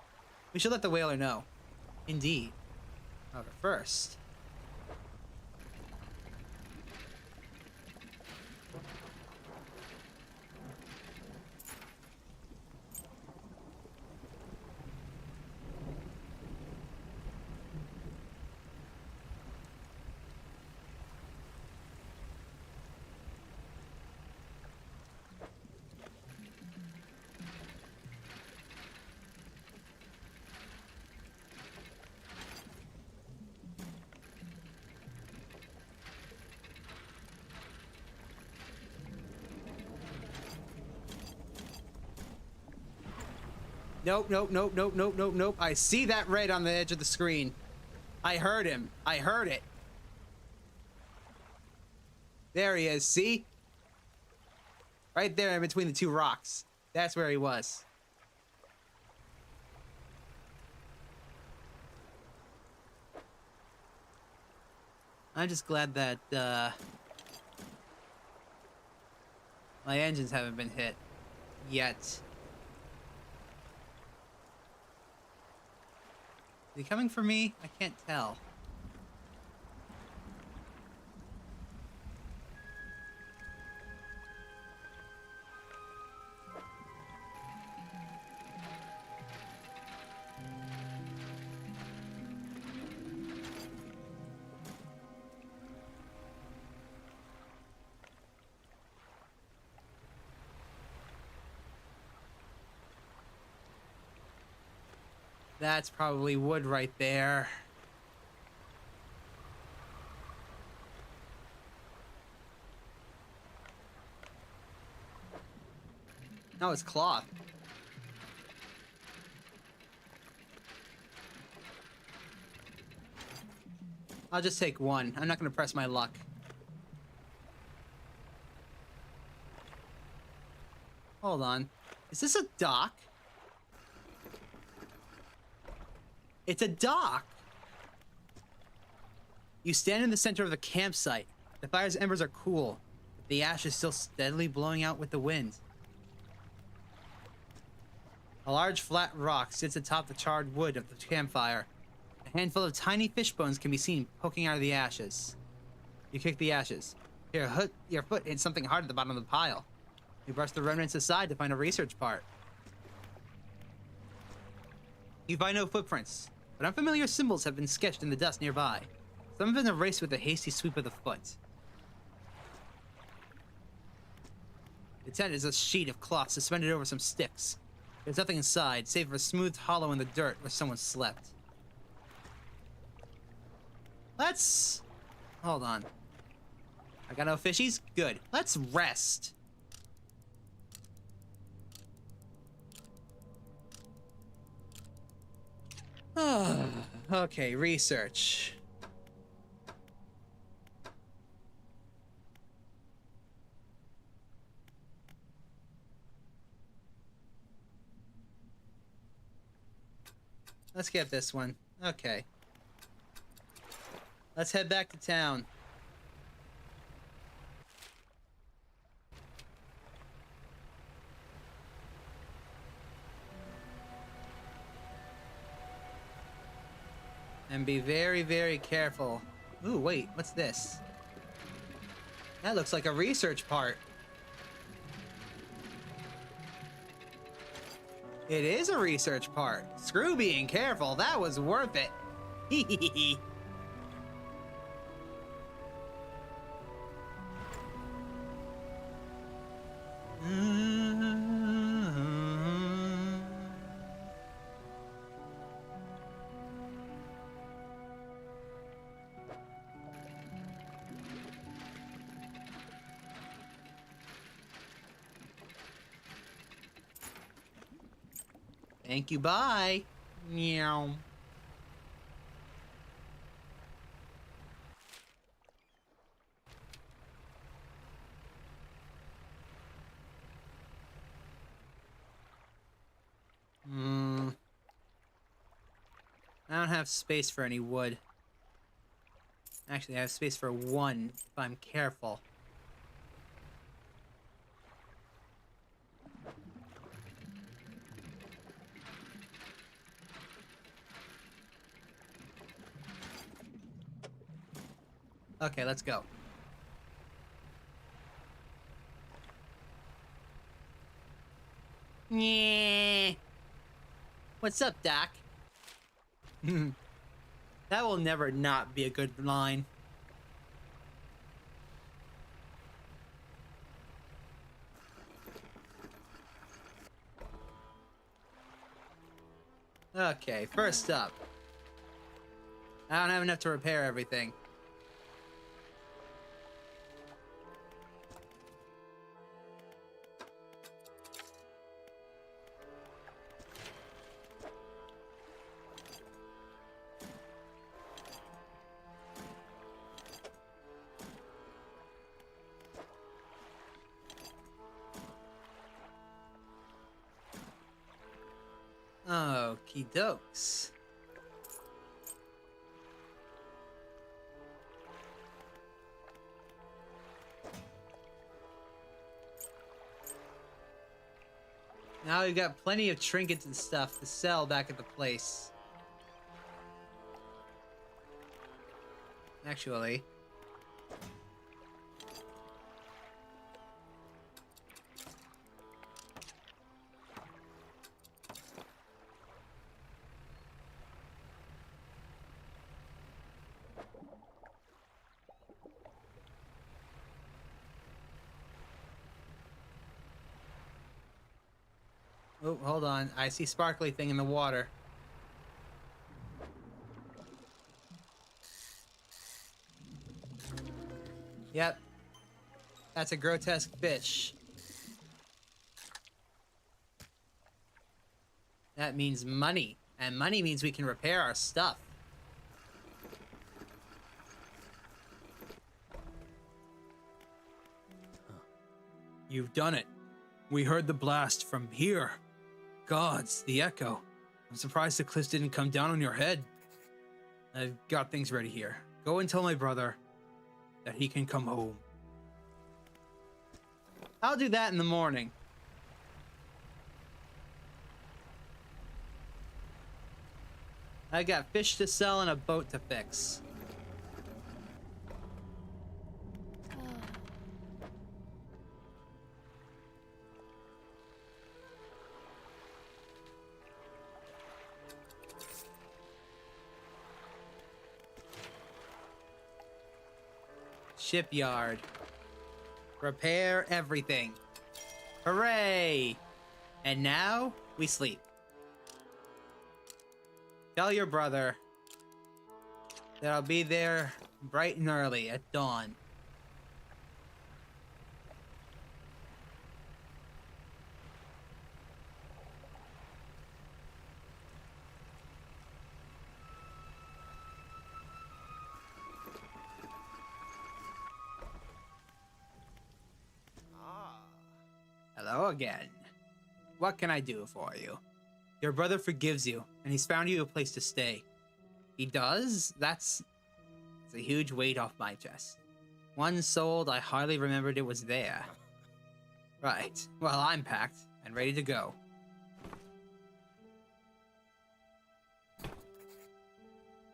We should let the whaler know. Indeed. However, first... Nope, nope, nope, nope, nope, nope, nope. I see that red on the edge of the screen. I heard him. I heard it. There he is, see? Right there in between the two rocks. That's where he was. I'm just glad that, my engines haven't been hit. Yet. Is he coming for me? I can't tell. That's probably wood right there. No, it's cloth. I'll just take one. I'm not gonna press my luck. Hold on. Is this a dock? It's a dock! You stand in the center of the campsite. The fire's embers are cool, but the ash is still steadily blowing out with the wind. A large flat rock sits atop the charred wood of the campfire. A handful of tiny fish bones can be seen poking out of the ashes. You kick the ashes. Your foot hits something hard at the bottom of the pile. You brush the remnants aside to find a research part. You find no footprints, but unfamiliar symbols have been sketched in the dust nearby. Some have been erased with a hasty sweep of the foot. The tent is a sheet of cloth suspended over some sticks. There's nothing inside, save for a smooth hollow in the dirt where someone slept. Let's... Hold on. I got no fishies? Good. Let's rest. Okay, research. Let's get this one. Okay. Let's head back to town. And be very, very careful. Ooh, wait, what's this? That looks like a research part. It is a research part. Screw being careful, that was worth it. Hehehe. Thank you, bye. Meow. I don't have space for any wood. Actually, I have space for one, if I'm careful. Okay, let's go. Yeah. What's up, Doc? That will never not be a good line. Okay, first up. I don't have enough to repair everything. Okie dokes. Now we've got plenty of trinkets and stuff to sell back at the place. Actually. Oh, hold on. I see sparkly thing in the water. Yep. That's a grotesque fish. That means money. And money means we can repair our stuff. You've done it. We heard the blast from here. Gods, the echo. I'm surprised the cliffs didn't come down on your head. I've got things ready here. Go and tell my brother that he can come home. I'll do that in the morning. I got fish to sell and a boat to fix. Shipyard. Repair everything. Hooray! And now we sleep. Tell your brother that I'll be there bright and early at dawn. Hello again. What can I do for you? Your brother forgives you, and he's found you a place to stay. He does? That's a huge weight off my chest. Once sold, I hardly remembered it was there. Right. Well, I'm packed and ready to go.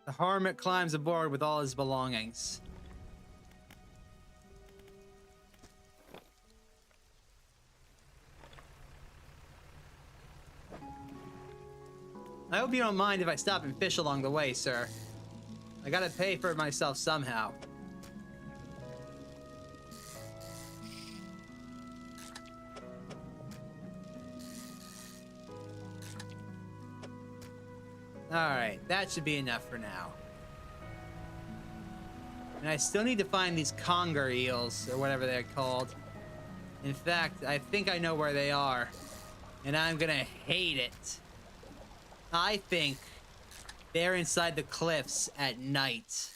The hermit climbs aboard with all his belongings. I hope you don't mind if I stop and fish along the way, sir. I gotta pay for it myself somehow. Alright, that should be enough for now. And I still need to find these conger eels, or whatever they're called. In fact, I think I know where they are. And I'm gonna hate it. I think they're inside the cliffs at night.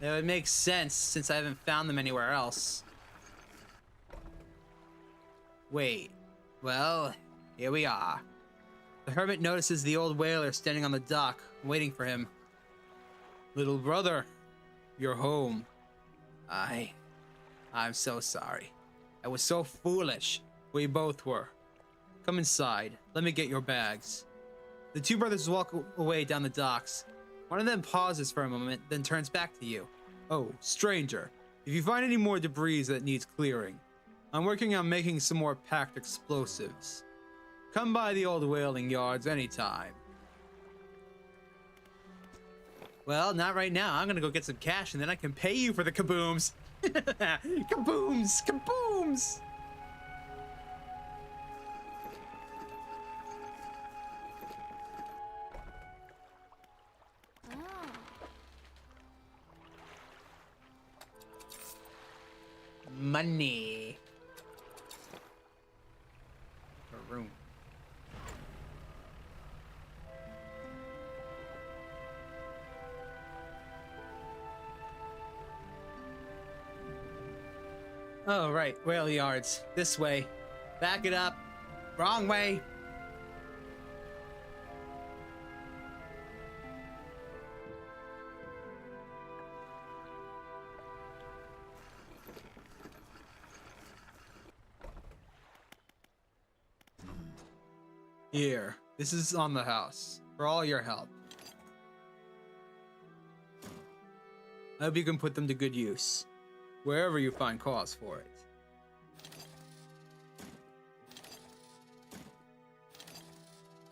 That would make sense since I haven't found them anywhere else. Wait. Well, here we are. The hermit notices the old whaler standing on the dock, waiting for him. Little brother, you're home. I'm so sorry. I was so foolish. We both were. Come inside. Let me get your bags. The two brothers walk away down the docks. One of them pauses for a moment, then turns back to you. Oh, stranger, if you find any more debris that needs clearing, I'm working on making some more packed explosives. Come by the old whaling yards anytime. Well, not right now. I'm gonna go get some cash and then I can pay you for the kabooms. Kabooms! Kabooms! Money. A room. Oh, right. Whale yards. This way. Back it up. Wrong way. Here. This is on the house. For all your help. I hope you can put them to good use. Wherever you find cause for it.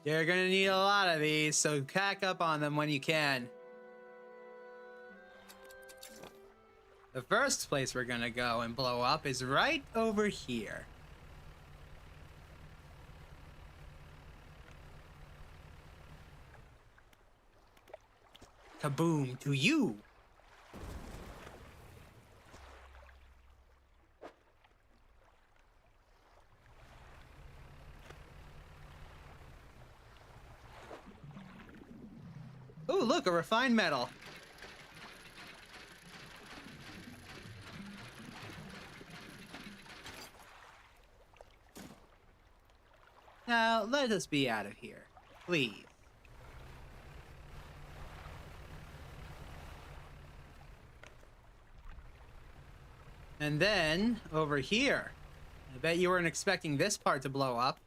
You're gonna need a lot of these, so pack up on them when you can. The first place we're gonna go and blow up is right over here. Kaboom to you! Oh, look, a refined metal. Now, let us be out of here, please. And then, over here. I bet you weren't expecting this part to blow up.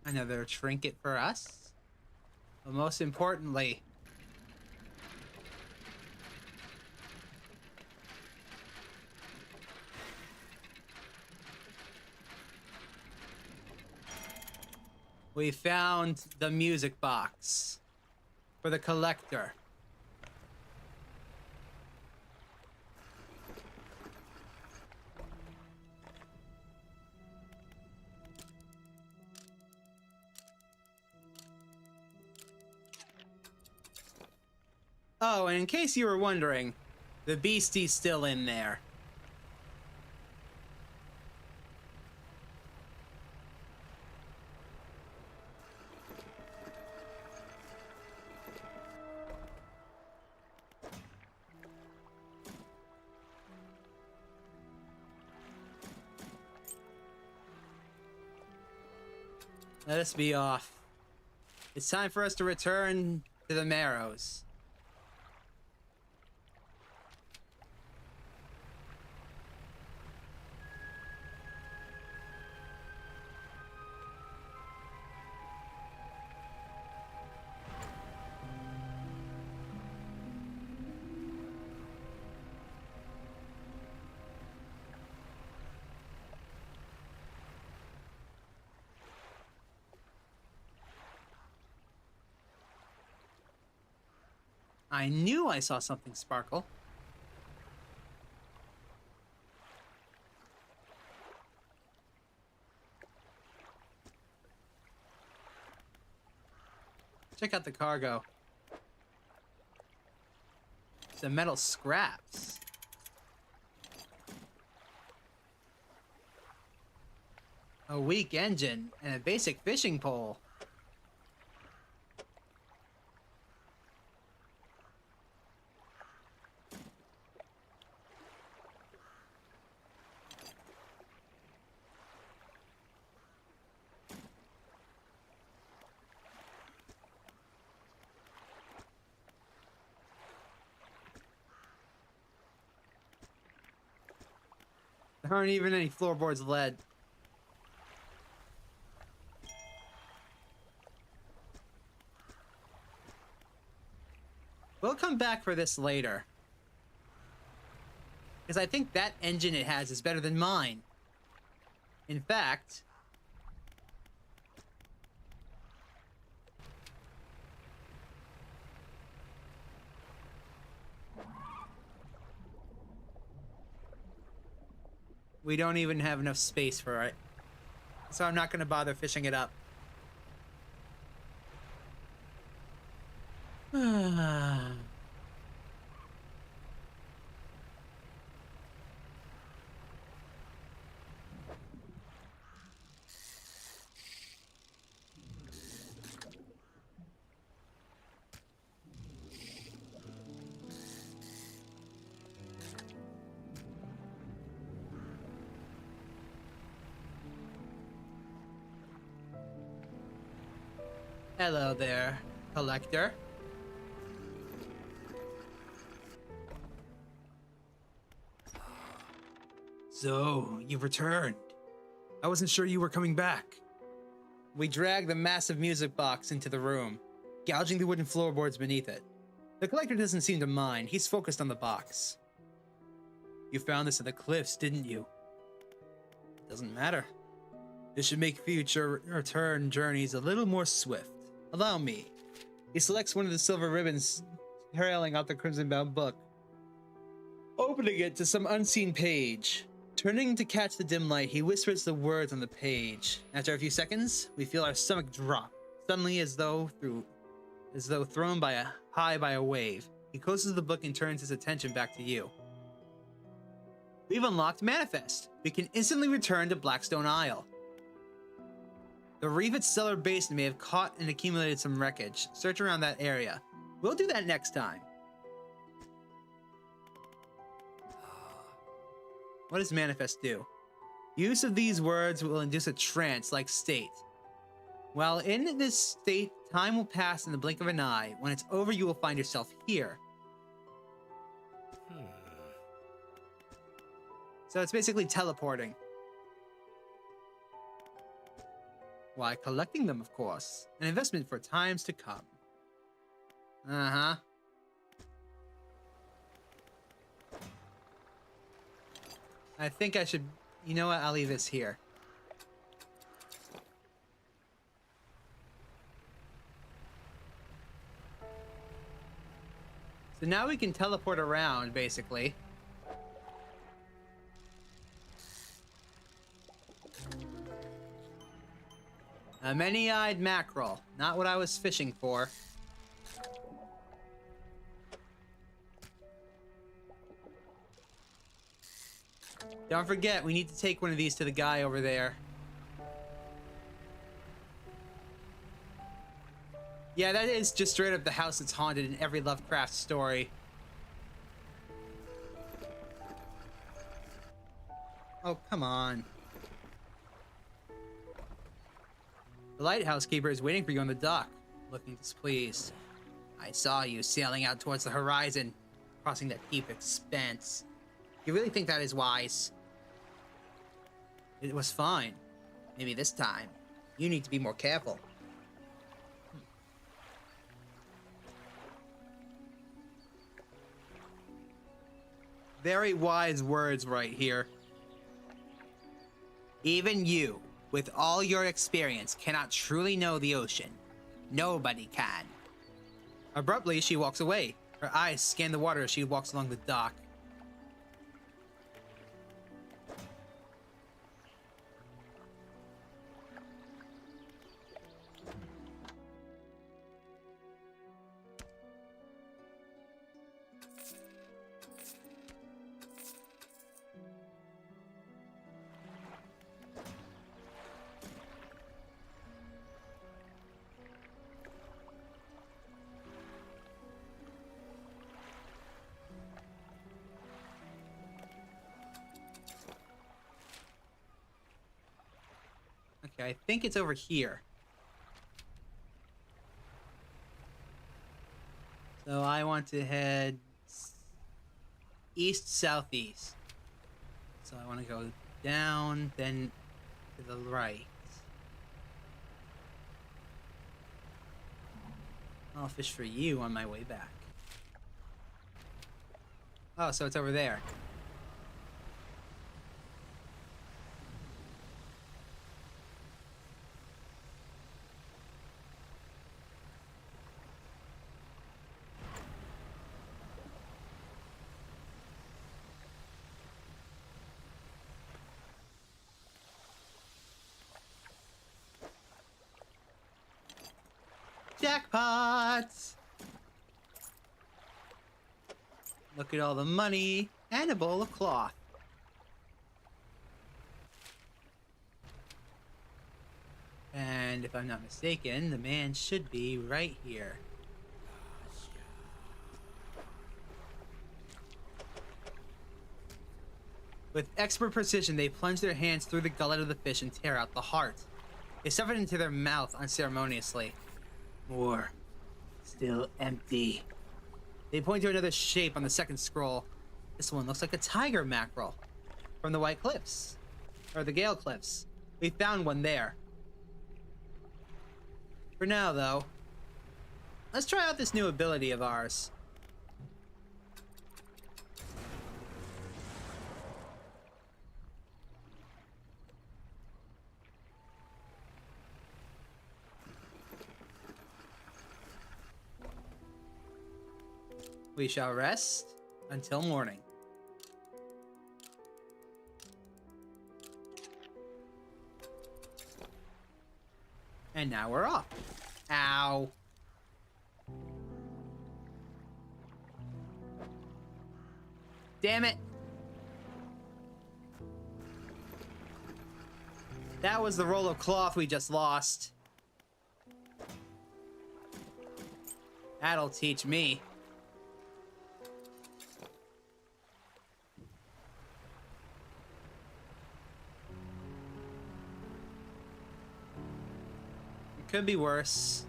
Another trinket for us. But most importantly, we found the music box for the collector. Oh, and in case you were wondering, the beastie's still in there. Let us be off. It's time for us to return to the Marrows. I knew I saw something sparkle. Check out the cargo. Some metal scraps. A weak engine and a basic fishing pole. There aren't even any floorboards led. We'll come back for this later. Because I think that engine it has is better than mine. In fact... we don't even have enough space for it. So I'm not going to bother fishing it up. Hello there, collector. So, you've returned. I wasn't sure you were coming back. We drag the massive music box into the room, gouging the wooden floorboards beneath it. The collector doesn't seem to mind. He's focused on the box. You found this in the cliffs, didn't you? Doesn't matter. This should make future return journeys a little more swift. Allow me. He selects one of the silver ribbons trailing out the crimson-bound book, opening it to some unseen page. Turning to catch the dim light, he whispers the words on the page. After a few seconds, we feel our stomach drop, suddenly as though thrown high by a wave. He closes the book and turns his attention back to you. We've unlocked Manifest. We can instantly return to Blackstone Isle. The reef at Stellar Basin may have caught and accumulated some wreckage. Search around that area. We'll do that next time. What does Manifest do? Use of these words will induce a trance-like state. While in this state, time will pass in the blink of an eye. When it's over, you will find yourself here. So it's basically teleporting. Why, collecting them, of course. An investment for times to come. Uh-huh. I think I should... You know what? I'll leave this here. So now we can teleport around, basically. A many-eyed mackerel. Not what I was fishing for. Don't forget, we need to take one of these to the guy over there. Yeah, that is just straight up the house that's haunted in every Lovecraft story. Oh, come on. The lighthouse keeper is waiting for you on the dock, looking displeased. I saw you sailing out towards the horizon, crossing that deep expanse. You really think that is wise? It was fine. Maybe this time, you need to be more careful. Very wise words right here. Even you, with all your experience, cannot truly know the ocean. Nobody can. Abruptly, she walks away. Her eyes scan the water as she walks along the dock. Okay, I think it's over here. So I want to head east-southeast. So I want to go down, then to the right. I'll fish for you on my way back. Oh, so it's over there. Jackpot! Look at all the money and a bowl of cloth. And if I'm not mistaken, the man should be right here. With expert precision, they plunge their hands through the gullet of the fish and tear out the heart. They stuff it into their mouth unceremoniously. More. Still empty. They point to another shape on the second scroll. This one looks like a tiger mackerel from the White Cliffs. Or the Gale Cliffs. We found one there. For now, though, let's try out this new ability of ours. We shall rest until morning. And now we're off. Ow. Damn it. That was the roll of cloth we just lost. That'll teach me. Could be worse.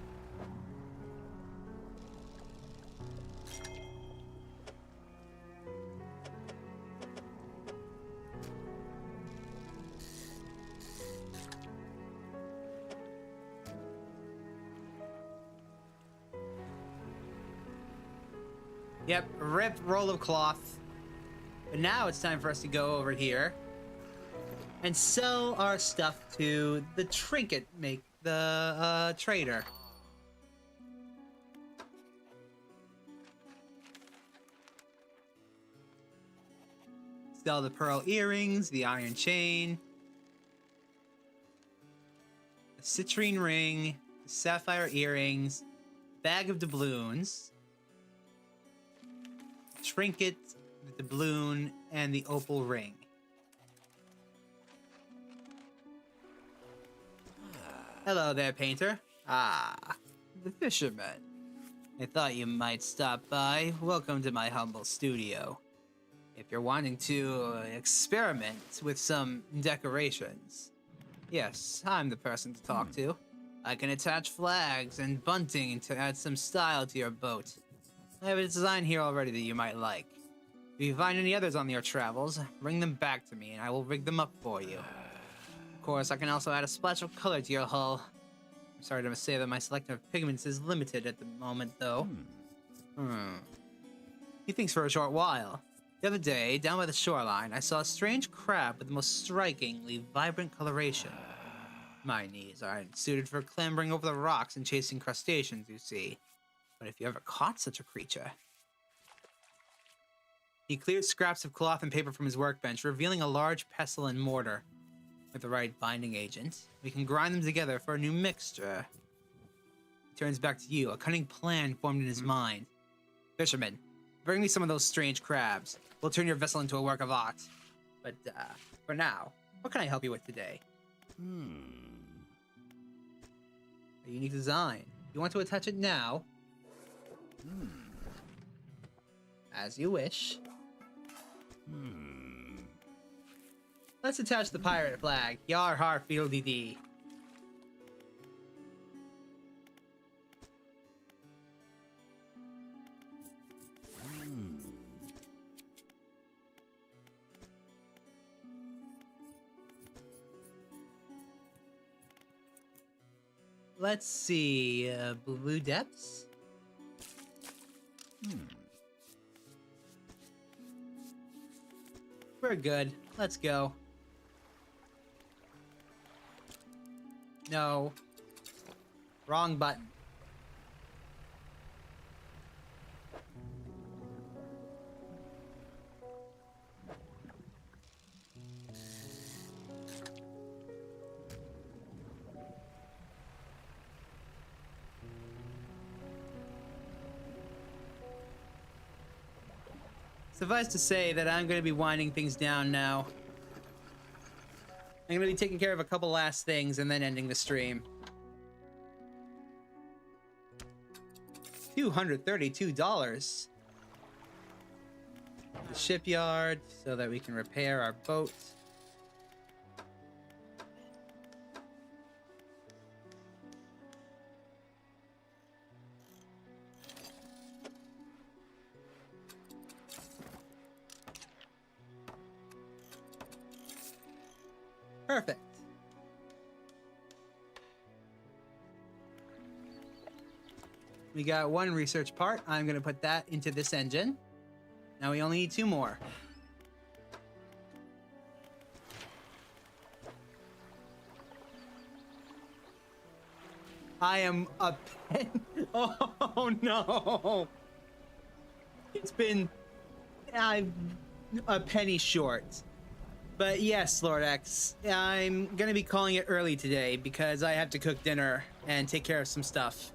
Yep, rip roll of cloth. But now it's time for us to go over here and sell our stuff to the trinket trader. Sell the pearl earrings, the iron chain, the citrine ring, the sapphire earrings, bag of doubloons, trinket, the doubloon, and the opal ring. Hello there, painter. Ah, the fisherman. I thought you might stop by. Welcome to my humble studio. If you're wanting to experiment with some decorations, yes, I'm the person to talk to. I can attach flags and bunting to add some style to your boat. I have a design here already that you might like. If you find any others on your travels, bring them back to me and I will rig them up for you. Of course, I can also add a splash of color to your hull. I'm sorry to say that my selection of pigments is limited at the moment, though. He thinks for a short while. The other day, down by the shoreline, I saw a strange crab with the most strikingly vibrant coloration. My knees aren't suited for clambering over the rocks and chasing crustaceans, you see. But if you ever caught such a creature, He cleared scraps of cloth and paper from his workbench, revealing a large pestle and mortar. With the right binding agent, we can grind them together for a new mixture. He turns back to you, a cunning plan formed in his mind. Fisherman, bring me some of those strange crabs. We'll turn your vessel into a work of art. But, for now, what can I help you with today? A unique design. You want to attach it now? As you wish. Let's attach the pirate flag. Yar har fieldy dee. Let's see, blue depths? We're good. Let's go. No. Wrong button. Suffice to say that I'm going to be winding things down now. I'm going to be taking care of a couple last things and then ending the stream. $232. The shipyard so that we can repair our boat. Perfect. We got one research part. I'm going to put that into this engine. Now we only need two more. I am a pen. Oh no. It's been a penny short. But yes, Lord X, I'm going to be calling it early today because I have to cook dinner and take care of some stuff.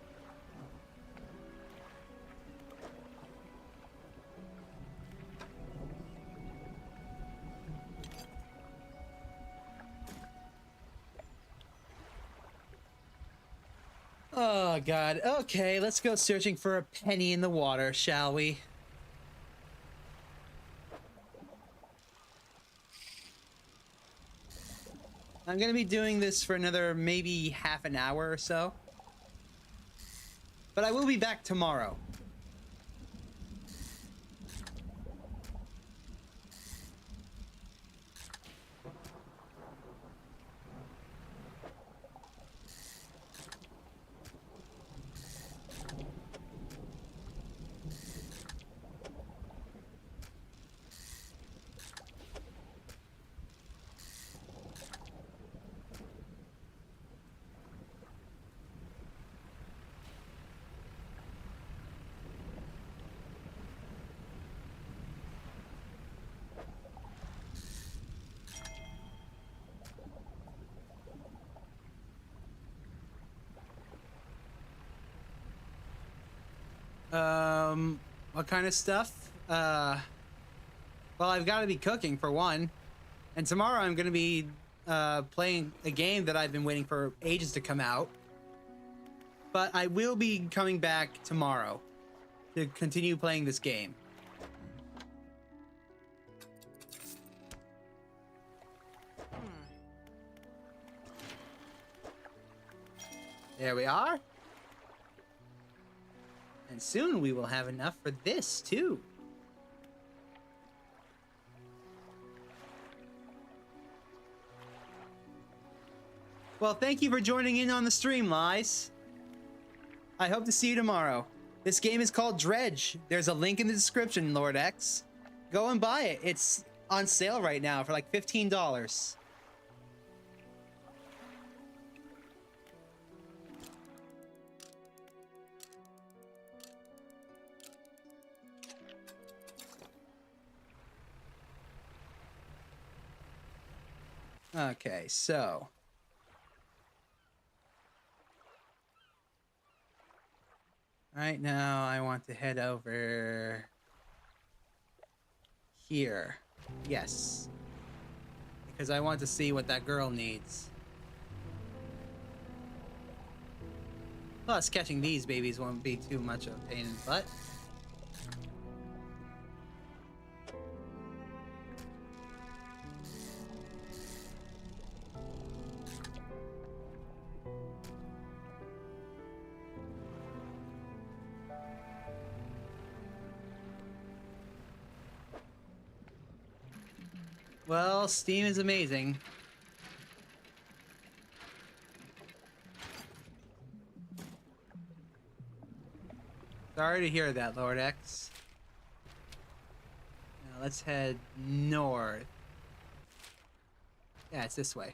Oh, God. Okay, let's go searching for a penny in the water, shall we? I'm going to be doing this for another maybe half an hour or so. But I will be back tomorrow. What kind of stuff? Well, I've got to be cooking for one. And tomorrow I'm going to be playing a game that I've been waiting for ages to come out. But I will be coming back tomorrow to continue playing this game. There we are. And soon we will have enough for this, too. Well, thank you for joining in on the stream, Lies. I hope to see you tomorrow. This game is called Dredge. There's a link in the description, Lord X. Go and buy it. It's on sale right now for like $15. Okay, so right now I want to head over here. Yes. Because I want to see what that girl needs. Plus, catching these babies won't be too much of a pain in the butt. Well, Steam is amazing. Sorry to hear that, Lord X. Now let's head north. Yeah, it's this way.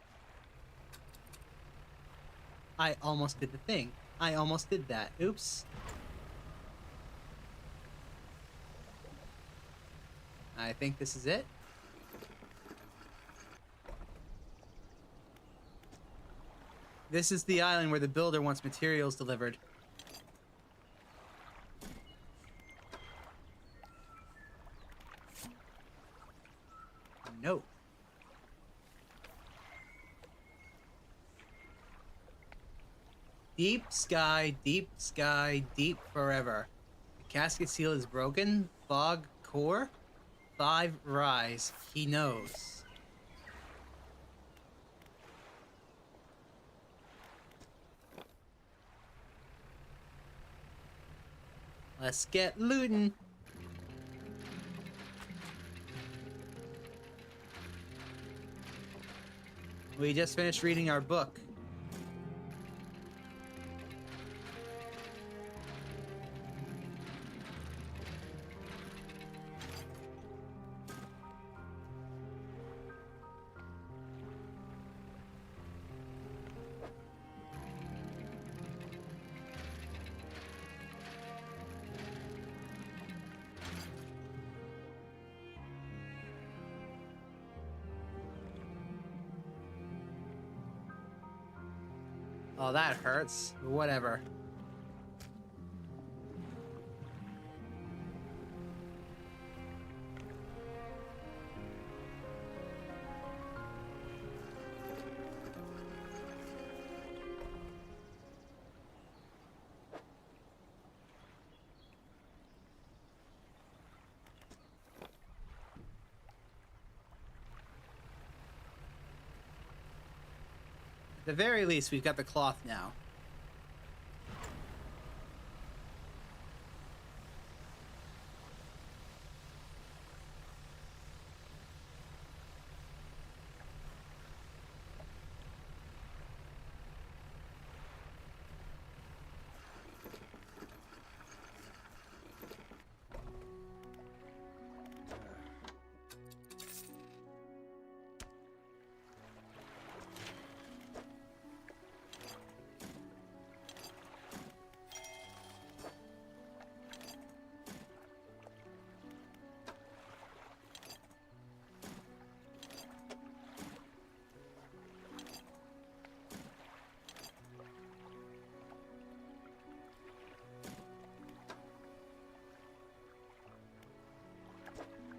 I almost did the thing. I almost did that. Oops. I think this is it. This is the island where the builder wants materials delivered. No. Deep sky, deep forever. The casket seal is broken. Fog core. 5 rise. He knows. Let's get lootin'. We just finished reading our book. Oh, that hurts. Whatever. At the very least, we've got the cloth now.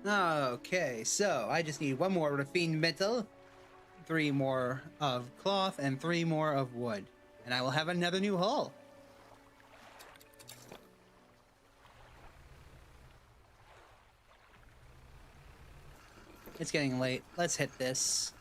Okay, so I just need 1 more refined metal, 3 more of cloth, and 3 more of wood. And I will have another new hull. It's getting late. Let's hit this.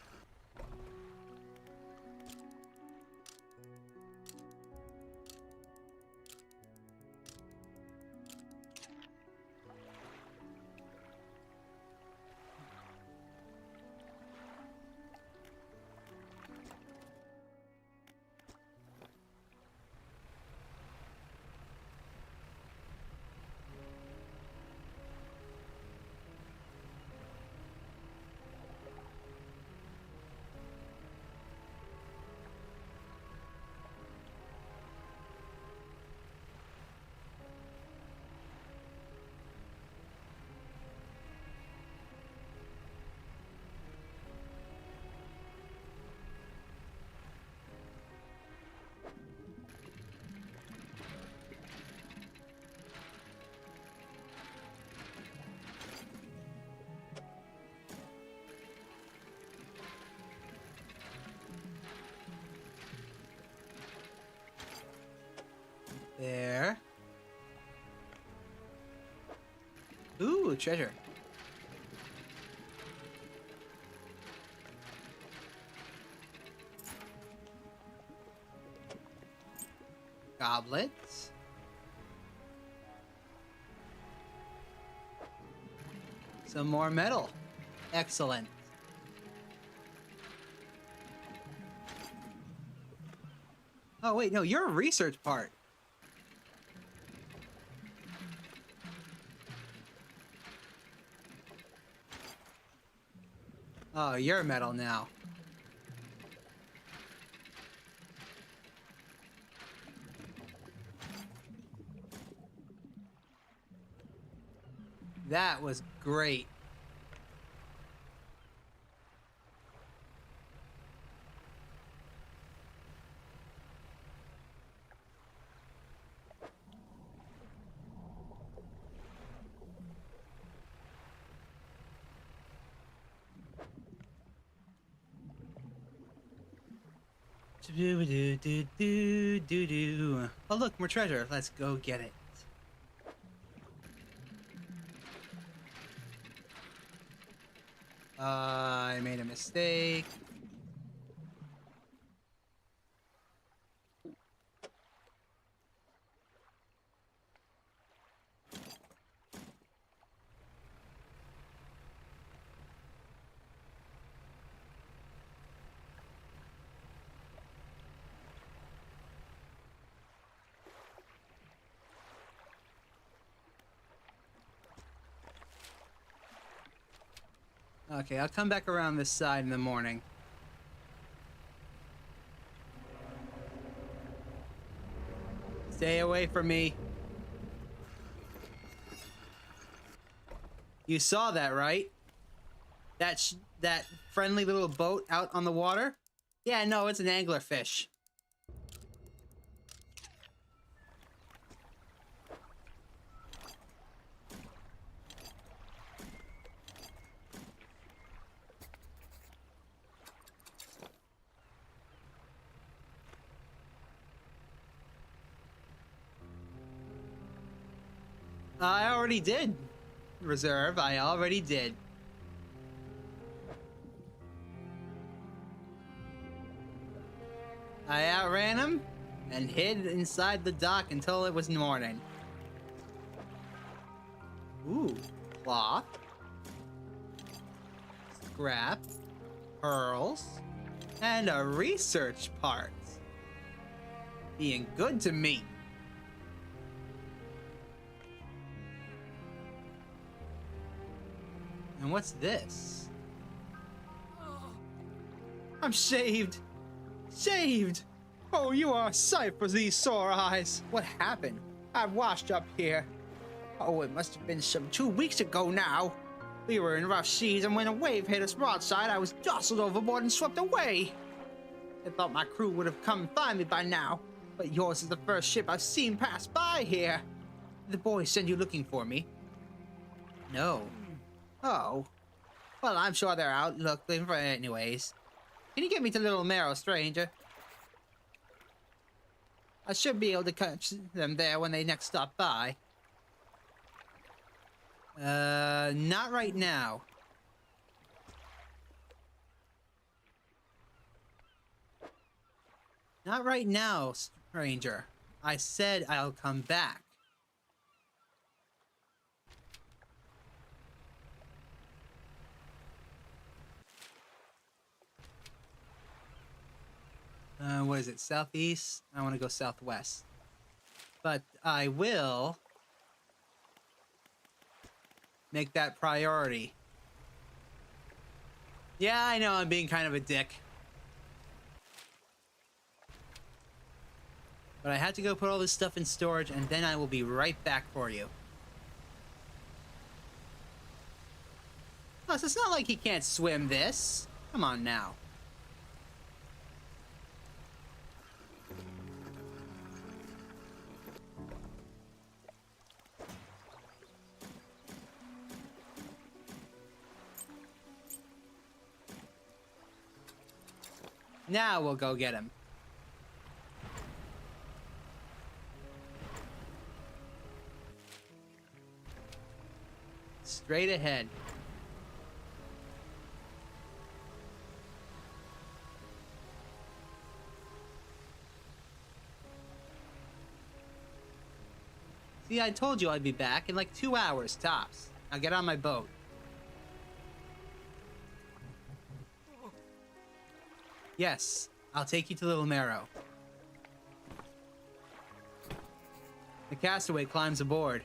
Ooh, treasure. Goblets. Some more metal. Excellent. Oh, wait, no, you're a research part. Oh, you're metal now. That was great. Oh, look, more treasure. Let's go get it. I made a mistake. Okay, I'll come back around this side in the morning. Stay away from me. You saw that, right? That friendly little boat out on the water? Yeah, no, it's an anglerfish. I already did. Reserve, I already did. I outran him and hid inside the dock until it was morning. Ooh, cloth, scrap, pearls, and a research part. Being good to me. And what's this? I'm saved! Saved! Oh, you are a sight for these sore eyes. What happened? I washed up here. Oh, it must have been some 2 weeks ago now. We were in rough seas, and when a wave hit us broadside, I was jostled overboard and swept away. I thought my crew would have come and find me by now, but yours is the first ship I've seen pass by here. Did the boys send you looking for me? No. Oh. Well, I'm sure they're out looking for it anyways. Can you get me to Little Marrow, stranger? I should be able to catch them there when they next stop by. Not right now. Not right now, stranger. I said I'll come back. What is it? Southeast? I want to go southwest. But I will make that priority. Yeah, I know I'm being kind of a dick. But I had to go put all this stuff in storage, and then I will be right back for you. Plus, it's not like he can't swim this. Come on now. Now we'll go get him. straight ahead. See, I told you I'd be back in like 2 hours, tops. Now get on my boat. Yes, I'll take you to Little Marrow. The castaway climbs aboard.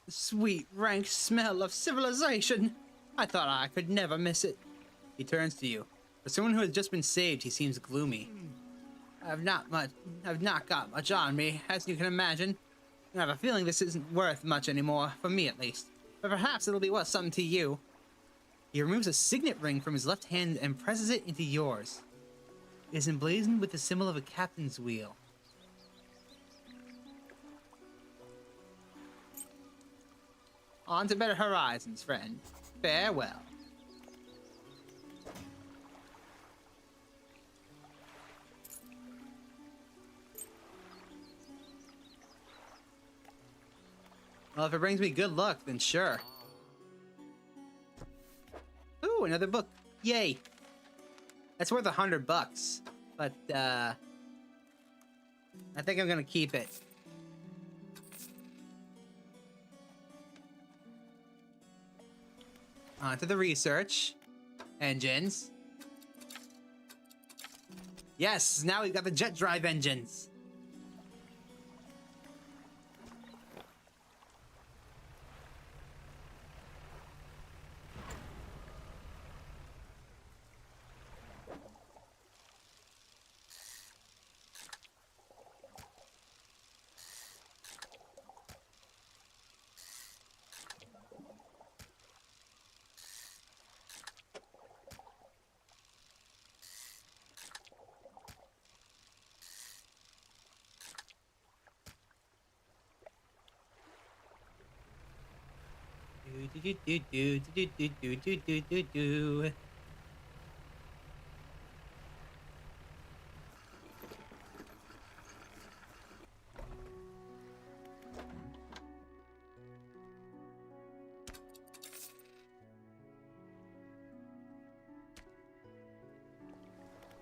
The sweet, rank smell of civilization. I thought I could never miss it. He turns to you. For someone who has just been saved, he seems gloomy. I've not got much on me, as you can imagine. I have a feeling this isn't worth much anymore, for me at least. But perhaps it'll be worth something to you. He removes a signet ring from his left hand and presses it into yours. It is emblazoned with the symbol of a captain's wheel. On to better horizons, friend. Farewell. Well, if it brings me good luck, then sure. Ooh, another book. Yay. That's worth $100. But, I think I'm gonna keep it. On to the research. Engines. Yes, now we've got the jet drive engines. Do.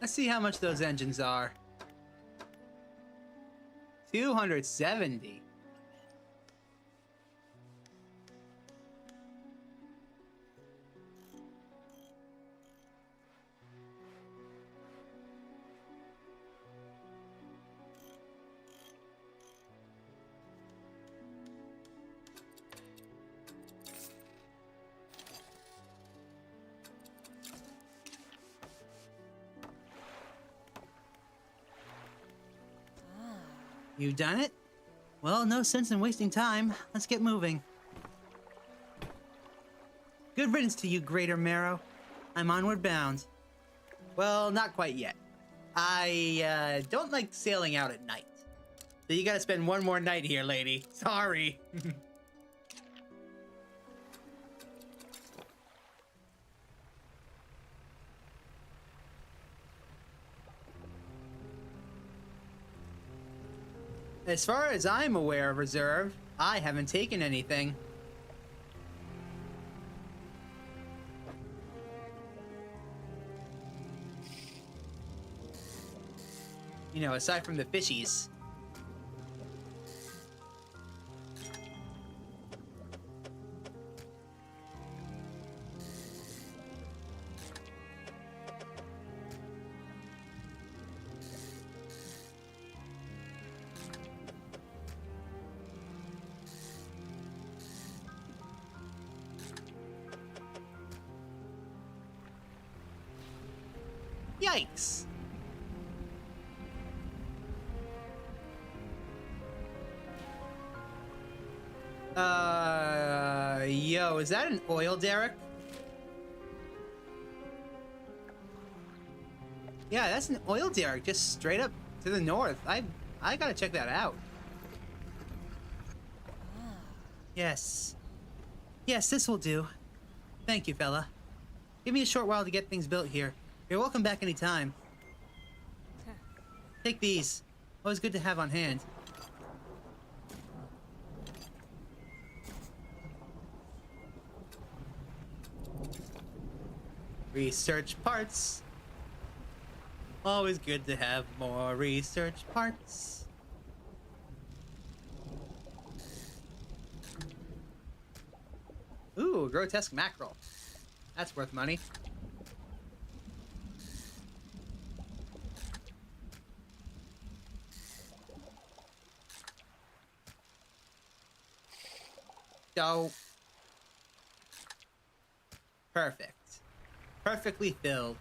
Let's see how much those engines are. 270. You done it? Well, no sense in wasting time. Let's get moving. Good riddance to you, Greater Marrow. I'm onward bound. Well, not quite yet. I don't like sailing out at night. So you gotta spend one more night here, lady. Sorry. As far as I'm aware of reserve, I haven't taken anything. You know, aside from the fishies. Yikes! Yo, is that an oil derrick? Yeah, that's an oil derrick just straight up to the north. I gotta check that out. Yes. Yes, this will do. Thank you, fella. Give me a short while to get things built here. You're welcome back anytime. Take these. Always good to have on hand. Research parts. Always good to have more research parts. Ooh, grotesque mackerel. That's worth money. So, perfect. Perfectly filled.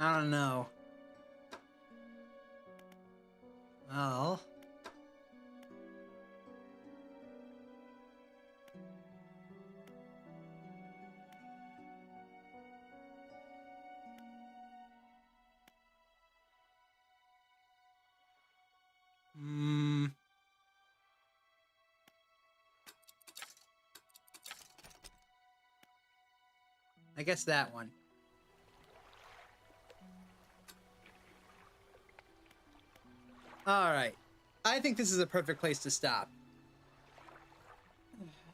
I don't know. Well... I guess that one. Alright. I think this is a perfect place to stop.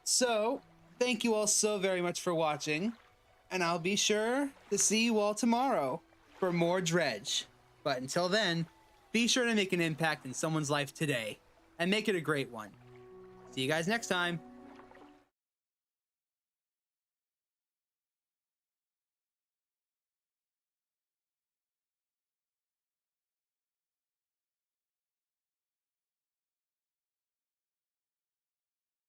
So, thank you all so very much for watching. And I'll be sure to see you all tomorrow for more Dredge. But until then, be sure to make an impact in someone's life today. And make it a great one. See you guys next time.